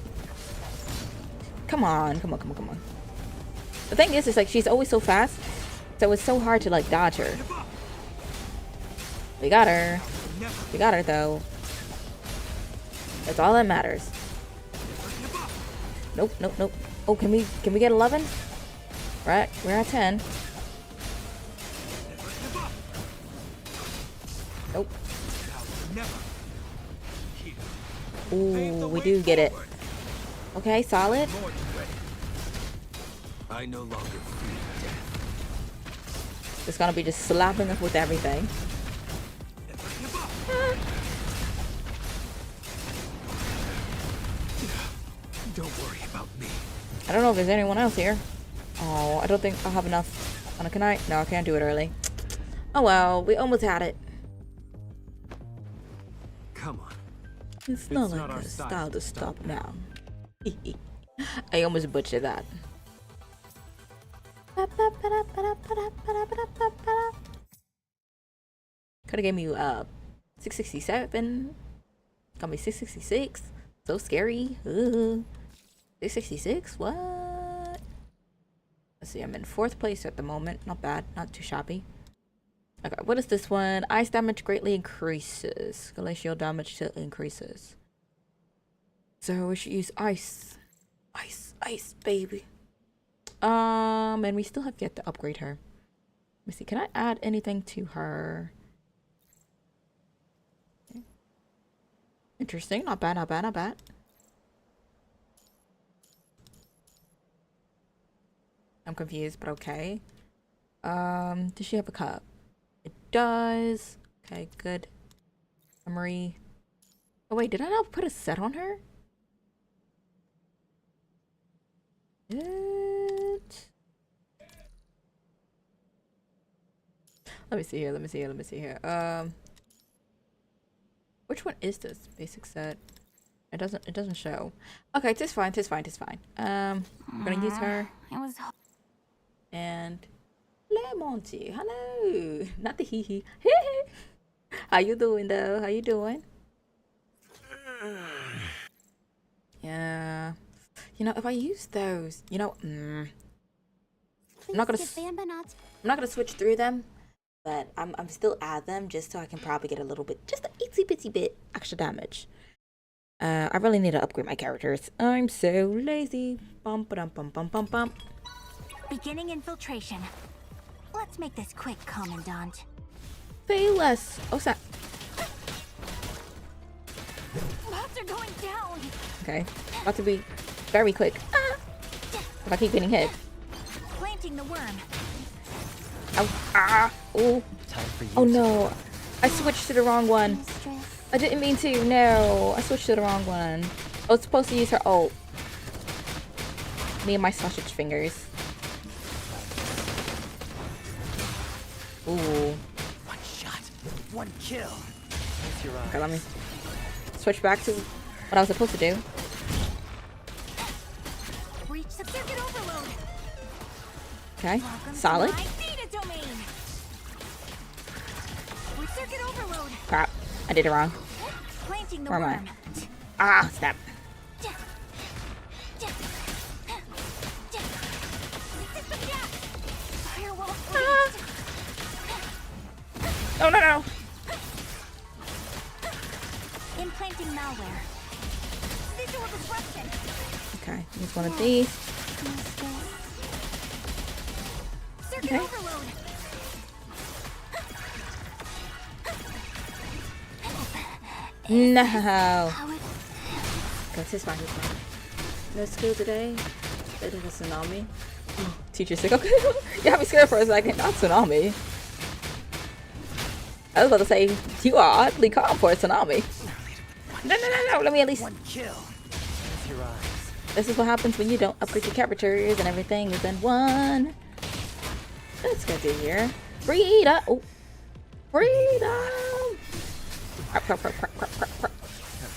Come on, come on, come on, come on. The thing is like she's always so fast, so it's so hard to like dodge her. We got her. We got her though. That's all that matters. Nope, nope, nope. Oh, can we get 11? Right, we're at 10. Nope. Ooh, we do get it. Okay, solid. I no longer fear death. It's gonna be just slapping us with everything. Don't worry about me. I don't know if there's anyone else here. Oh, I don't think I'll have enough Oh, can I? No, I can't do it early. Oh well, we almost had it. Come on. It's not like a style to stop now. I almost butchered that. Could have gave me 667. Got me 666. So scary. 666? What? Let's see, I'm in 4th place at the moment. Not bad, not too shabby. Okay, what is this one? Ice damage greatly increases. Glacial damage still increases. So we should use ice. Ice, baby. And we still have yet to upgrade her. Let me see, can I add anything to her? Okay. Interesting, not bad, not bad, not bad. I'm confused, but okay. Does she have a cup? It does. Okay, good. Memory. Oh wait, did I not put a set on her? It... Let me see here, let me see here, let me see here. Which one is this? Basic set. It doesn't show. Okay, it's fine, it's fine, it's fine. I'm gonna use her. And hello, Monty. Hello. Not the hee hee. How you doing though? How you doing? Yeah. You know, if I use those, you know, I'm not gonna switch through them, but I'm still add them just so I can probably get a little bit, just an itsy bitsy bit extra damage. I really need to upgrade my characters. I'm so lazy. Bum bum bum bum bum bum. Beginning infiltration. Let's make this quick, Commandant. Say less. Oh, snap. Bots are going down. Okay. About to be very quick. Ah. If I keep getting hit. Planting the worm. Ow. Ah. Oh. Oh no. I switched to the wrong one. I didn't mean to. No. I switched to the wrong one. I was supposed to use her ult. Me and my sausage fingers. Ooh. One shot, one kill. Okay, let me switch back to what I was supposed to do. Reach the circuit overload. Okay, solid. Circuit overload. Crap, I did it wrong. Planting the Where am worm. I? Ah, snap. No, no, no. Implanting malware. Visual disruption. Okay, use one of these. Circuit Okay. overload. No. Okay, this is fine, this is fine. No school today. They did a tsunami. Teacher's like, okay. You had me scared for a second. Not tsunami. I was about to say, you are oddly calm for a tsunami. No, no, no, no. Let me at least. One kill. With your eyes. This is what happens when you don't upgrade your characters and everything is in one. Let's go through here. Freedom. Oh. Freedom.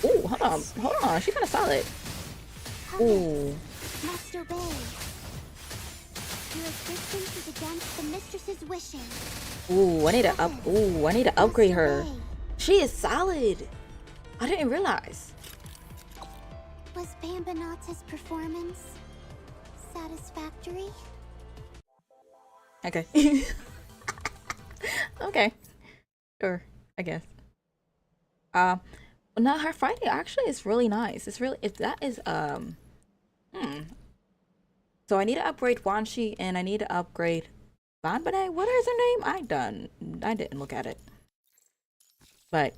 Ooh, hold on. Hold on. She's kind of solid. Ooh. Must obey. Your existence is against the mistress's wishes. Ooh, I need to upgrade her. She is solid. I didn't realize. Was Bambinata's performance satisfactory? Okay. Okay. Sure, I guess. Now her fighting actually is really nice. It's really, if that is, So I need to upgrade Wanshi and I need to upgrade Banbane. What is her name? I didn't look at it. But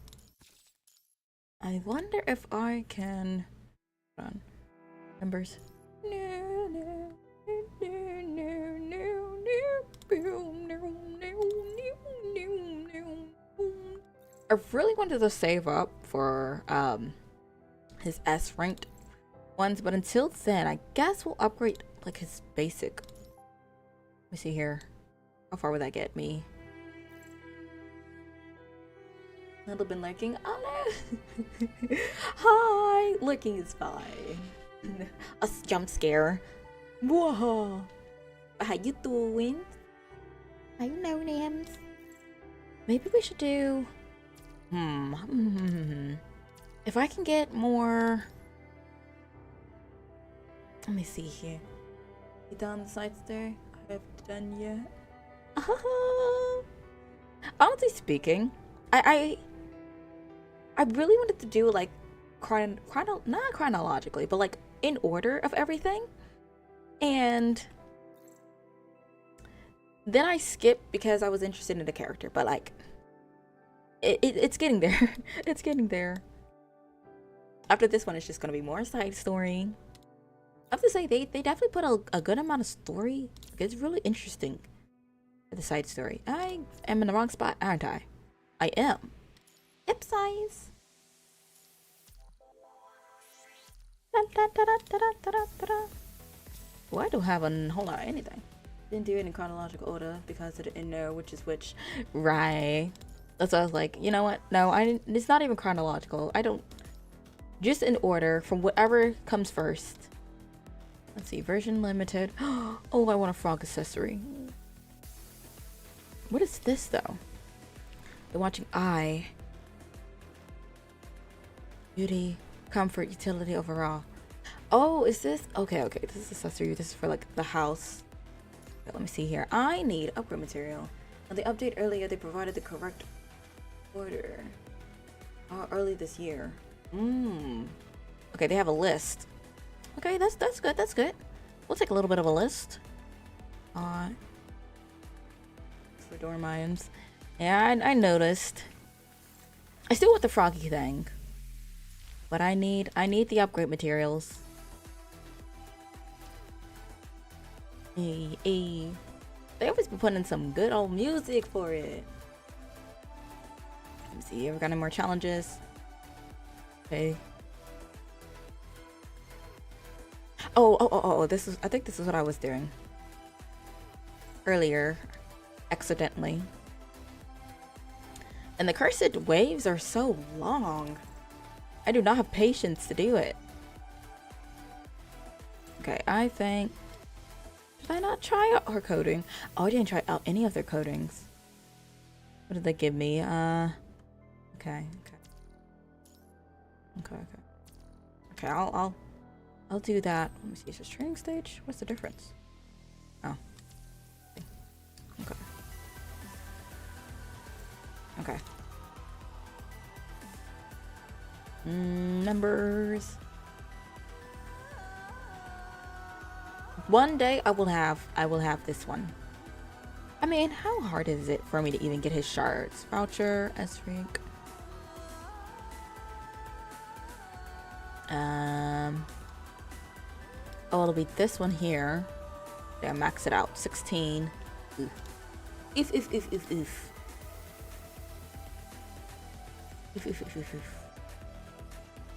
I wonder if I can, hold on, members. I really wanted to save up for his S ranked ones, but until then, I guess we'll upgrade like his basic. Let me see here. How far would that get me? Little been lurking. Oh no! Hi! Lurking is fine. A jump scare. Whoa! How you doing? How you know, names? Maybe we should do... If I can get more... Let me see here. You done the sites there? I have done yet. Honestly speaking, I really wanted to do like not chronologically, but like in order of everything. And then I skipped because I was interested in the character, but like it's getting there. It's getting there. After this one, it's just gonna be more side story. I have to say, they definitely put a good amount of story. It's really interesting. The side story. I am in the wrong spot, aren't I? I am. Hip size. Oh, I don't have a whole lot of anything. Didn't do it in chronological order because I didn't know which is which. Right. That's why I was like, you know what? No, I didn't. It's not even chronological. I don't. Just in order from whatever comes first. Let's see. Version limited. Oh, I want a frog accessory. What is this though? They're watching eye. Beauty, comfort, utility overall. Oh, is this? Okay. This is accessory. This is for like the house. Okay, let me see here. I need upgrade material. On the update earlier, they provided the correct order. Early this year. Okay, they have a list. Okay, that's good. That's good. We'll take a little bit of a list. For door mines. Yeah, I noticed. I still want the froggy thing, but I need the upgrade materials. Hey. They always be putting in some good old music for it. Let me see. Ever got any more challenges? Okay. Oh, this is, I think this is what I was doing earlier, accidentally. And the cursed waves are so long. I do not have patience to do it. Okay, I think, did I not try out her coding? Oh, I didn't try out any of their codings. What did they give me? Okay, I'll do that. Let me see. Is this training stage? What's the difference? Oh. Okay. Numbers. One day I will have this one. I mean, how hard is it for me to even get his shards? Voucher, S-Rank. Oh, it'll be this one here. Yeah, max it out. 16. If.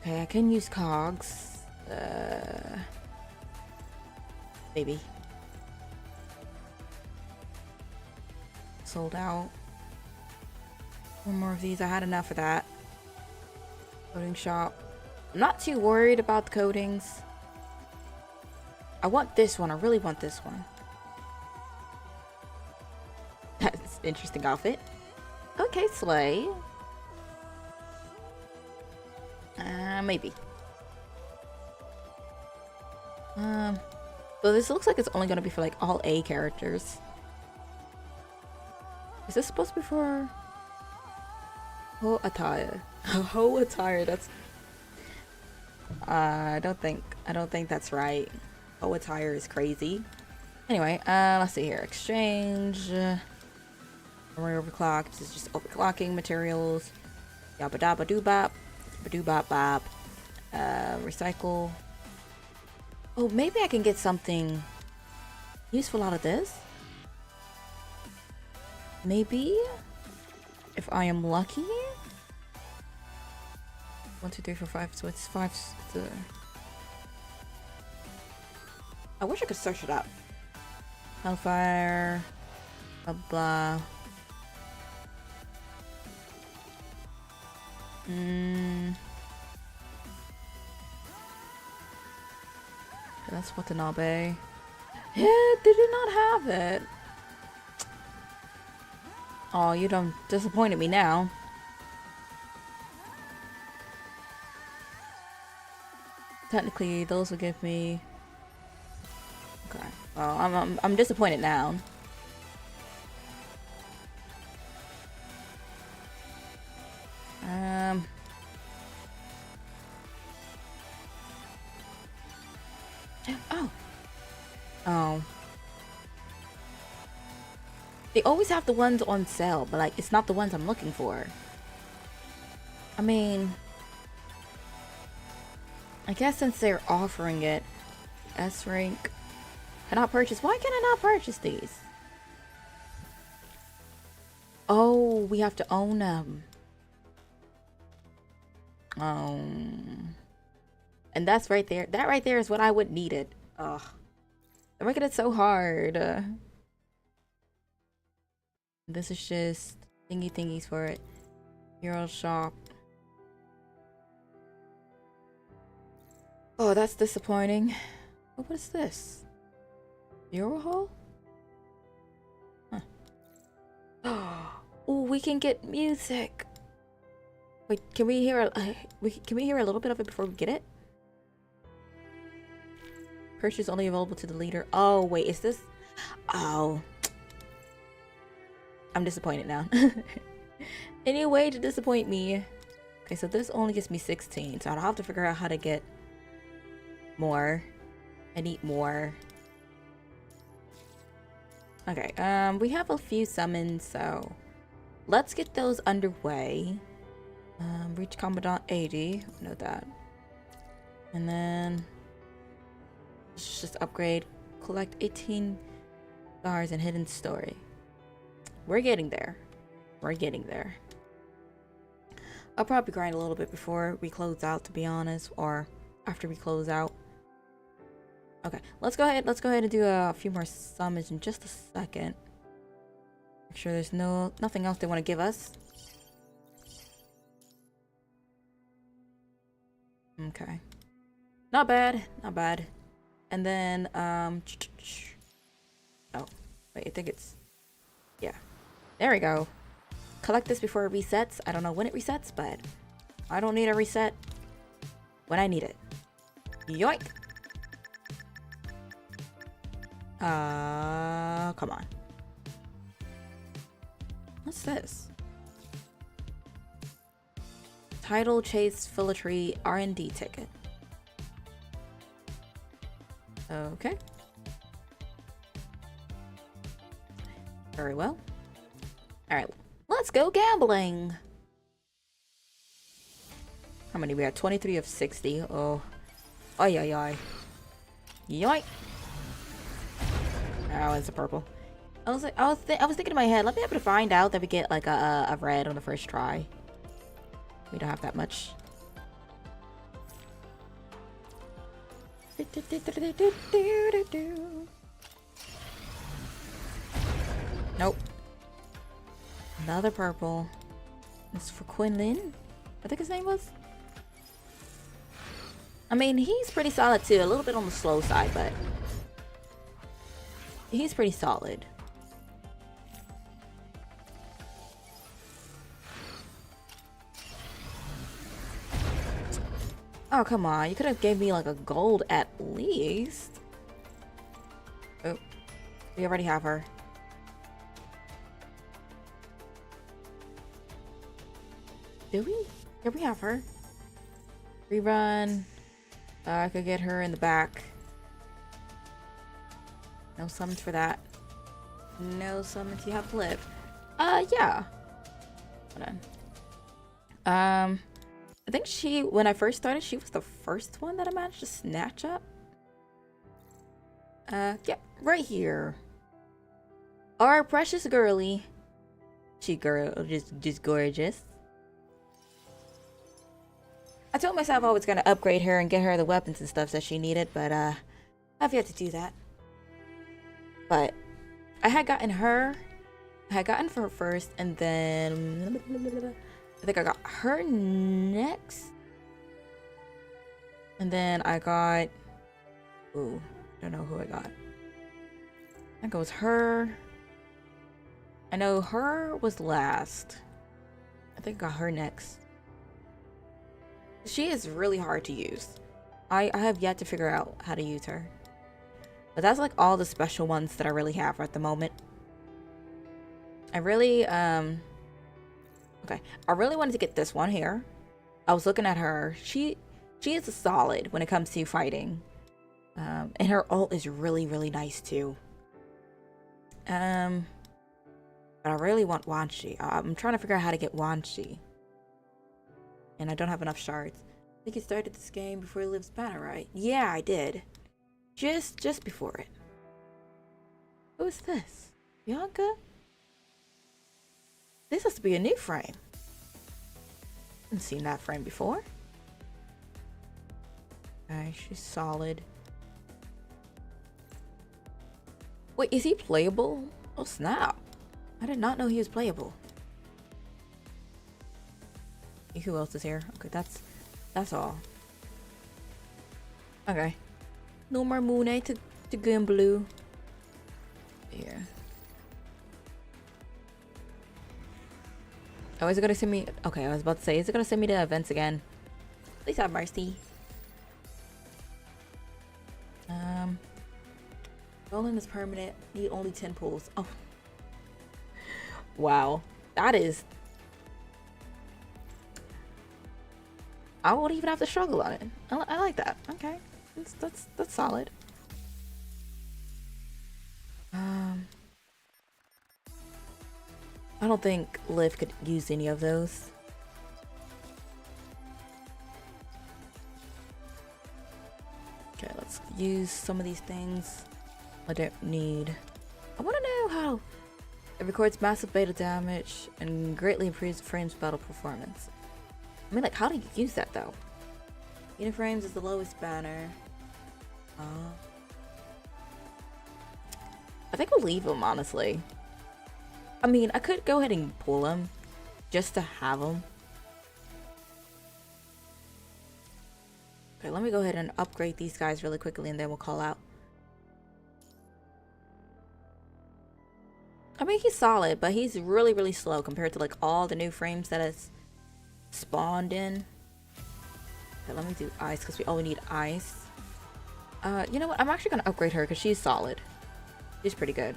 Okay, I can use cogs. Maybe. Sold out. One more of these. I had enough of that. Coding shop. I'm not too worried about the coatings. I want this one. I really want this one. That's an interesting outfit. Okay, Slay. Maybe. So this looks like it's only gonna be for like all A characters. Is this supposed to be for Ho attire? Ho attire, that's I don't think that's right. Ho attire is crazy. Anyway, let's see here. Exchange. Memory overclock. This is just overclocking materials. Yabba dabba doo bop. Doo bop bop. Recycle. Oh, maybe I can get something useful out of this. Maybe if I am lucky. 1, 2, 3, 4, 5. So it's 5. I wish I could search it up. Hellfire. Blah blah. That's Watanabe. Yeah, they did not have it. Oh, you done disappointed me now. Technically, those will give me. Okay. Well, I'm disappointed now. Oh. Oh. They always have the ones on sale, but like it's not the ones I'm looking for. I mean, I guess since they're offering it, S rank cannot purchase. Why can I not purchase these? Oh, we have to own them. And that's right there. That right there is what I would need it. Ugh. They're making it so hard. This is just thingies for it. Hero shop. Oh, that's disappointing. Oh, what is this? Hero hall? Huh. Oh, we can get music. Wait, can we hear can we hear a little bit of it before we get it? Purchase only available to the leader. Oh, wait, is this? Oh. I'm disappointed now. Any way to disappoint me. Okay, so this only gives me 16, so I'll have to figure out how to get more. I need more. Okay, we have a few summons, so let's get those underway. Reach Commandant 80, know that. And then let's just upgrade, collect 18 stars and hidden story. We're getting there. We're getting there. I'll probably grind a little bit before we close out, to be honest, or after we close out. Okay, let's go ahead and do a few more summons in just a second. Make sure there's nothing else they want to give us. Okay. Not bad, not bad. And then, oh, wait, I think it's, yeah. There we go. Collect this before it resets. I don't know when it resets, but I don't need a reset when I need it. Yoink! Come on. What's this? Title Chase Filatry R&D ticket. Okay. Very well. Alright, let's go gambling. How many we got? 23 of 60. Oh. Ay ay ay. Yoink. Oh, it's a purple. I was thinking in my head, let me be able to find out that we get like a red on the first try. We don't have that much. Nope. Another purple. This is for Quinlan. I think his name was. I mean, he's pretty solid too. A little bit on the slow side, but he's pretty solid. Oh, come on. You could have gave me like a gold at least. Oh, we already have her. Do we? Yeah, we have her. Rerun. I could get her in the back. No summons for that. No summons. You have to live. Yeah. Hold on. I think when I first started, she was the first one that I managed to snatch up. Yeah, right here. Our precious girly. She just gorgeous. I told myself I was gonna upgrade her and get her the weapons and stuff that she needed, but I've yet to do that. But I had gotten her I had gotten for her first, and then I think I got her next. And then I got, ooh, I don't know who I got. I think it was her. I know her was last. I think I got her next. She is really hard to use. I have yet to figure out how to use her. But that's like all the special ones that I really have at the moment. I really, okay. I really wanted to get this one here. I was looking at her. She is a solid when it comes to fighting. And her ult is really, really nice too. But I really want Wan Shi. I'm trying to figure out how to get Wan Shi. And I don't have enough shards. I think you started this game before you lived banner, right? Yeah, I did. Just before it. Who is this? Bianca? This has to be a new frame. Haven't seen that frame before. Okay, she's solid. Wait, is he playable? Oh snap. I did not know he was playable. Who else is here? Okay, that's all. Okay. No more Moon Knight to go in blue. Yeah. Oh, is it gonna send me? Okay, I was about to say, is it gonna send me to events again? Please have mercy. Rolling is permanent. Need only 10 pulls. Oh. Wow. That is. I won't even have to struggle on it. I like that. Okay. That's solid. I don't think Liv could use any of those. Okay, let's use some of these things I don't need. I want to know how it records massive beta damage and greatly improves frames battle performance. I mean, like, how do you use that though? Uniframes is the lowest banner. I think we'll leave them, honestly. I mean, I could go ahead and pull them just to have them. Okay, let me go ahead and upgrade these guys really quickly and then we'll call out. I mean, he's solid, but he's really, really slow compared to like all the new frames that has spawned in. Okay, let me do ice because we only need ice. You know what? I'm actually gonna upgrade her because she's solid. She's pretty good.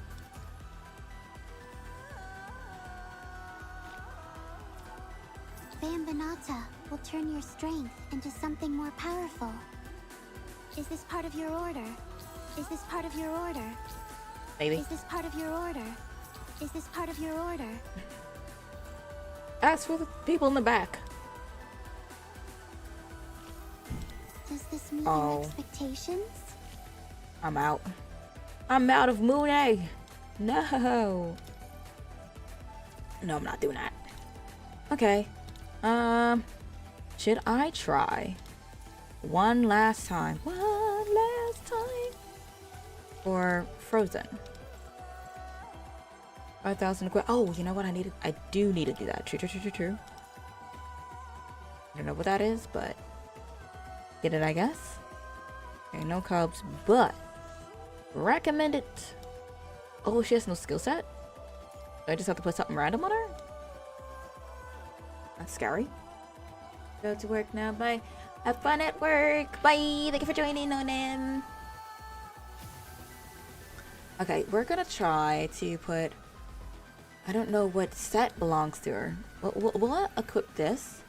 Bambanata will turn your strength into something more powerful. Is this part of your order? Is this part of your order? Maybe. Is this part of your order? Is this part of your order? Ask for the people in the back. Does this meet your expectations? I'm out. I'm out of Moon Egg. No. No, I'm not doing that. Okay. Should I try one last time? One last time. Or Frozen. 5,000. Oh, you know what? I do need to do that. True. I don't know what that is, but get it, I guess. Okay, no cubs, but recommend it. Oh, she has no skill set. I just have to put something random on her. That's scary. Go to work now. Bye. Have fun at work. Bye. Thank you for joining, Onim. Okay, we're gonna try to put. I don't know what set belongs to her. Will I equip this?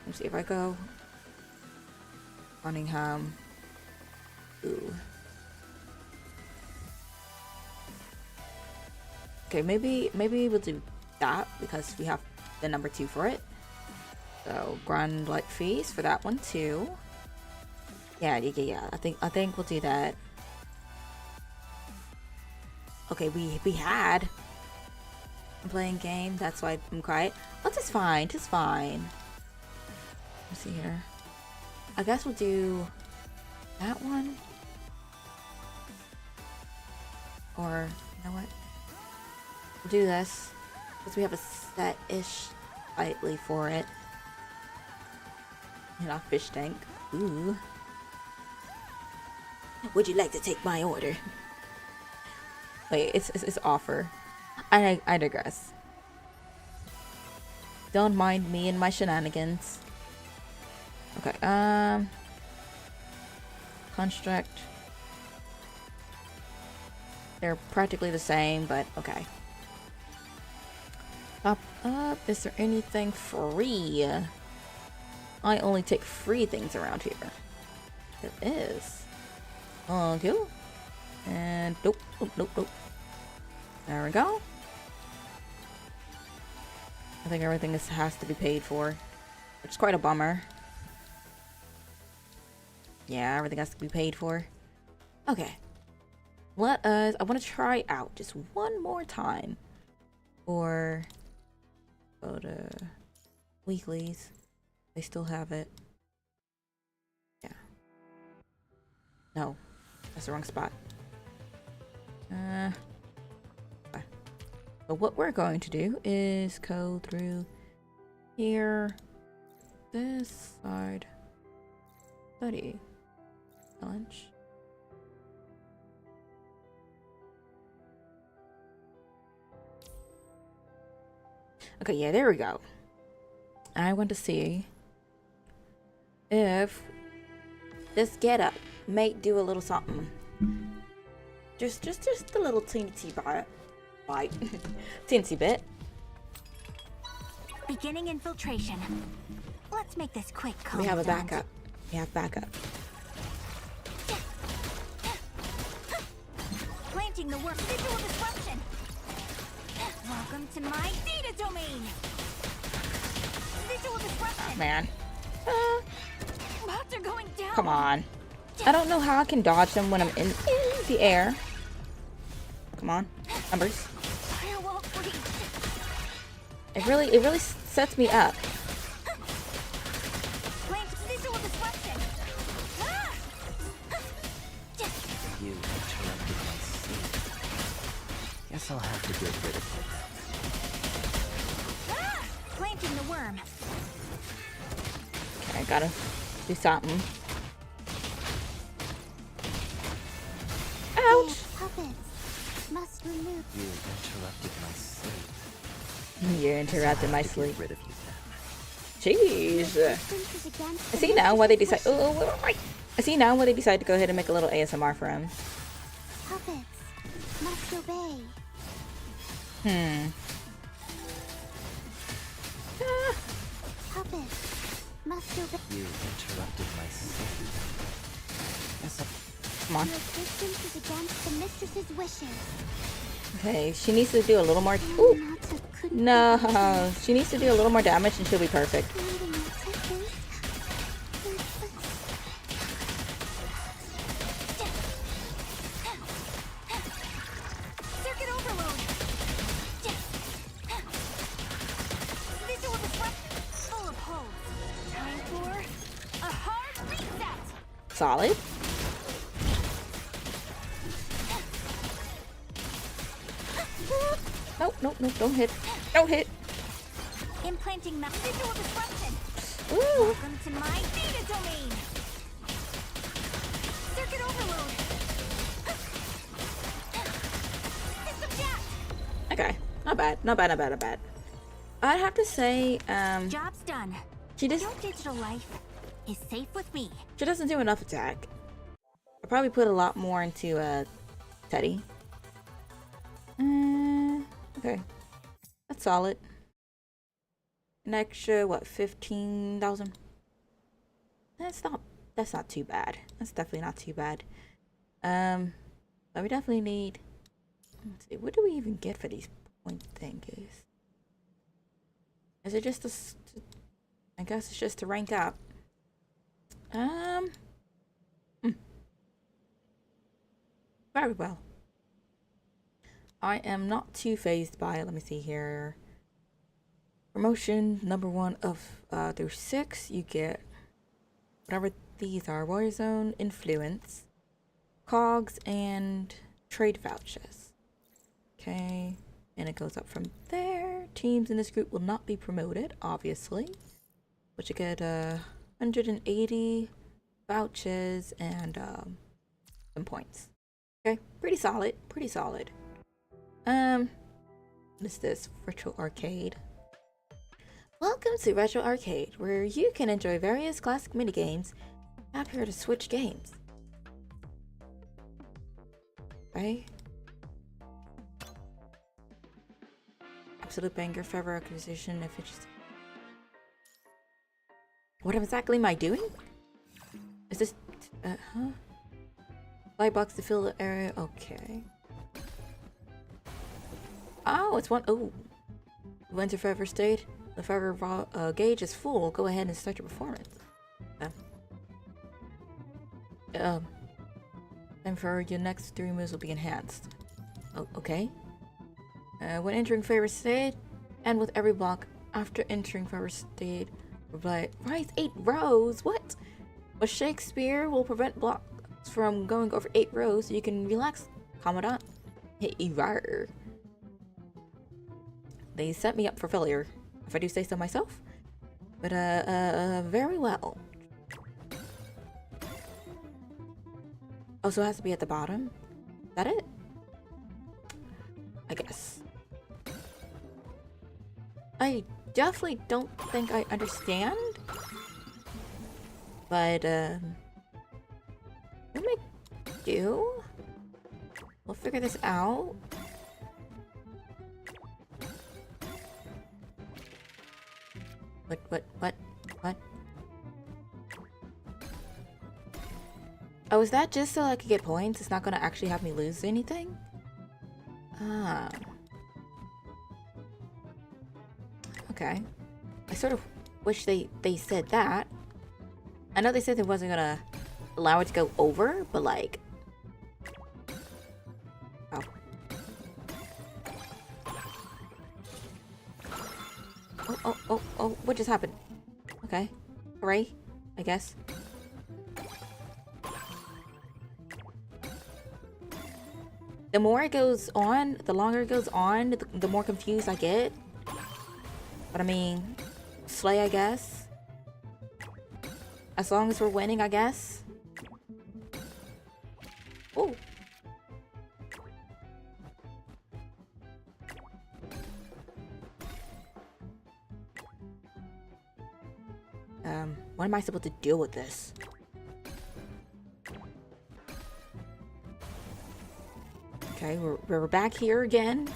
Let me see if I go. Cunningham. Ooh. Okay, maybe we'll do that because we have the number 2 for it. So Grand Light Feast for that one too. Yeah. I think we'll do that. Okay, we had. I'm playing game. That's why I'm quiet. Oh, it's fine. It's fine. Let's see here. I guess we'll do that one. Or, you know what? We'll do this because we have a set-ish slightly for it. And our fish tank. Ooh. Would you like to take my order? Wait, it's offer. I digress. Don't mind me and my shenanigans. Okay, construct. They're practically the same, but okay. Pop up. Is there anything free? I only take free things around here. There is. Okay. And nope, nope, nope, nope. There we go. I think everything has to be paid for, which is quite a bummer. Yeah, everything has to be paid for. Okay. Let us, I want to try out just one more time. Or go to weeklies. They still have it. Yeah. No, that's the wrong spot. But what we're going to do is go through here, this side, study, challenge. Okay, yeah, there we go. I want to see if this getup may do a little something. Just a little teensy bite. Teensy bit. Beginning infiltration. Let's make this quick. We have a backup. We have backup. Planting the work. Visual disruption. Welcome to my data domain. Visual disruption. Oh, man. Bots are going down. Come on. I don't know how I can dodge them when I'm in the air. Come on. Numbers. Firewall breach. It really sets me up. Plant visual disruption. Ah! You interrupted my sleep. Guess I'll have to get rid of you. Ah! Planting the worm. Okay, I gotta do something. Ouch! Puppets must remove. You interrupted my sleep. You interrupted my sleep. Get rid of you Jeez. I see now why they decide. Oh, I see now why they decide to go ahead and make a little ASMR for him. Puppets must obey. Puppets must obey. You interrupted my sleep. Come on. Your existence is against the mistress's wishes. Okay, she needs to do a little more. Ooh. No, she needs to do a little more damage and she'll be perfect. Circuit overload. Visual disruption. Full of holes. Time for a hard reset. Solid. Nope, don't hit. Don't hit. Implanting visual disruption. Ooh. Welcome to my data domain. Circuit overload. System jacked. Okay, not bad. I'd have to say, Job's done. she just Your digital life is safe with me. she doesn't do enough attack. I'll probably put a lot more into Teddy. Okay, that's solid. An extra what, 15,000? That's not too bad. That's definitely not too bad. But we definitely need. Let's see, what do we even get for these point thingies? Is it just I guess it's just to rank up. Very well. I am not too phased by it. Let me see here. Promotion number 1 of through 6, you get whatever these are: Warrior Zone, Influence, Cogs, and Trade Vouchers. Okay, and and it goes up from there. Teams in this group will not be promoted, obviously. But you get 180 vouchers and some points. Okay, pretty solid, pretty solid. What is this? Virtual Arcade. Welcome to Retro Arcade, where you can enjoy various classic minigames. Tap here to switch games. Right? Absolute banger, forever acquisition, efficiency. What exactly am I doing? Is this... Light box to fill the area. Okay. Oh, it's one... Oh. You went to forever state. The forever gauge is full. Go ahead and start your performance. And for your next 3 moves will be enhanced. Oh, okay. When entering favorite state, and with every block after entering favorite state, rise 8 rows. What? But Shakespeare will prevent blocks from going over 8 rows, so you can relax, Commandant. Hey, rawr. They set me up for failure, if I do say so myself. But very well. Oh, so it has to be at the bottom? Is that it? I guess. I definitely don't think I understand. But, we might do. We'll figure this out. What? Oh, is that just so I could get points? It's not gonna actually have me lose anything? Ah. Okay. I sort of wish they said that. I know they said they wasn't gonna allow it to go over, but like... Oh. Oh, what just happened? Okay. Hooray, I guess. The more it goes on, the longer it goes on, the more confused I get. But I mean, slay, I guess. As long as we're winning, I guess. Oh. What am I supposed to do with this? Okay, we're back here again.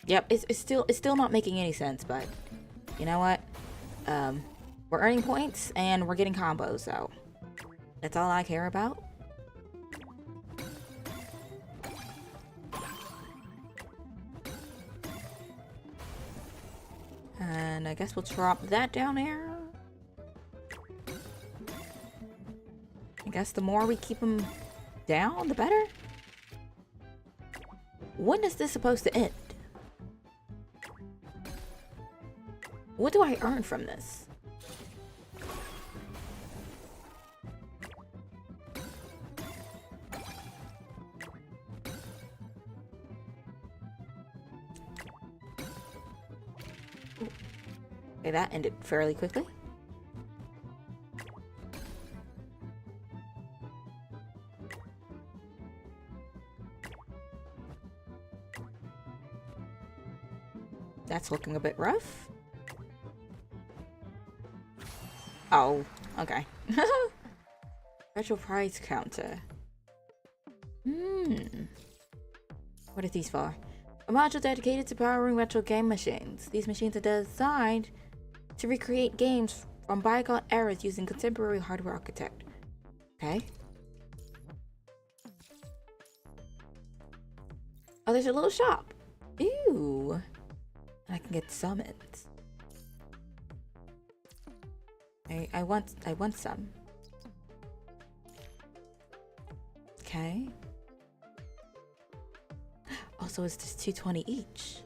Yep, it's still not making any sense, but you know what? We're earning points and we're getting combos, so that's all I care about. And I guess we'll drop that down there. I guess the more we keep them down, the better. When is this supposed to end? What do I earn from this? Okay, that ended fairly quickly. That's looking a bit rough. Oh, okay. Retro prize counter. What are these for? A module dedicated to powering retro game machines. These machines are designed to recreate games from bygone eras using contemporary hardware architect. Okay. Oh, there's a little shop. Ew. I can get summons. I want some. Okay. Also, it's just 220 each.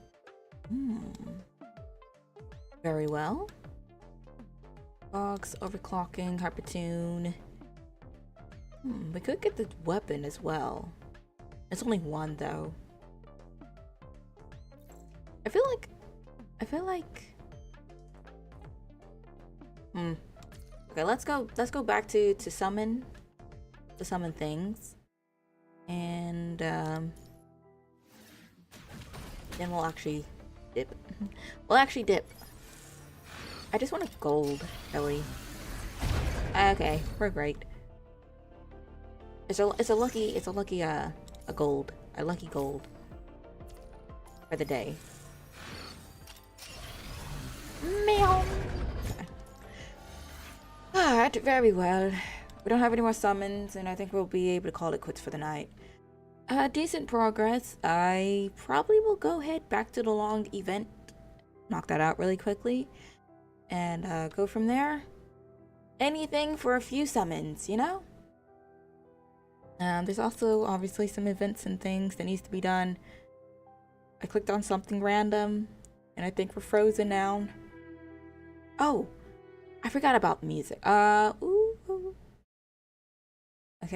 Very well. Box, overclocking, Harpoon. We could get the weapon as well. It's only one though. I feel like Okay, let's go back to summon things. And then we'll actually dip. I just want a gold, Ellie. Okay, we're great. It's a lucky gold. A lucky gold for the day. Meow. Alright, very well. We don't have any more summons, and I think we'll be able to call it quits for the night. Decent progress. I probably will go head back to the long event, knock that out really quickly, and go from there. Anything for a few summons, you know? There's also obviously some events and things that needs to be done. I clicked on something random, and I think we're frozen now. Oh, I forgot about music. Okay,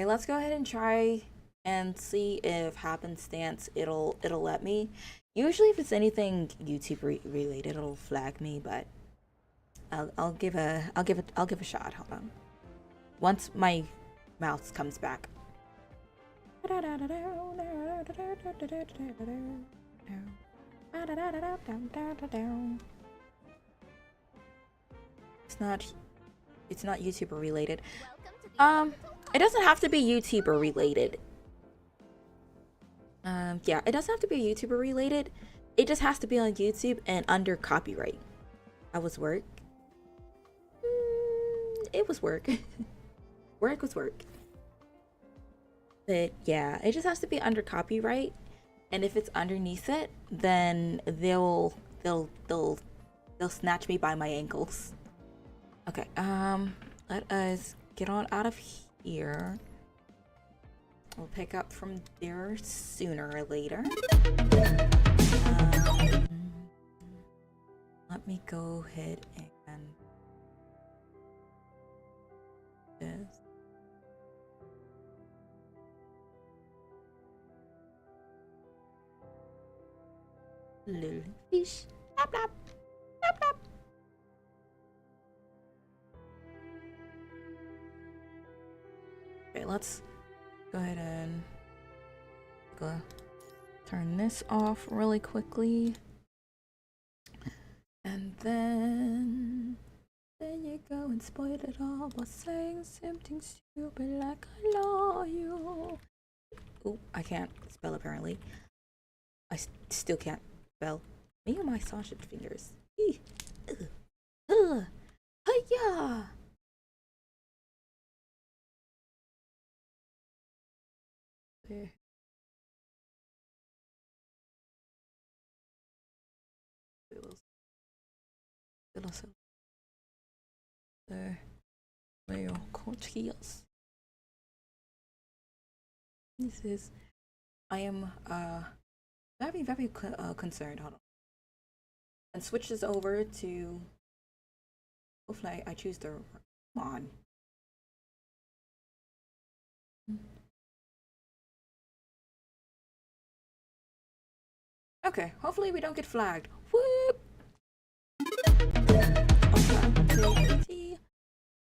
let's go ahead and try and see if happenstance it'll let me. Usually, if it's anything YouTube related, it'll flag me, but I'll give a shot. Hold on. Once my mouse comes back. It's not YouTuber related. It doesn't have to be YouTuber related. Yeah, it doesn't have to be YouTuber related. It just has to be on YouTube and under copyright. That was work. It was work. Work was work. But yeah, it just has to be under copyright, and if it's underneath it, then they'll snatch me by my ankles. Okay, let us get on out of here. We'll pick up from there sooner or later. Let me go ahead and this. Little fish. Blap, blap. Blap, blap. Okay, let's go ahead and turn this off really quickly. And then you go and spoil it all by saying something stupid like I love you. Oh, I can't spell apparently. I still can't spell. Me and my sausage fingers. Hiya! There. There. Leo Cortias. This is. I am very concerned. Hold on. And switch this over to. Hopefully, I choose the. Come on. Okay, hopefully we don't get flagged. Whoop!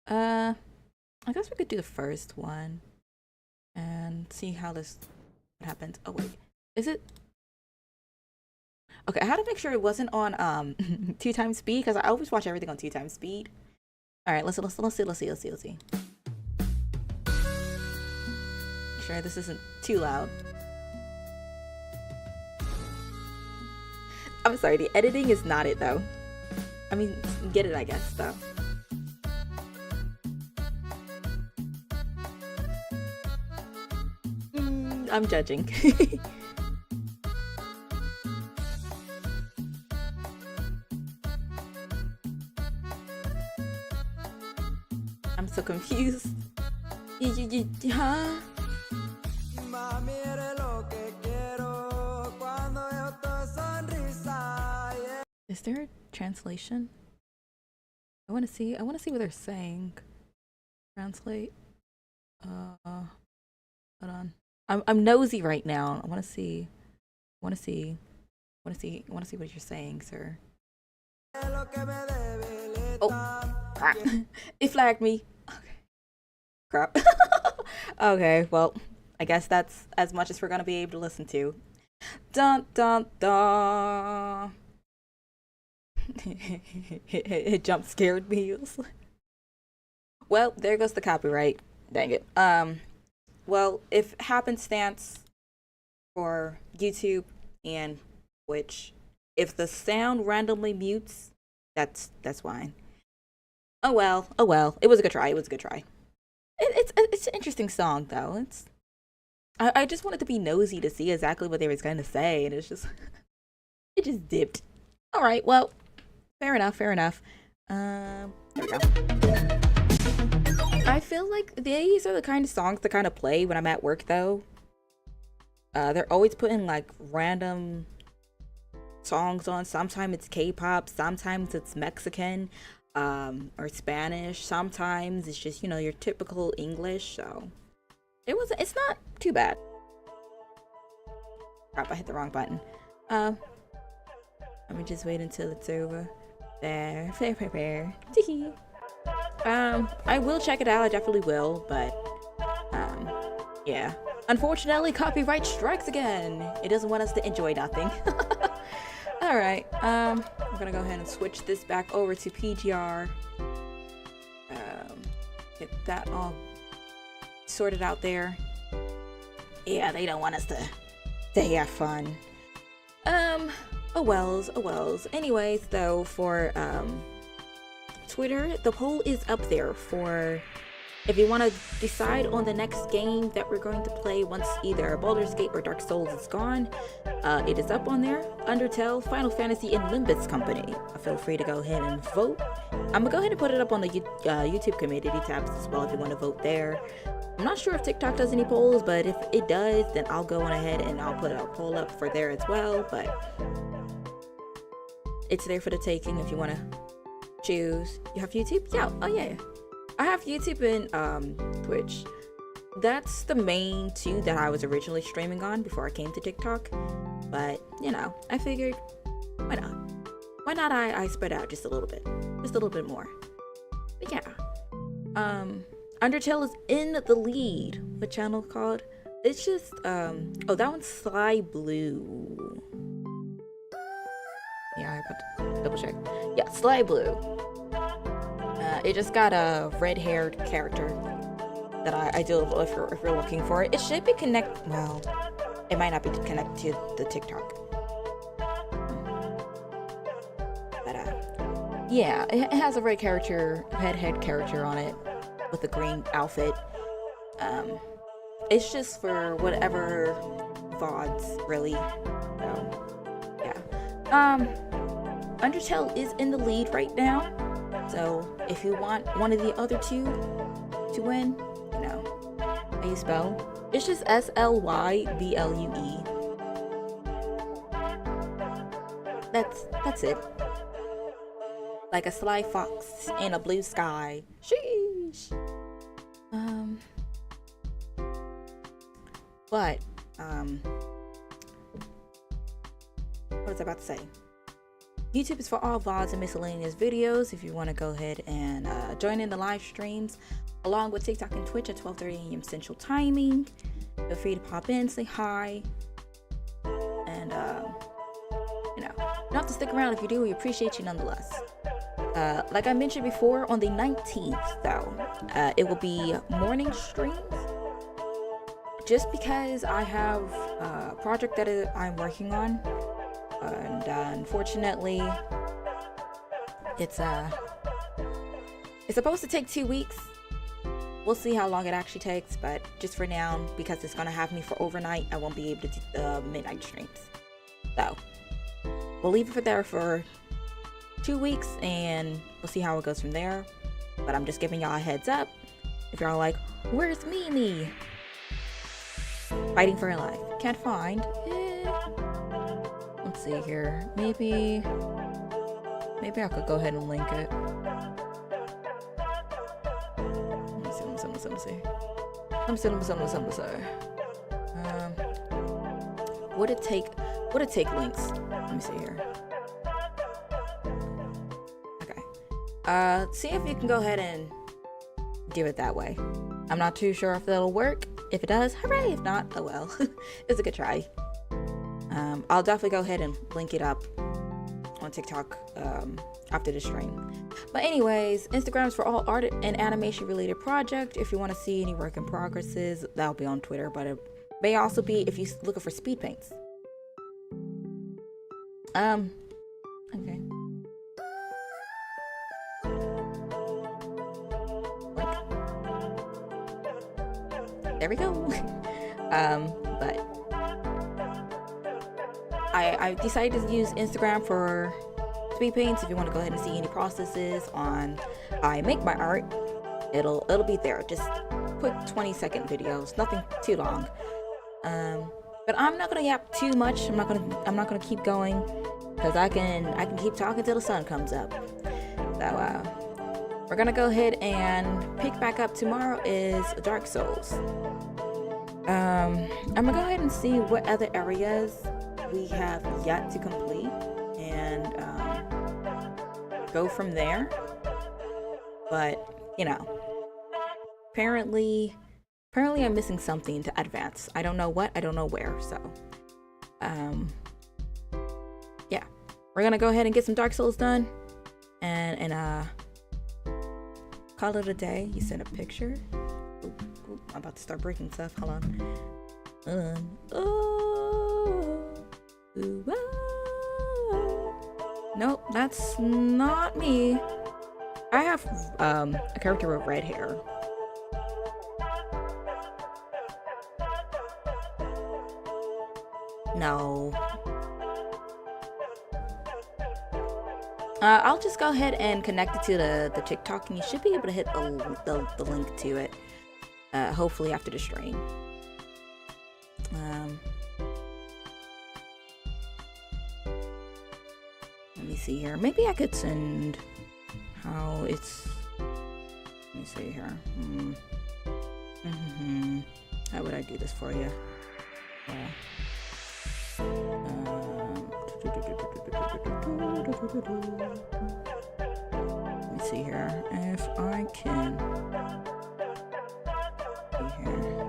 I guess we could do the first one and see how this happens. Oh wait, is it? Okay, I had to make sure it wasn't on 2x speed because I always watch everything on 2x speed. All right, let's see. Sure, this isn't too loud. I'm sorry, the editing is not it though. I mean, get it, I guess, though. I'm judging. I'm so confused. Huh? Is there a translation? I want to see what they're saying. Translate. Hold on. I'm nosy right now. I want to see what you're saying, sir. Oh, crap. It flagged me. Okay. Crap. Okay, well, I guess that's as much as we're gonna be able to listen to. Dun dun dun. It jump scared me. Well, there goes the copyright. Dang it. Well, if happenstance for YouTube and Twitch, if the sound randomly mutes, that's fine. Oh well. It was a good try. It's an interesting song though. I just wanted to be nosy to see exactly what they was going to say, and it's just it just dipped. All right, well, fair enough. There we go. I feel like these are the kind of songs that kind of play when I'm at work though. They're always putting like random songs on. Sometimes it's K-pop, sometimes it's Mexican, or Spanish. Sometimes it's just, you know, your typical English. So it's not too bad. Crap, I hit the wrong button. Let me just wait until it's over. There. Tee. I will check it out, I definitely will, but yeah. Unfortunately, copyright strikes again. It doesn't want us to enjoy nothing. Alright, I'm gonna go ahead and switch this back over to PGR. Get that all sorted out there. Yeah, they don't want us to have fun. Oh wells. Anyways, though, for Twitter, the poll is up there for if you want to decide on the next game that we're going to play once either Baldur's Gate or Dark Souls is gone. It is up on there. Undertale, Final Fantasy, and Limbus Company. Feel free to go ahead and vote. I'm gonna go ahead and put it up on the YouTube community tabs as well if you want to vote there. I'm not sure if TikTok does any polls, but if it does, then I'll go on ahead and I'll put a poll up for there as well. But it's there for the taking if you want to choose. You have YouTube? Yeah. Oh yeah. I have YouTube and Twitch. That's the main two that I was originally streaming on before I came to TikTok. But, you know, I figured, why not? Why not I spread out just a little bit more. But yeah. Undertale is in the lead. What channel called? It's just, oh, that one's Sly Blue. Yeah, I got to double check. Yeah, Sly Blue. It just got a red-haired character that I do if you're looking for it. It should be well, it might not be connected to the TikTok. But yeah, it has a red head character on it with a green outfit. It's just for whatever VODs, really. So yeah. Undertale is in the lead right now. So if you want one of the other two to win, you know how you spell. It's just SLYBLUE. That's it. Like a sly fox in a blue sky. Sheesh. But what was I about to say? YouTube is for all VODs and miscellaneous videos. If you want to go ahead and join in the live streams along with TikTok and Twitch at 12:30 a.m. Central Timing, feel free to pop in, say hi, and you know, you don't have to stick around. If you do, we appreciate you nonetheless. Like I mentioned before, on the 19th though, it will be morning streams, just because I have a project that I'm working on. And unfortunately, it's supposed to take 2 weeks. We'll see how long it actually takes, but just for now, because it's gonna have me for overnight, I won't be able to do the midnight streams. So we'll leave it for there for 2 weeks, and we'll see how it goes from there. But I'm just giving y'all a heads up. If y'all are like, where's Mimi? Fighting for her life. Can't find. Let's see here. Maybe Maybe I could go ahead and link it. Let me see. Would it take links? Let me see here. Okay. See if you can go ahead and do it that way. I'm not too sure if that'll work. If it does, hooray! If not, oh well. It's a good try. I'll definitely go ahead and link it up on TikTok after the stream. But anyways, Instagram's for all art and animation related project. If you want to see any work in progresses, that'll be on Twitter, but it may also be if you're looking for speed paints. Okay. There we go. But I decided to use Instagram for speed paints. If you want to go ahead and see any processes on how I make my art, it'll be there. Just quick 20-second videos, nothing too long. But I'm not gonna yap too much. I'm not gonna keep going because I can keep talking till the sun comes up. So we're gonna go ahead and pick back up. Tomorrow is Dark Souls. I'm gonna go ahead and see what other areas we have yet to complete and go from there. But you know, apparently I'm missing something to advance. I don't know what, I don't know where. So yeah, we're gonna go ahead and get some Dark Souls done and call it a day. You sent a picture. Ooh, I'm about to start breaking stuff. Hold on. Nope, that's not me. I have a character with red hair. No. I'll just go ahead and connect it to the TikTok, and you should be able to hit the link to it. Hopefully after the stream. Let me see here. Maybe I could send how it's. Let me see here. How would I do this for you? Let me see here. If I can. See here.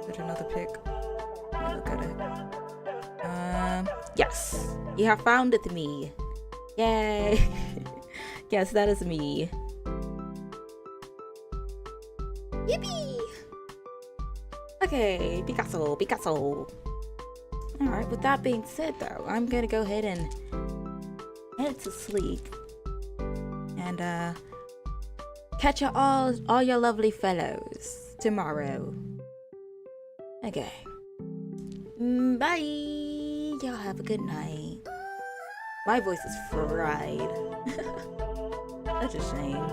Put another pic. Look at it. Yes. You have found it, me. Yay. Yes, that is me. Yippee! Okay, Picasso. Alright, with that being said though, I'm gonna go ahead and head to sleep. And catch you all your lovely fellows tomorrow. Okay. Bye. Y'all have a good night. My voice is fried. That's a shame.